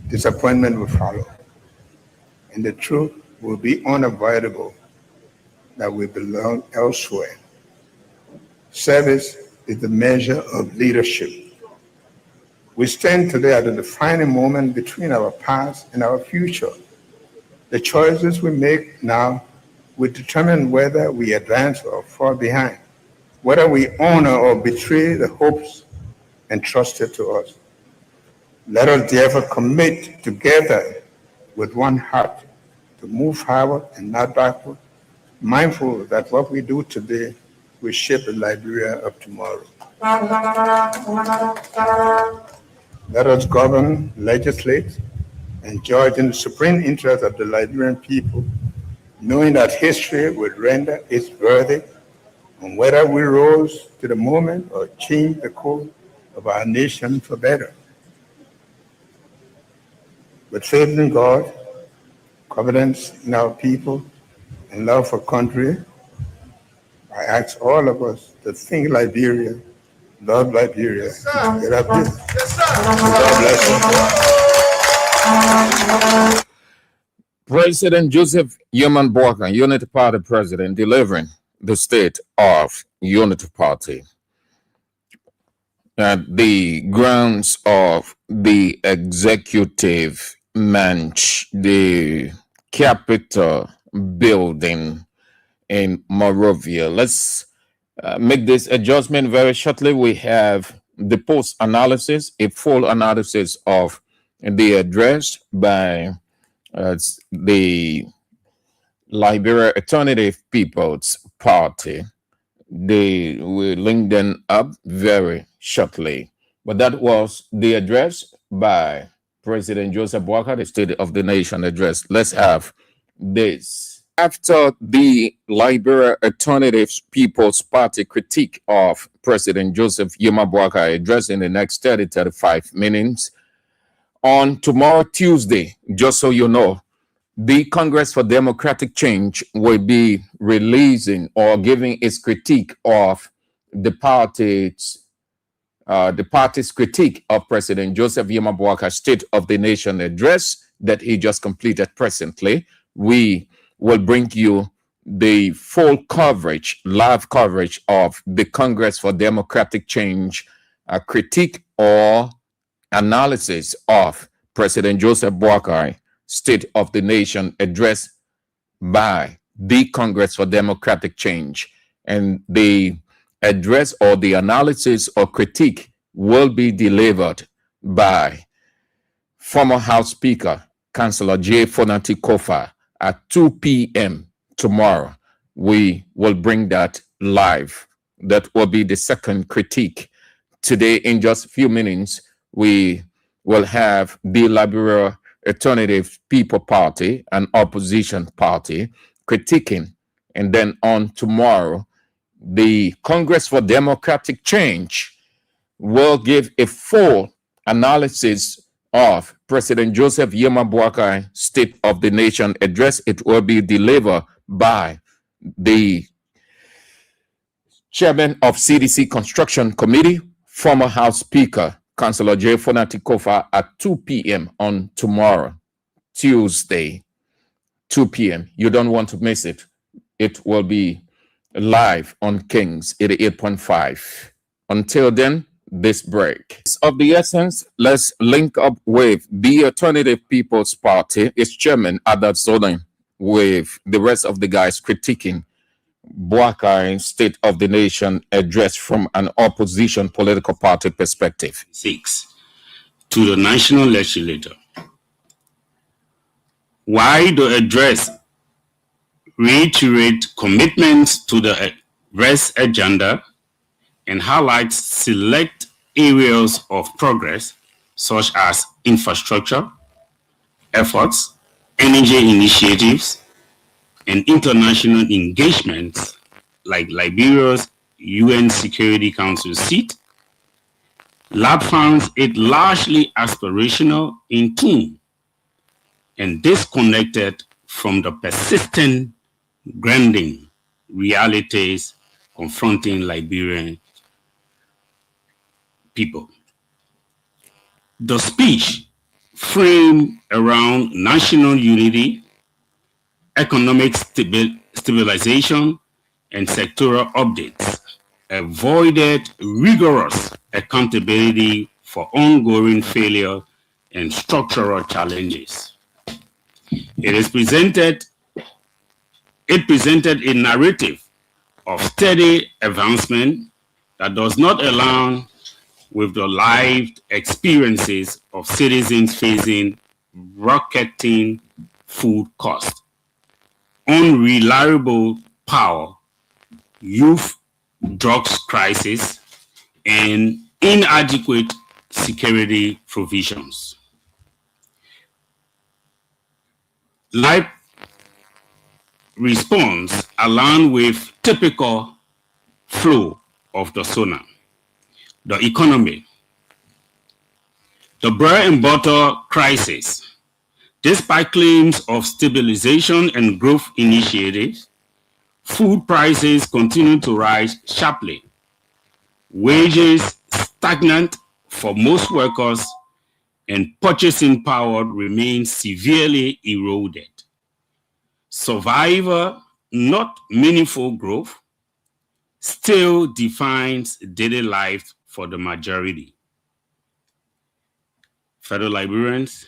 disappointment will follow, and the truth will be unavoidable that we belong elsewhere. Service is the measure of leadership. We stand today at a defining moment between our past and our future. The choices we make now will determine whether we advance or fall behind, whether we honor or betray the hopes entrusted to us. Let us therefore commit together with one heart to move forward and not backward, mindful that what we do today will shape the Liberia of tomorrow. Let us govern, legislate, and judge in the supreme interest of the Liberian people, knowing that history will render its verdict on whether we rose to the moment or changed the course of our nation for better. With faith in God, confidence in our people, and love for country, I ask all of us to think Liberia, love Liberia. Yes, get up here. Yes, God bless you. President Joseph Yeman Boakai, Unity Party President, delivering the state of Unity Party at the grounds of the executive manch, the Capitol building in Monrovia. Let's make this adjustment very shortly. We have the post analysis, a full analysis of the address by the Liberia Alternative People's Party. They will link them up very shortly. But that was the address by President Joseph Boakai, the State of the Nation address. Let's have this. After the Liberia Alternative People's Party critique of President Joseph Yeman Boakai address in the next 35 minutes, on tomorrow, Tuesday, just so you know, the Congress for Democratic Change will be releasing or giving its critique of the party's the party's critique of President Joseph Yema Boakar's State of the Nation address that he just completed presently. We will bring you the full coverage, live coverage of the Congress for Democratic Change critique or analysis of President Joseph Boakai State of the Nation address by the Congress for Democratic Change. And the address or the analysis or critique will be delivered by former House Speaker, Councillor J. Fonati Kofa at 2 p.m. tomorrow. We will bring that live. That will be the second critique. Today, in just a few minutes, we will have the Liberia Alternative People Party, an opposition party, critiquing. And then on tomorrow, the Congress for Democratic Change will give a full analysis of President Joseph Yema Boakai State of the Nation address. It will be delivered by the chairman of CDC Construction Committee, former House Speaker, Councillor J. Fonati Kofa at 2 p.m. on tomorrow, Tuesday, 2 p.m. You don't want to miss it. It will be live on Kings 88.5. Until then, this break. Of the essence, let's link up with the Alternative People's Party, its chairman, Adat Zodan, with the rest of the guys critiquing Boakai State of the Nation address from an opposition political party perspective. 6 to the national legislature. Why the address reiterate commitments to the rest agenda and highlights select areas of progress such as infrastructure efforts, energy initiatives, and international engagements like Liberia's UN Security Council seat. LAB finds it largely aspirational in tone and disconnected from the persistent grinding realities confronting Liberian people. The speech framed around national unity, economic stabilization, and sectoral updates avoided rigorous accountability for ongoing failure and structural challenges. It presented a narrative of steady advancement that does not align with the lived experiences of citizens facing rocketing food costs, unreliable power, youth drugs crisis, and inadequate security provisions. Life response aligned with typical flow of the SONA. The economy, the bread and butter crisis. Despite claims of stabilization and growth initiatives, food prices continue to rise sharply. Wages stagnant for most workers, and purchasing power remains severely eroded. Survival, not meaningful growth, still defines daily life for the majority. Fellow Liberians,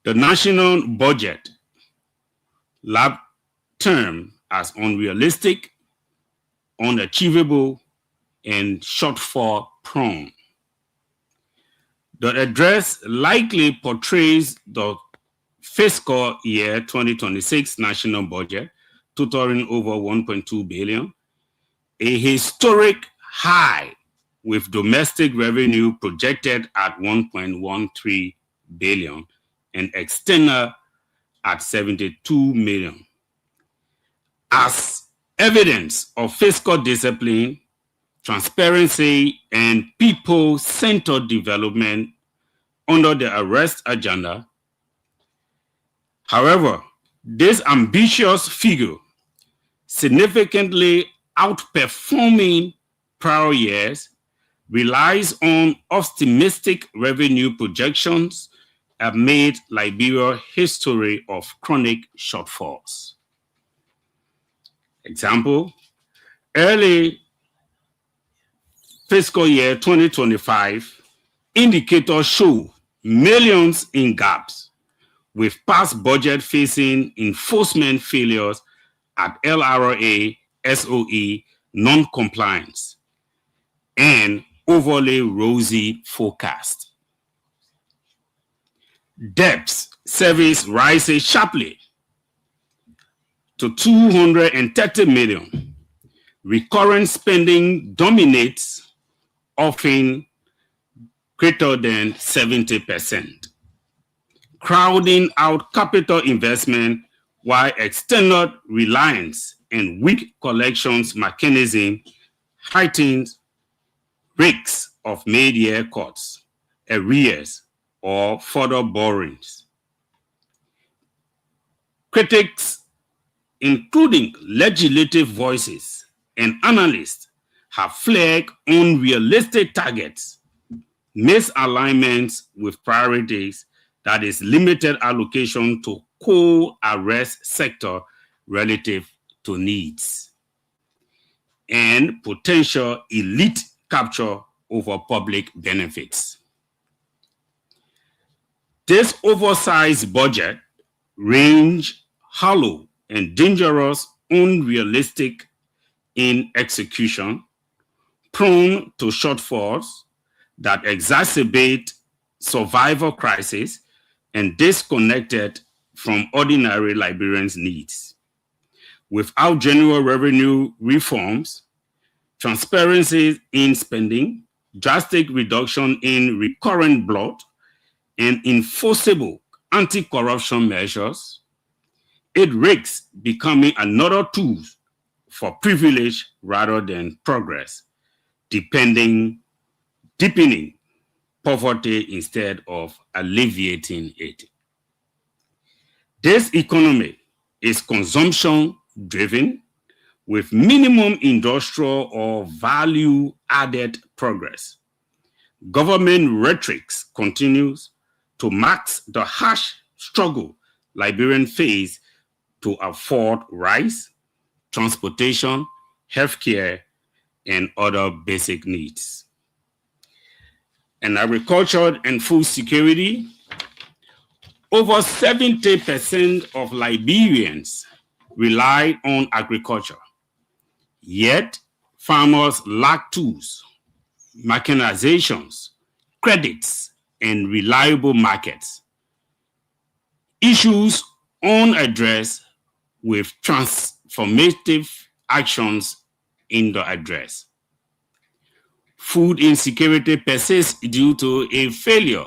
the national budget, LAB term as unrealistic, unachievable, and shortfall prone. The address likely portrays the fiscal year 2026 national budget totaling over 1.2 billion, a historic high with domestic revenue projected at 1.13 billion and external at 72 million. As evidence of fiscal discipline, transparency, and people-centered development under the arrest agenda. However, this ambitious figure, significantly outperforming prior years, relies on optimistic revenue projections amid Liberia's history of chronic shortfalls. Example, early fiscal year 2025 indicators show millions in gaps, with past budget facing enforcement failures at LRA, SOE, non-compliance, and overly rosy forecast. Debt service rises sharply to 230 million. Recurrent spending dominates, often greater than 70%, crowding out capital investment, while external reliance and weak collections mechanism heightens risks of mid-year cuts, arrears, or further borrowings. Critics, including legislative voices and analysts, have flagged unrealistic targets, misalignments with priorities, that is, limited allocation to core arrest sector relative to needs, and potential elite capture over public benefits. This oversized budget range hollow and dangerous, unrealistic in execution, prone to shortfalls that exacerbate survival crisis, and disconnected from ordinary Liberians' needs. Without general revenue reforms, transparency in spending, drastic reduction in recurrent bloat, and enforceable anti-corruption measures, it risks becoming another tool for privilege rather than progress, deepening poverty instead of alleviating it. This economy is consumption-driven, with minimum industrial or value-added progress. Government rhetoric continues to mask the harsh struggle Liberians face to afford rice, transportation, healthcare, and other basic needs. And agriculture and food security, over 70% of Liberians rely on agriculture. Yet, farmers lack tools, mechanizations, credits, and reliable markets. Issues unaddressed with transformative actions in the address. Food insecurity persists due to a failure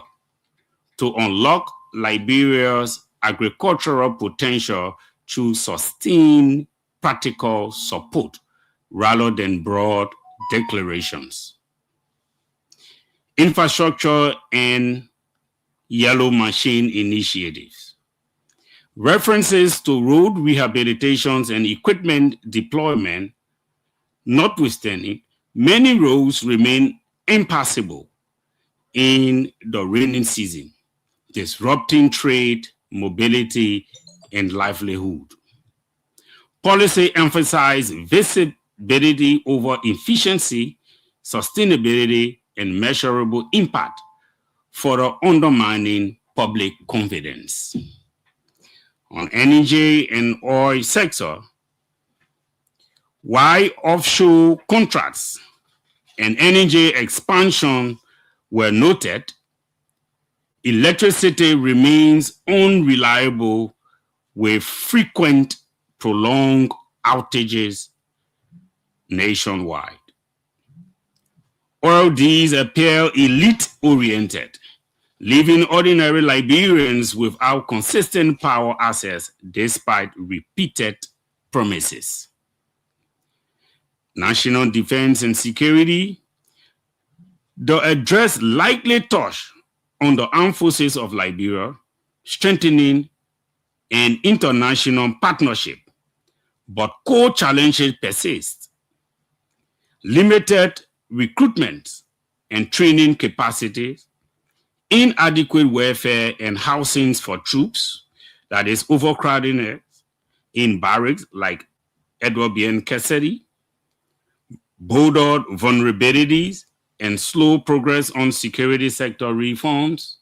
to unlock Liberia's agricultural potential through sustained practical support rather than broad declarations. Infrastructure and yellow machine initiatives. References to road rehabilitations and equipment deployment notwithstanding, many roads remain impassable in the rainy season, disrupting trade, mobility, and livelihood. Policy emphasizes visibility over efficiency, sustainability, and measurable impact, further undermining public confidence. On energy and oil sector, while offshore contracts and energy expansion were noted, electricity remains unreliable with frequent, prolonged outages nationwide. All these appear elite-oriented, leaving ordinary Liberians without consistent power access despite repeated promises. National defense and security, the address likely touch on the armed forces of Liberia, strengthening an international partnership, but core challenges persist. Limited recruitment and training capacities, inadequate welfare and housings for troops, that is overcrowding in barracks like Edward B. N. Cassidy, border vulnerabilities, and slow progress on security sector reforms.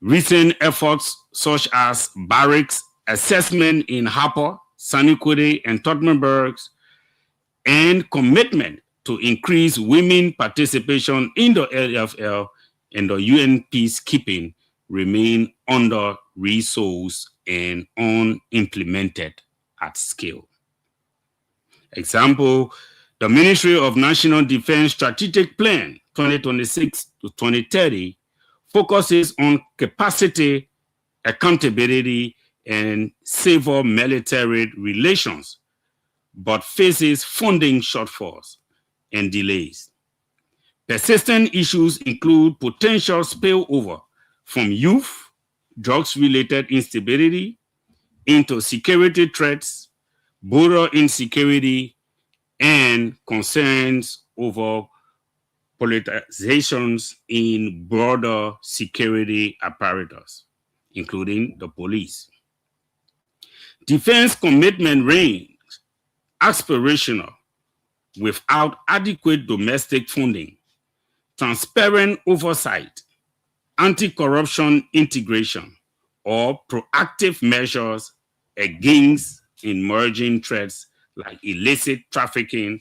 Recent efforts such as barracks assessment in Harper, Saniquity, and Tottenberg, and commitment to increase women participation in the LFL and the UN peacekeeping remain under-resourced and unimplemented at scale. Example, the Ministry of National Defense Strategic Plan 2026 to 2030 focuses on capacity, accountability, and civil-military relations, but faces funding shortfalls and delays. Persistent issues include potential spillover from youth, drugs-related instability, into security threats, border insecurity, and concerns over politicizations in broader security apparatus, including the police. Defense commitment remains aspirational without adequate domestic funding, transparent oversight, anti-corruption integration, or proactive measures against emerging threats like illicit trafficking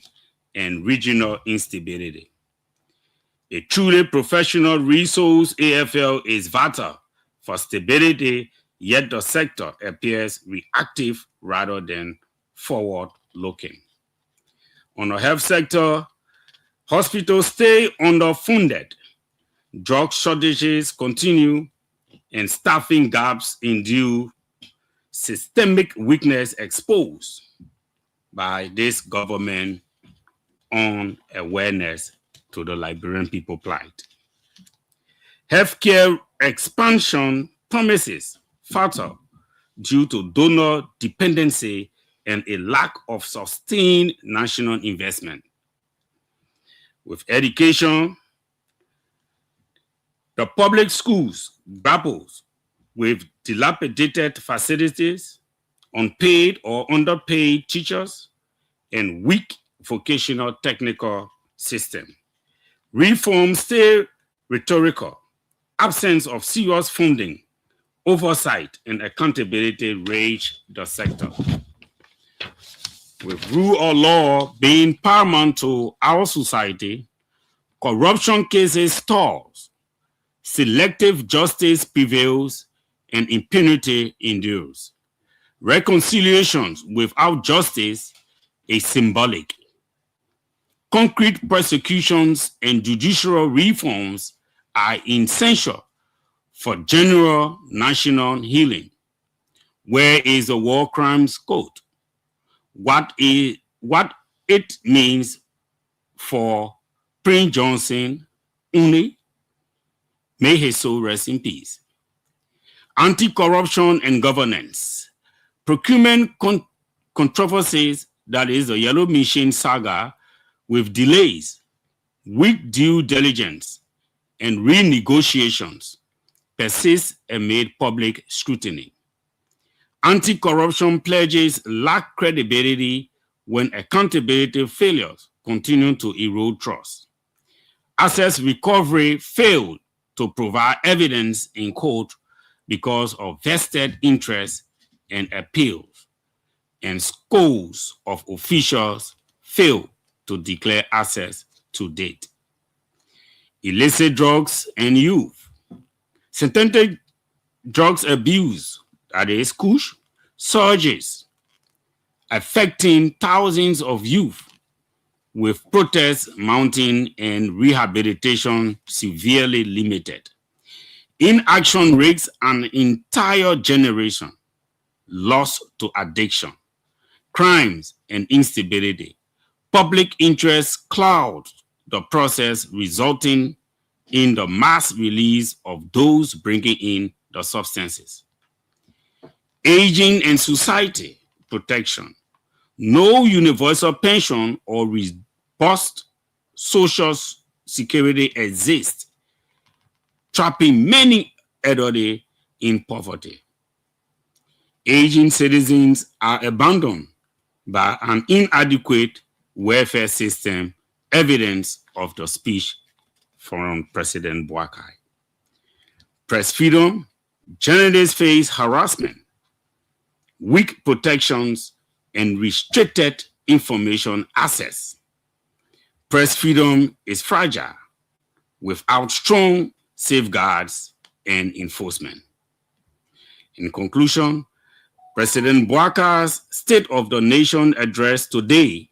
and regional instability. A truly professional resource AFL is vital for stability, yet the sector appears reactive rather than forward-looking. On the health sector, hospitals stay underfunded, drug shortages continue, and staffing gaps endure, systemic weakness exposed by this government unawareness to the Liberian people plight. Healthcare expansion promises fatal due to donor dependency and a lack of sustained national investment. With education, the public schools grapples with dilapidated facilities, unpaid or underpaid teachers, and weak vocational technical system. Reforms stay rhetorical. Absence of serious funding, oversight, and accountability rage the sector. With rule of law being paramount to our society, corruption cases stalls, selective justice prevails, and impunity endures. Reconciliations without justice is symbolic. Concrete prosecutions and judicial reforms are essential for general national healing. Where is the War Crimes Code? What it means for Prince Johnson Uni, may his soul rest in peace. Anti-corruption and governance. Procurement controversies, that is the Yellow Machine saga, with delays, weak due diligence, and renegotiations persist amid public scrutiny. Anti-corruption pledges lack credibility when accountability failures continue to erode trust. Assets recovery failed to provide evidence in court because of vested interests and appeals, and scores of officials failed to declare assets to date. Illicit drugs and youth. Synthetic drugs abuse, that is kush, surges, affecting thousands of youth, with protests mounting and rehabilitation severely limited. Inaction risks an entire generation lost to addiction, crimes, and instability. Public interest clouds the process, resulting in the mass release of those bringing in the substances. Aging and society protection. No universal pension or robust social insecurity exists, trapping many elderly in poverty. Aging citizens are abandoned by an inadequate welfare system, evidence of the speech from President Boakai. Press freedom, journalists face harassment, weak protections, and restricted information access. Press freedom is fragile without strong safeguards and enforcement. In conclusion, President Boakai's State of the Nation address today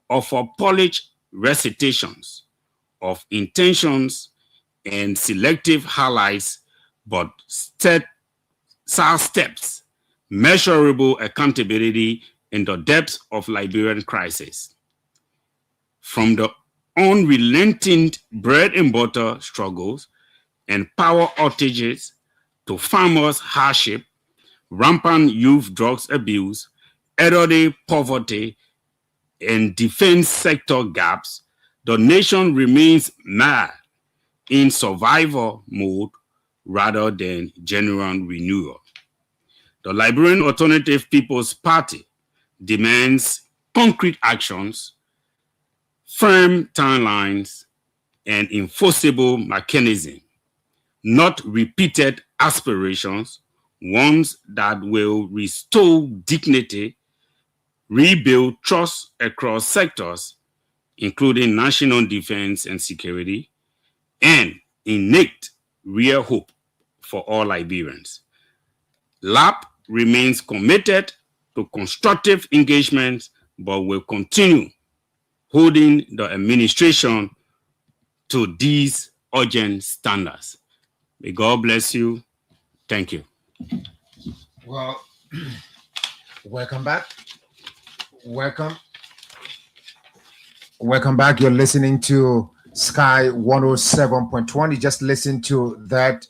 offers polished recitations of intentions and selective highlights, but steps, measurable accountability in the depths of Liberian crisis. From the unrelenting bread and butter struggles and power outages to farmers' hardship, rampant youth drugs abuse, elderly poverty, and defense sector gaps, the nation remains mad in survival mode rather than genuine renewal. The Liberian Alternative People's Party demands concrete actions, firm timelines, and enforceable mechanisms, not repeated aspirations, ones that will restore dignity, rebuild trust across sectors, including national defense and security, and innate real hope for all Liberians. LAP remains committed to constructive engagement, but will continue holding the administration to these urgent standards. May God bless you. Thank you. Well, welcome back. Welcome back. You're listening to Sky 107.1. You just listened to that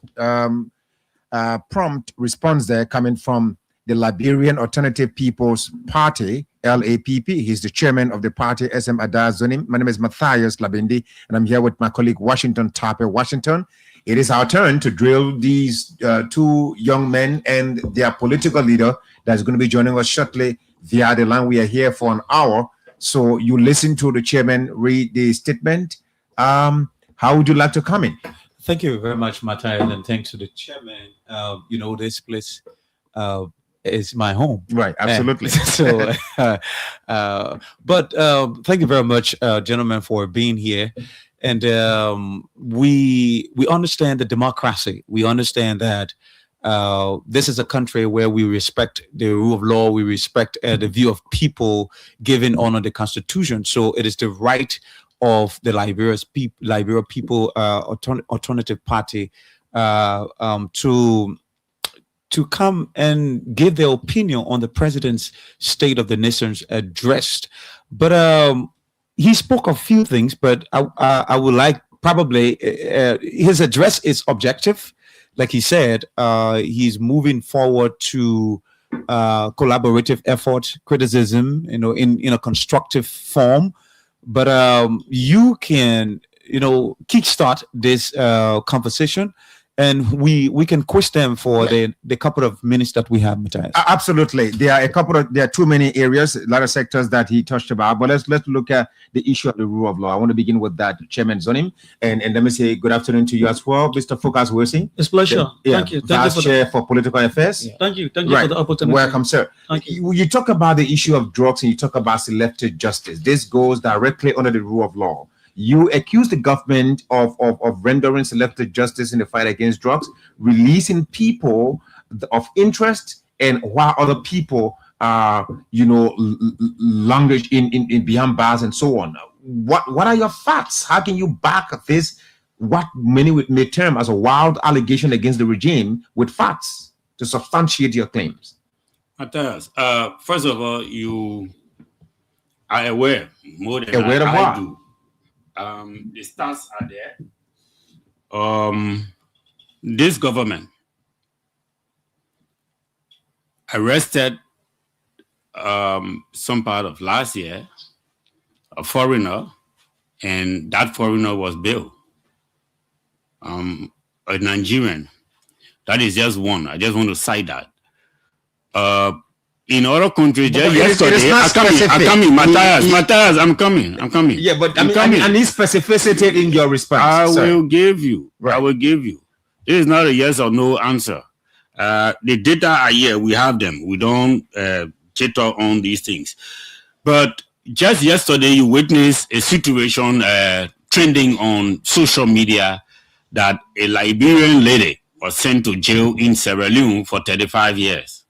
prompt response there coming from the Liberian Alternative People's Party, LAPP. He's the chairman of the party, SM Adar Zonim. My name is Matthias Labindi, and I'm here with my colleague Washington Tape. Washington, it is our turn to drill these two young men and their political leader that's going to be joining us shortly via the line. We are here for an hour. So you listen to the chairman read the statement. How would you like to come in? Thank you very much, Matthias, and thanks to the chairman. This place is my home. Right, absolutely. But thank you very much, gentlemen, for being here. And we understand the democracy. We understand that this is a country where we respect the rule of law. We respect the view of people giving honor to the Constitution. So it is the right of the Liberia People Alternative Party to come and give their opinion on the president's State of the Nation's address. But he spoke of a few things, but I would like probably his address is objective. Like he said, he's moving forward to collaborative effort, criticism, in a constructive form. But you can, kickstart this conversation, and we can question them for the couple of minutes that we have, Matthias. Absolutely, there are too many areas, a lot of sectors that he touched about. But let's look at the issue of the rule of law. I want to begin with that, Chairman Zonim, and let me say good afternoon to you as well, Mr. Focus Wilson. It's a pleasure. Thank you. Vice Chair for Political Affairs. Yeah. Thank you for the opportunity. Welcome, sir. Thank you. You talk about the issue of drugs and you talk about selective justice. This goes directly under the rule of law. You accuse the government of rendering selective justice in the fight against drugs, releasing people of interest, and while other people are, languish in behind bars and so on. What are your facts? How can you back this, what many may term as a wild allegation against the regime, with facts to substantiate your claims? Matthias, first of all, you are aware more than aware of I what? do. The stats are there. This government arrested some part of last year a foreigner and that foreigner was bailed. A Nigerian. That is just one. I just want to cite that. In other countries, just yesterday, I'm coming. Matthias, I'm coming. Yeah, but I need specificity in your response. I will give you. Right. I will give you. This is not a yes or no answer. The data are here. We have them. We don't jitter on these things. But just yesterday, you witnessed a situation trending on social media that a Liberian lady was sent to jail in Sierra Leone for 35 years.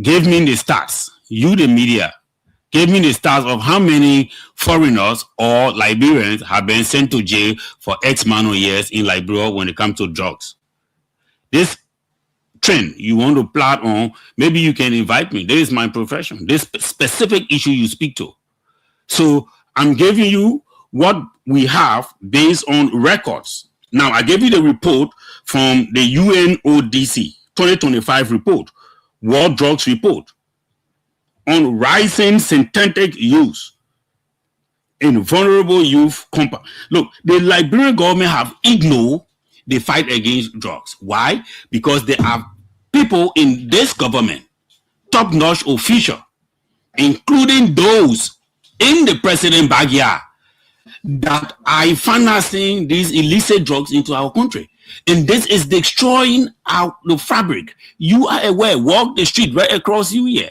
Give me the stats. You, the media, give me the stats of how many foreigners or Liberians have been sent to jail for X amount of years in Liberia when it comes to drugs. This trend you want to plot on, maybe you can invite me. This is my profession. This specific issue you speak to. So I'm giving you what we have based on records. Now, I gave you the report from the UNODC 2025 report, World Drugs Report, on rising synthetic use in vulnerable youth compounds. Look, the Liberian government have ignored the fight against drugs. Why? Because there are people in this government, top-notch officials, including those in the president's backyard, that are financing these illicit drugs into our country. And this is destroying the fabric. You are aware, walk the street right across you here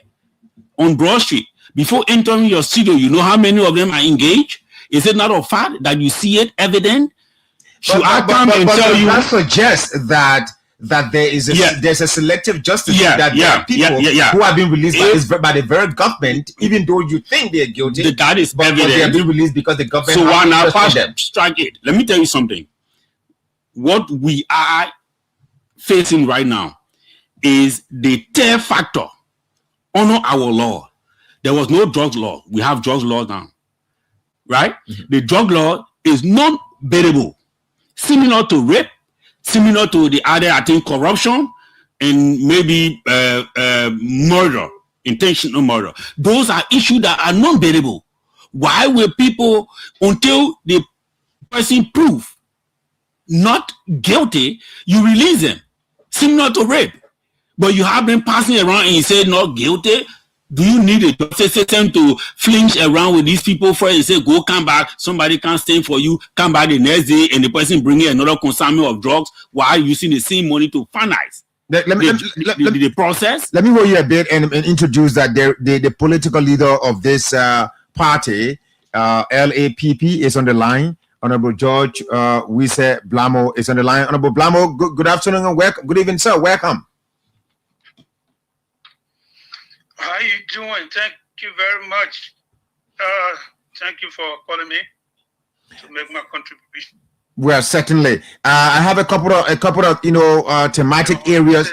on Broad Street. Before entering your studio, you know how many of them are engaged? Is it not a fact that you see it evident? Should I come and tell you? That suggests that there's a selective justice, that there are people who have been released by the very government, even though you think they're guilty. That is evident. But they have been released because the government. So why not strike it? Let me tell you something. What we are facing right now is the tear factor. Honor our law. There was no drug law. We have drug law now, right? Mm-hmm. The drug law is not bearable, similar to rape, similar to the other, I think, corruption and maybe murder, intentional murder. Those are issues that are not bearable. Why will people, until the person prove not guilty, you release them? Similar to rape. But you have them passing around and you say not guilty. Do you need a justice system to flinch around with these people first and say, go, come back, somebody can't stand for you, come back the next day, and the person bringing another consignment of drugs while using the same money to finance the process? Let me hold you a bit and introduce that the political leader of this party, LAPP, is on the line. Honorable George Wise Blamo is on the line. Honorable Blamo, good afternoon and welcome. Good evening, sir. Welcome. How you doing? Thank you very much. Thank you for calling me to make my contribution. Well, certainly. I have a couple of thematic areas.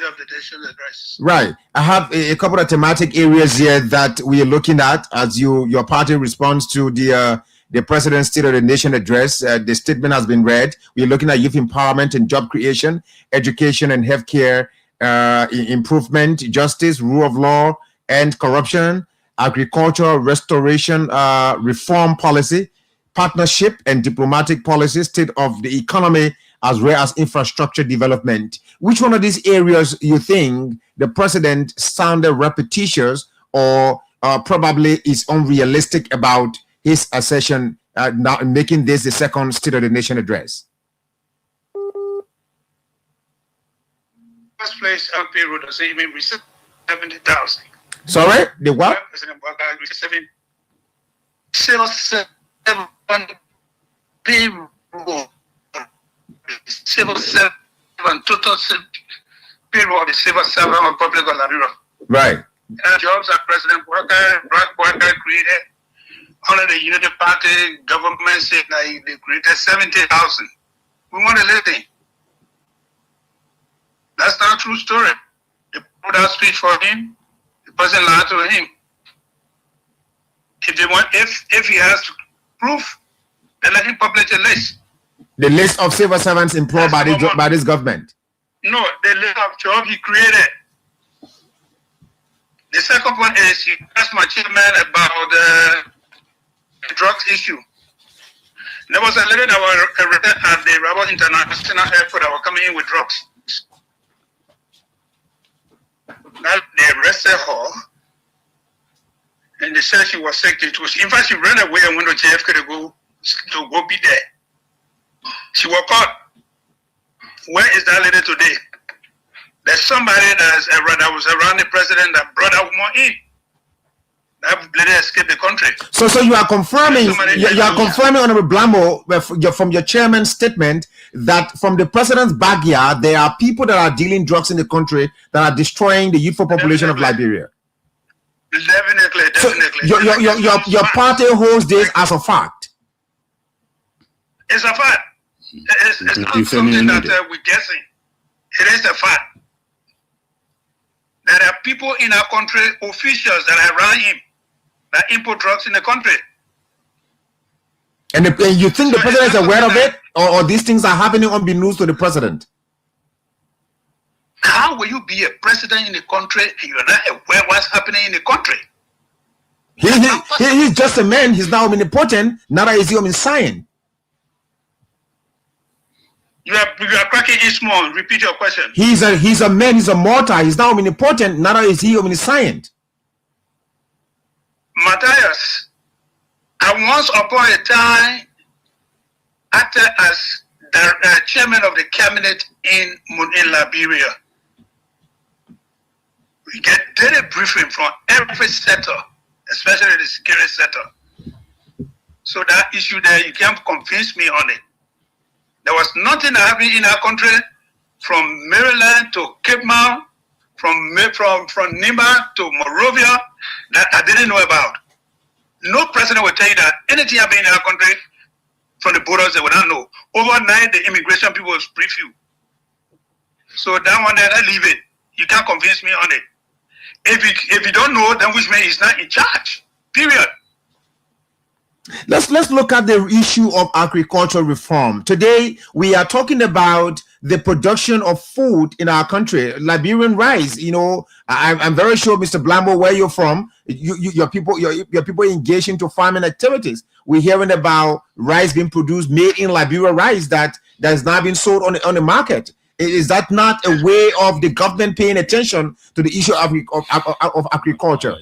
Right. I have a couple of thematic areas here that we are looking at as your party responds to the President's State of the Nation address. The statement has been read. We are looking at youth empowerment and job creation, education and healthcare improvement, justice, rule of law and corruption, agriculture, restoration, reform policy, partnership and diplomatic policy, state of the economy, as well as infrastructure development. Which one of these areas you think the president sounded repetitious or probably is unrealistic about his assertion, now making this the second State of the Nation address? First place, LP Road is even 70,000. Sorry, the what? President Bwaka receiving 7 people, 7 total people of the civil servant of Republic of Liberia. Right. Jobs that President Bwaka created under the Unity Party government said that they created 70,000. We want to listen. That's not a true story. They put out speech for him. The person lied to him. If he has proof, then let him publish a list. The list of civil servants employed by this government. No, the list of jobs he created. The second one is you asked my chairman about the drugs issue. There was a lady that was arrested at the Rabat International Airport that was coming in with drugs. Now they arrested her, and they said she was sick. It was, in fact, she ran away and went to JFK to go be there. She was caught. Where is that lady today? There's somebody that was around the president that brought that woman in. That lady escaped the country. So you are confirming, you are confirming, Honorable Blambo, from your chairman's statement that from the president's backyard, there are people that are dealing drugs in the country that are destroying the youthful population of Liberia. Definitely. So your party holds this as a fact. It's a fact. It's not something that we're guessing. It is a fact. There are people in our country, officials that are around him, that import drugs in the country. And you think the president is aware of it, or these things are happening unbeknownst to the president? How will you be a president in the country and you're not aware what's happening in the country? He's just a man. He's not omnipotent. Neither is he omniscient. You are cracking it small. Repeat your question. He's a man. He's a mortal. He's not omnipotent. Neither is he omniscient. Matthias, I once upon a time acted as the chairman of the cabinet in Liberia. We get daily briefing from every sector, especially the security sector. So that issue there, you can't convince me on it. There was nothing happening in our country from Maryland to Cape Mount, from Nima to Monrovia that I didn't know about. No president will tell you that anything happening in our country from the borders they will not know. Overnight, the immigration people will brief you. So that one there, I leave it. You can't convince me on it. If you don't know, then which means he's not in charge. Period. Let's look at the issue of agricultural reform. Today, we are talking about the production of food in our country, Liberian rice. You know, I'm very sure, Mr. Blambo, where you're from, your people engaged into farming activities. We're hearing about rice being produced, made in Liberia rice that has now been sold on the market. Is that not a way of the government paying attention to the issue of agriculture?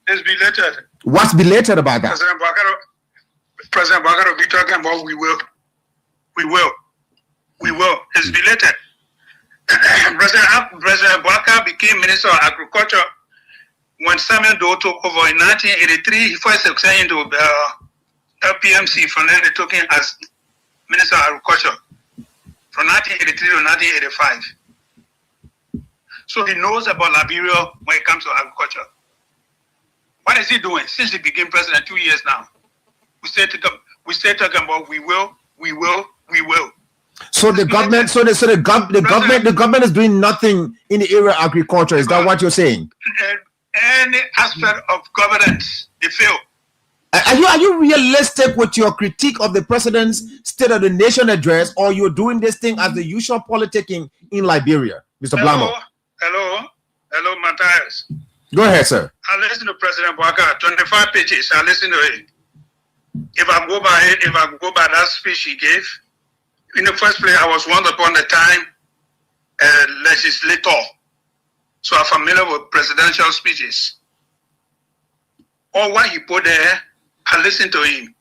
It's belated. What's belated about that? President Bakaro be talking about we will. It's belated. President Bakaro became Minister of Agriculture when Samuel Doe took over in 1983. He first succeeded into LPMC, from then they took him as Minister of Agriculture from 1983 to 1985. So he knows about Liberia when it comes to agriculture. What is he doing since he became president 2 years now? We stay talking about we will. So the government, the government is doing nothing in the area of agriculture. Is that what you're saying? Any aspect of governance, they fail. Are you realistic with your critique of the president's State of the Nation address, or you're doing this thing as the usual politicking in Liberia, Mr. Blambo? Hello, Matthias. Go ahead, sir. I listen to President Bakaro, 25 pages. I listen to it. If I go by that speech he gave, in the first place, I was once upon a time a legislator, so I'm familiar with presidential speeches. All what he put there, I listen to him,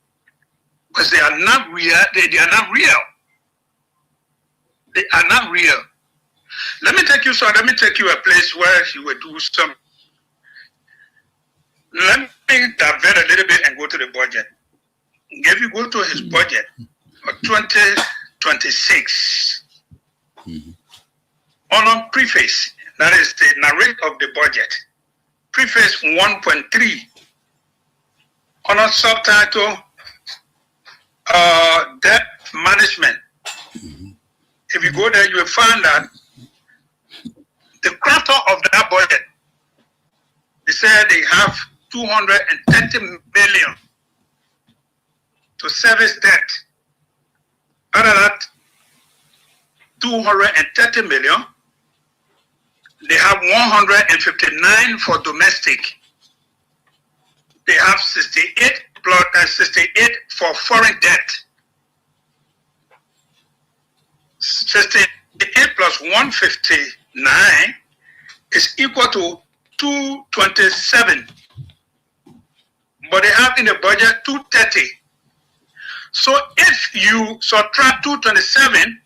because they are not real. They are not real. They are not real. Let me take you a place where you will do some. Let me divert a little bit and go to the budget. If you go to his budget for 2026, on a preface, that is the narrative of the budget, preface 1.3, on a subtitle, debt management. If you go there, you will find that the crafter of that budget, they said they have 230 million to service debt. Out of that 230 million, they have 159 for domestic. They have 68 for foreign debt. 68 plus 159 is equal to 227. But they have in the budget 230. So if you subtract 227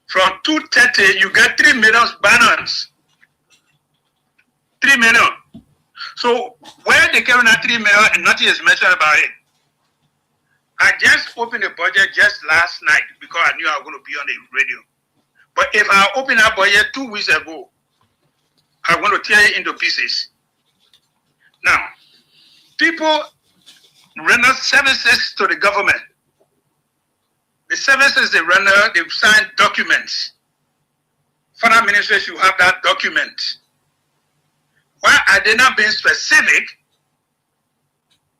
from 230, you get 3 million balance. 3 million. So where they carry that 3 million and nothing is mentioned about it. I just opened the budget just last night because I knew I was going to be on the radio. But if I opened that budget 2 weeks ago, I'm going to tear it into pieces. Now, people render services to the government. The services they render, they sign documents. Foreign ministries, you have that document. Why are they not being specific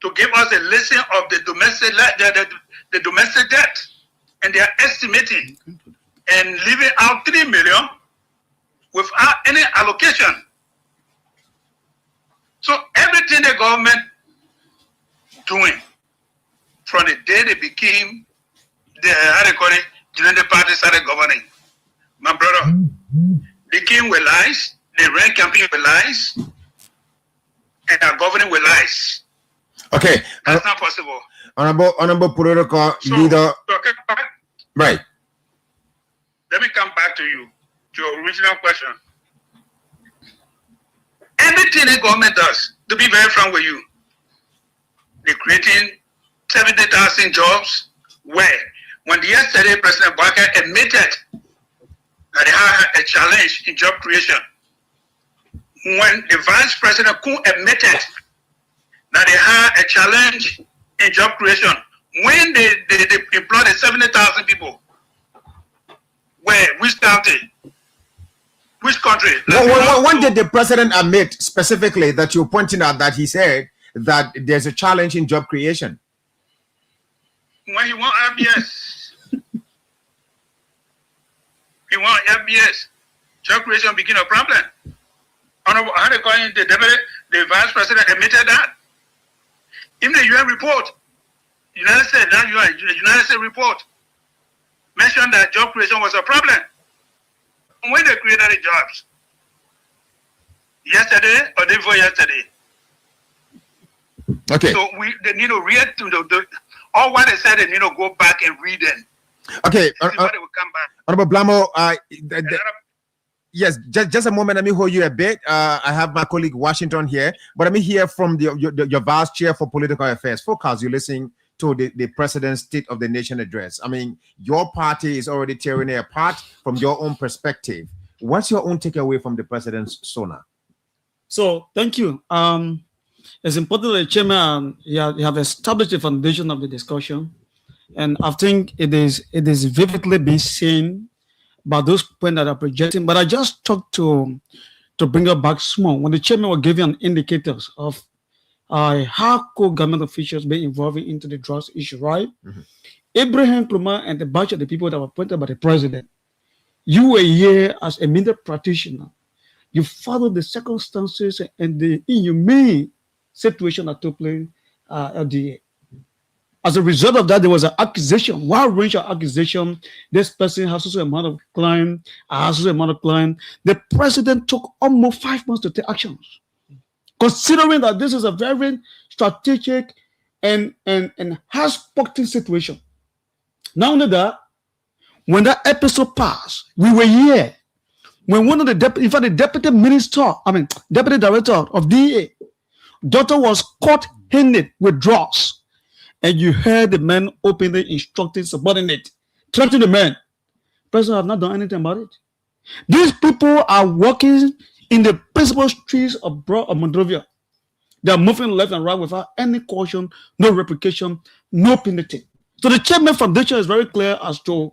to give us a listing of the domestic debt? And they are estimating and leaving out 3 million without any allocation. So everything the government doing from the day they became the party started governing. My brother, they came with lies, they ran campaign with lies, and are governing with lies. Okay. That's not possible. Honorable political leader. Right. Let me come back to you, to your original question. Everything the government does, to be very frank with you, they're creating 70,000 jobs where, when yesterday President Barker admitted that they had a challenge in job creation, when the Vice President Kun admitted that they had a challenge in job creation, when they employed 70,000 people, where, which county, which country? When did the president admit specifically that you're pointing out that he said that there's a challenge in job creation? When he want RBS. He want RBS. Job creation became a problem. Honorable, how they call him, the Vice President admitted that. In the UN report, United States report mentioned that job creation was a problem. When they created the jobs, yesterday or day before yesterday. Okay. So they need to read to all what they said. They need to go back and read them. Okay. They will come back. Honorable Blamo, yes, just a moment. Let me hold you a bit. I have my colleague Washington here, but let me hear from your Vice Chair for Political Affairs. Focus, you're listening to the President's State of the Nation address. I mean, your party is already tearing it apart from your own perspective. What's your own takeaway from the President's SONA? So, thank you. It's important that the Chairman, you have established the foundation of the discussion. And I think it is vividly being seen by those points that are projecting. But I just talked to bring it back small. When the Chairman was giving indicators of how could government officials be involved into the drugs issue, right? Mm-hmm. Abraham Plummer and the bunch of the people that were appointed by the President, you were here as a media practitioner. You followed the circumstances and the inhumane situation that took place at LDA. As a result of that, there was an accusation, wide range of accusation. This person has also amount of crime, has also amount of crime. The President took almost 5 months to take actions, considering that this is a very strategic and hard-spoken situation. Not only that, when that episode passed, we were here. When one of the deputy director of DEA, daughter was caught handed with drugs, and you heard the man openly instructing subordinate, threatening the man. President have not done anything about it. These people are walking in the principal streets of Monrovia. They are moving left and right without any caution, no replication, no penalty. So the Chairman Foundation is very clear as to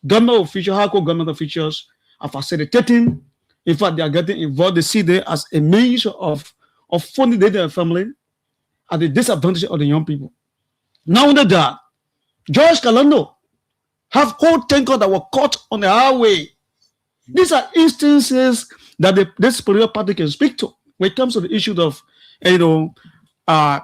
government officials, high court government officials are facilitating. In fact, they are getting involved. They see them as a means of funding their family at the disadvantage of the young people. Now under that, George Kalando have whole tankers that were caught on the highway. These are instances that this political party can speak to when it comes to the issue of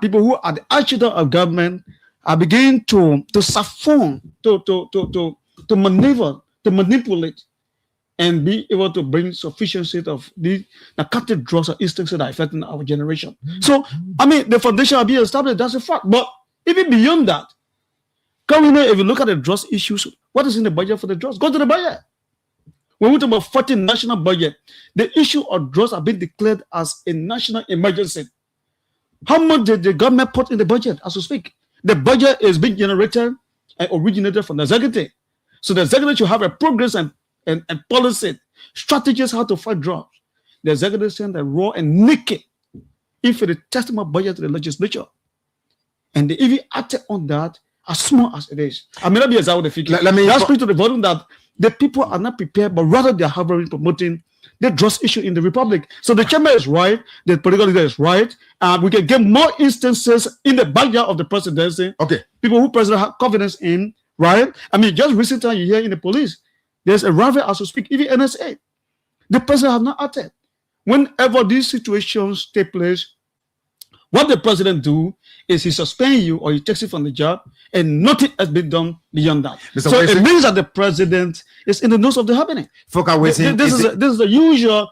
people who are the architect of government are beginning to siphon, to maneuver, to manipulate and be able to bring sufficiency of the narcotic drugs or instances that are affecting our generation. So, I mean, the foundation will be established, that's a fact. But even beyond that, can we know, if you look at the drugs issues, what is in the budget for the drugs? Go to the budget. When we talk about 14 national budget, the issue of drugs have been declared as a national emergency. How much did the government put in the budget as we speak? The budget is being generated and originated from the executive. So the executive should have a progress and policy, strategies how to fight drugs. The executive sent a raw and naked infinitesimal budget to the legislature. And they even acted on that as small as it is. I may not be exactly the figure. That's to the volume that the people are not prepared, but rather they are harboring, promoting the drugs issue in the republic. So the chairman is right, the political leader is right, and we can get more instances in the backyard of the presidency. Okay. People who president have confidence in, right? I mean, just recently you hear in the police, there's a rival as we speak, even NSA. The president have not acted. Whenever these situations take place, what the president do is he suspend you or he takes you from the job, and nothing has been done beyond that. Mr. So Wilson, it means that the president is in the nose of the happening. This is a usual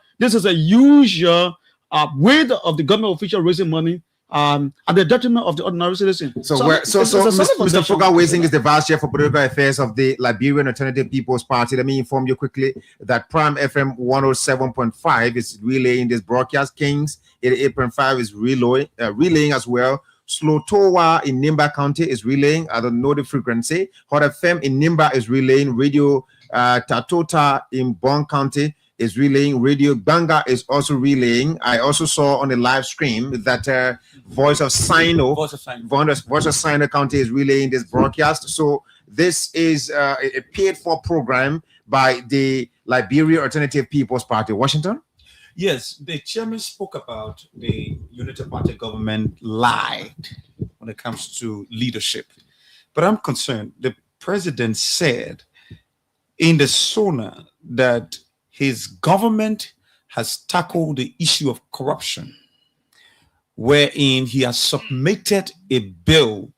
way of the government official raising money at the detriment of the ordinary citizen. Mr. Foka Wesing is the vice chair for political affairs of the Liberian Alternative People's Party. Let me inform you quickly that Prime FM 107.5 is relaying this broadcast. Kings 88.5 is relaying as well. Slotowa in Nimba County is relaying. I don't know the frequency. Hot FM in Nimba is relaying. Radio Tatota in Bon County is relaying. Radio Banga is also relaying. I also saw on the live stream that Voice of Sino County is relaying this broadcast. So this is a paid-for program by the Liberia Alternative People's Party. Washington? Yes, the chairman spoke about the Unity Party government lied when it comes to leadership. But I'm concerned. The president said in the SONA that his government has tackled the issue of corruption, wherein he has submitted a bill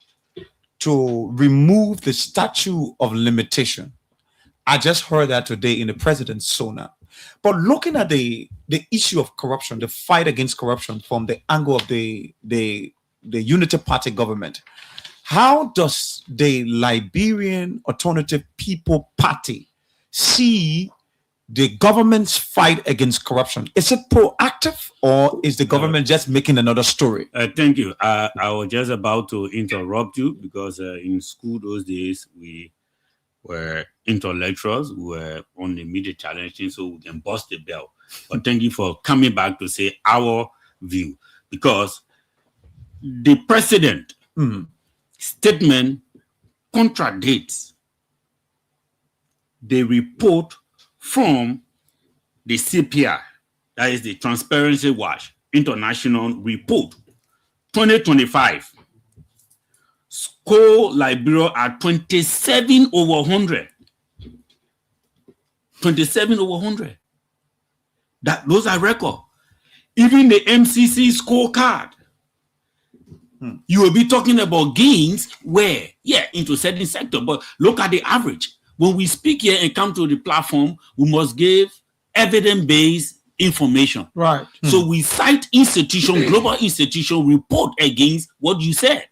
to remove the statute of limitation. I just heard that today in the president's SONA. But looking at the issue of corruption, the fight against corruption from the angle of the Unity Party government, how does the Liberian Alternative People Party see the government's fight against corruption? Is it proactive, or is the government just making another story? Thank you. I was just about to interrupt you because in school those days we were intellectuals, we were on the media challenging so we can bust the bell. But thank you for coming back to say our view, because the president statement contradicts the report from the CPI, that is the Transparency Watch International Report 2025. Score Liberia at 27 over 100. 27 over 100. Those are record. Even the MCC scorecard. You will be talking about gains where, into certain sector, but look at the average. When we speak here and come to the platform, we must give evidence-based information. Right. So we cite institution, global institution report against what you said.